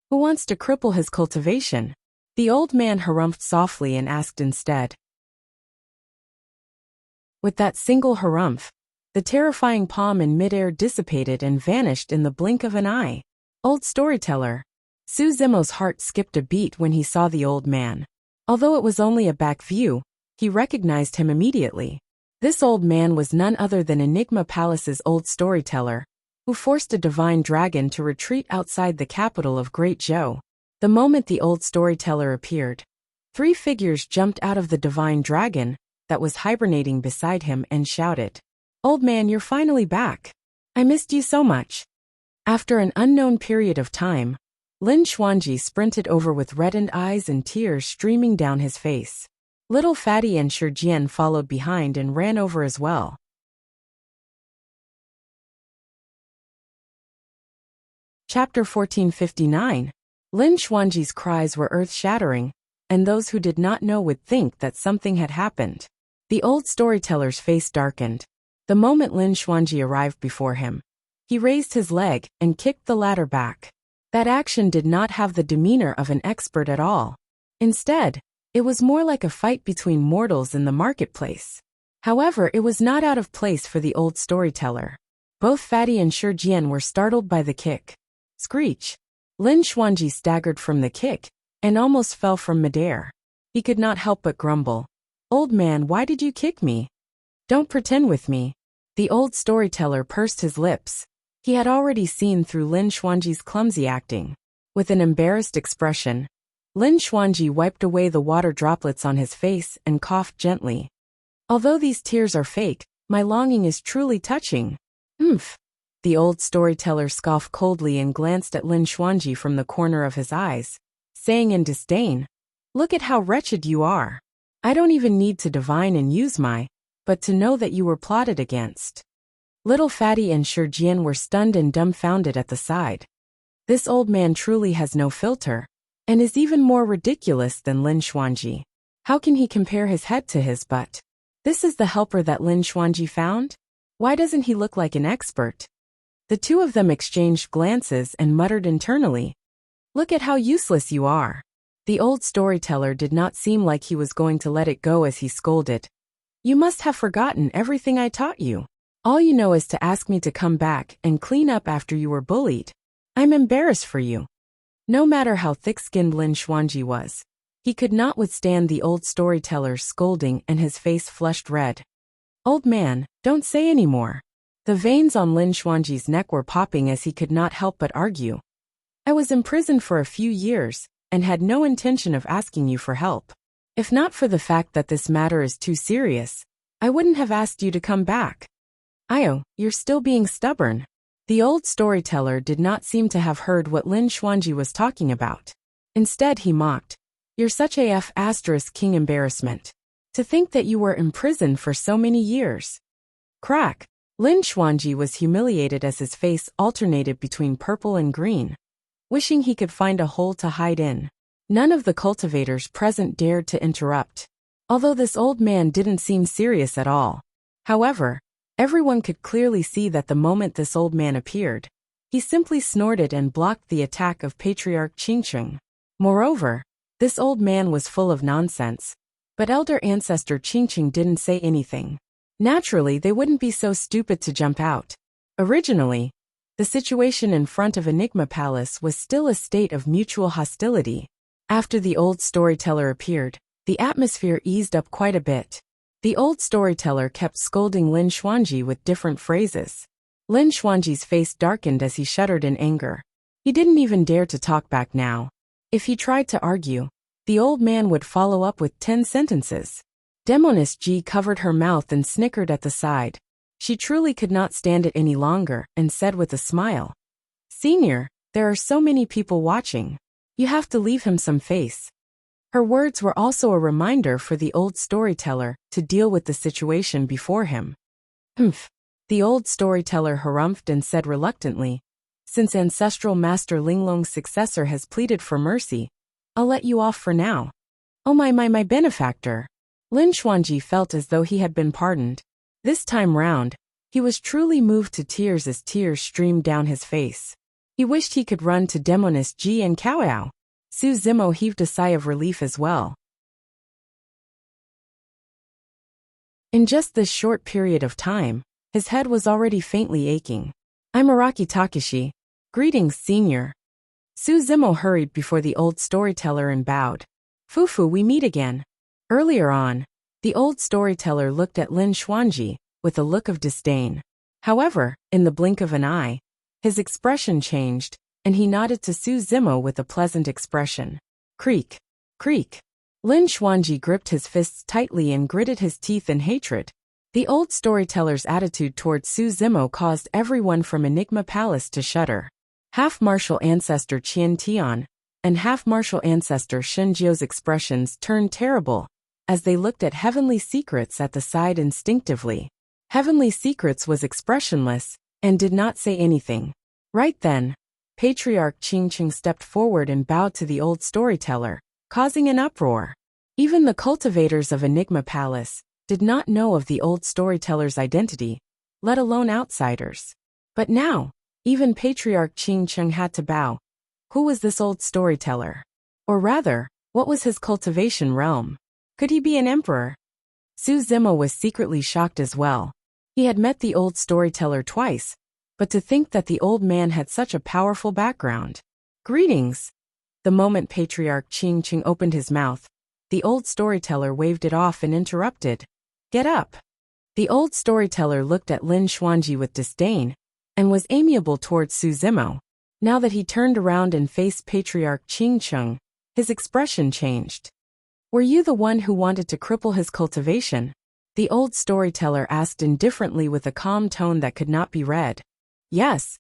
Who wants to cripple his cultivation? The old man harumphed softly and asked instead. With that single harumph, the terrifying palm in midair dissipated and vanished in the blink of an eye. Old storyteller. Su Zimo's heart skipped a beat when he saw the old man. Although it was only a back view, he recognized him immediately. This old man was none other than Enigma Palace's old storyteller, who forced a divine dragon to retreat outside the capital of Great Zhou. The moment the old storyteller appeared, 3 figures jumped out of the divine dragon that was hibernating beside him and shouted, "Old man, you're finally back. I missed you so much." After an unknown period of time, Lin Xuanji sprinted over with reddened eyes and tears streaming down his face. Little Fatty and Shijian followed behind and ran over as well. Chapter 1459. Lin Xuanji's cries were earth-shattering, and those who did not know would think that something had happened. The old storyteller's face darkened. The moment Lin Xuanji arrived before him, he raised his leg and kicked the ladder back. That action did not have the demeanor of an expert at all. Instead, it was more like a fight between mortals in the marketplace. However, it was not out of place for the old storyteller. Both Fatty and Shijian were startled by the kick. Screech! Lin Xuanji staggered from the kick and almost fell from midair. He could not help but grumble. "Old man, why did you kick me? Don't pretend with me." The old storyteller pursed his lips. He had already seen through Lin Xuanji's clumsy acting. With an embarrassed expression, Lin Xuanji wiped away the water droplets on his face and coughed gently. "Although these tears are fake, my longing is truly touching." "Umph." The old storyteller scoffed coldly and glanced at Lin Xuanji from the corner of his eyes, saying in disdain, "Look at how wretched you are. I don't even need to divine and use but to know that you were plotted against." Little Fatty and Shijian were stunned and dumbfounded at the sight. This old man truly has no filter, and is even more ridiculous than Lin Xuanji. How can he compare his head to his butt? This is the helper that Lin Xuanji found? Why doesn't he look like an expert? The two of them exchanged glances and muttered internally, "Look at how useless you are." The old storyteller did not seem like he was going to let it go as he scolded. "You must have forgotten everything I taught you. All you know is to ask me to come back and clean up after you were bullied. I'm embarrassed for you." No matter how thick-skinned Lin Xuanji was, he could not withstand the old storyteller's scolding and his face flushed red. "Old man, don't say any more." The veins on Lin Xuanji's neck were popping as he could not help but argue. "I was imprisoned for a few years, and had no intention of asking you for help. If not for the fact that this matter is too serious, I wouldn't have asked you to come back." "Io, you're still being stubborn." The old storyteller did not seem to have heard what Lin Xuanji was talking about. Instead he mocked, "You're such a king embarrassment. To think that you were imprisoned for so many years." Crack! Lin Xuanji was humiliated as his face alternated between purple and green, wishing he could find a hole to hide in. None of the cultivators present dared to interrupt, although this old man didn't seem serious at all. However, everyone could clearly see that the moment this old man appeared, he simply snorted and blocked the attack of Patriarch Qingqing. Moreover, this old man was full of nonsense, but elder ancestor Qingqing didn't say anything. Naturally, they wouldn't be so stupid to jump out. Originally, the situation in front of Enigma Palace was still a state of mutual hostility. After the old storyteller appeared, the atmosphere eased up quite a bit. The old storyteller kept scolding Lin Xuanji with different phrases. Lin Xuanji's face darkened as he shuddered in anger. He didn't even dare to talk back now. If he tried to argue, the old man would follow up with 10 sentences. Demoness G covered her mouth and snickered at the side. She truly could not stand it any longer and said with a smile, "Senior, there are so many people watching. You have to leave him some face." Her words were also a reminder for the old storyteller to deal with the situation before him. "Humph." The old storyteller harumphed and said reluctantly, "Since ancestral master Linglong's successor has pleaded for mercy, I'll let you off for now." "Oh my benefactor." Lin Xuanji felt as though he had been pardoned. This time round, he was truly moved to tears as tears streamed down his face. He wished he could run to Demoness Ji and Kaoao. Su Zimo heaved a sigh of relief as well. In just this short period of time, his head was already faintly aching. "I'm Araki Takashi. Greetings, senior." Su Zimo hurried before the old storyteller and bowed. "Fufu, we meet again." Earlier on, the old storyteller looked at Lin Xuanji with a look of disdain. However, in the blink of an eye, his expression changed, and he nodded to Su Zimo with a pleasant expression. Creak, creak. Lin Xuanji gripped his fists tightly and gritted his teeth in hatred. The old storyteller's attitude towards Su Zimo caused everyone from Enigma Palace to shudder. Half-martial ancestor Qian Tian and half-martial ancestor Shen Jiu's expressions turned terrible as they looked at Heavenly Secrets at the side instinctively. Heavenly Secrets was expressionless and did not say anything. Right then, Patriarch Qingqing stepped forward and bowed to the old storyteller, causing an uproar. Even the cultivators of Enigma Palace did not know of the old storyteller's identity, let alone outsiders. But now, even Patriarch Qingqing had to bow. Who was this old storyteller? Or rather, what was his cultivation realm? Could he be an emperor? Su Zimo was secretly shocked as well. He had met the old storyteller twice, but to think that the old man had such a powerful background. "Greetings." The moment Patriarch Qingqing opened his mouth, the old storyteller waved it off and interrupted. "Get up." The old storyteller looked at Lin Xuanji with disdain and was amiable towards Su Zimo. Now that he turned around and faced Patriarch Qingqing, his expression changed. "Were you the one who wanted to cripple his cultivation?" The old storyteller asked indifferently with a calm tone that could not be read. Yes.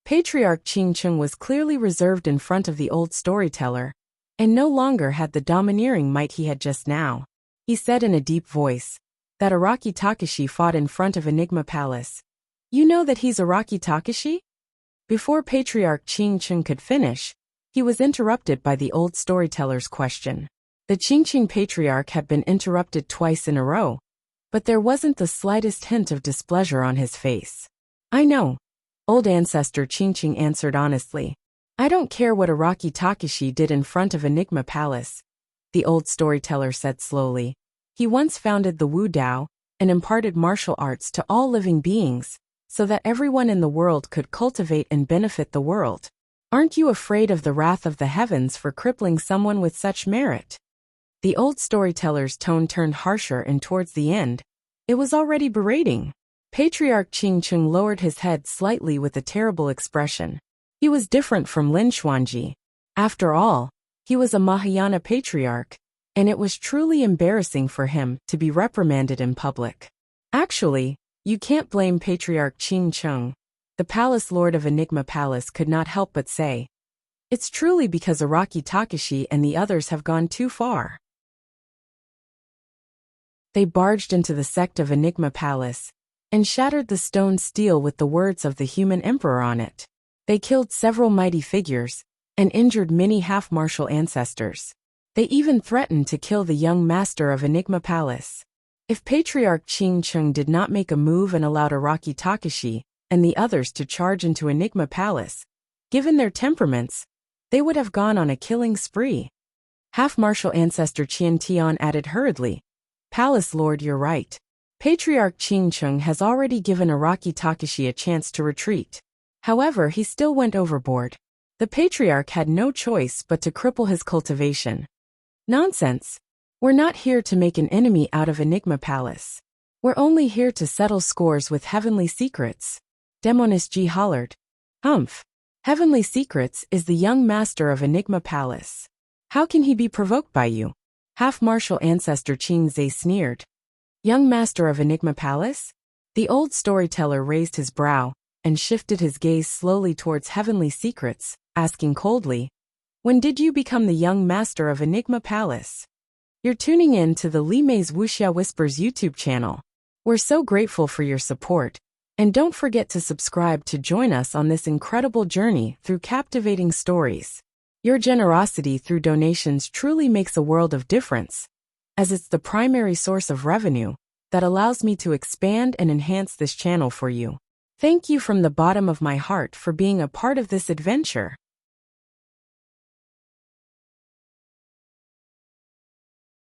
Patriarch Qingqing was clearly reserved in front of the old storyteller, and no longer had the domineering might he had just now. He said in a deep voice that Araki Takashi fought in front of Enigma Palace. "You know that he's Araki Takashi?" Before Patriarch Qingqing could finish, he was interrupted by the old storyteller's question. The Qingqing Patriarch had been interrupted twice in a row, but there wasn't the slightest hint of displeasure on his face. "I know," old ancestor Qingqing answered honestly. "I don't care what Araki Takashi did in front of Enigma Palace," the old storyteller said slowly. "He once founded the Wu Dao and imparted martial arts to all living beings, so that everyone in the world could cultivate and benefit the world. Aren't you afraid of the wrath of the heavens for crippling someone with such merit?" The old storyteller's tone turned harsher, and towards the end, it was already berating. Patriarch Qingqing lowered his head slightly with a terrible expression. He was different from Lin Xuanji. After all, he was a Mahayana patriarch, and it was truly embarrassing for him to be reprimanded in public. Actually, you can't blame Patriarch Qingqing. The palace lord of Enigma Palace could not help but say, "It's truly because Araki Takashi and the others have gone too far." They barged into the sect of Enigma Palace and shattered the stone steel with the words of the human emperor on it. They killed several mighty figures and injured many half-martial ancestors. They even threatened to kill the young master of Enigma Palace. If Patriarch Qingqing did not make a move and allowed Araki Takashi and the others to charge into Enigma Palace, given their temperaments, they would have gone on a killing spree. Half-martial ancestor Qian Tian added hurriedly, "Palace Lord, you're right. Patriarch Qingqing has already given Araki Takashi a chance to retreat. However, he still went overboard. The Patriarch had no choice but to cripple his cultivation." "Nonsense. We're not here to make an enemy out of Enigma Palace. We're only here to settle scores with Heavenly Secrets," Demoness G hollered. "Humph. Heavenly Secrets is the young master of Enigma Palace. How can he be provoked by you? Half-martial ancestor Qing Zhe sneered. Young master of Enigma Palace? The old storyteller raised his brow and shifted his gaze slowly towards heavenly secrets, asking coldly, when did you become the young master of Enigma Palace? You're tuning in to the Li Mei's Wuxia Whispers YouTube channel. We're so grateful for your support, and don't forget to subscribe to join us on this incredible journey through captivating stories. Your generosity through donations truly makes a world of difference, as it's the primary source of revenue that allows me to expand and enhance this channel for you. Thank you from the bottom of my heart for being a part of this adventure.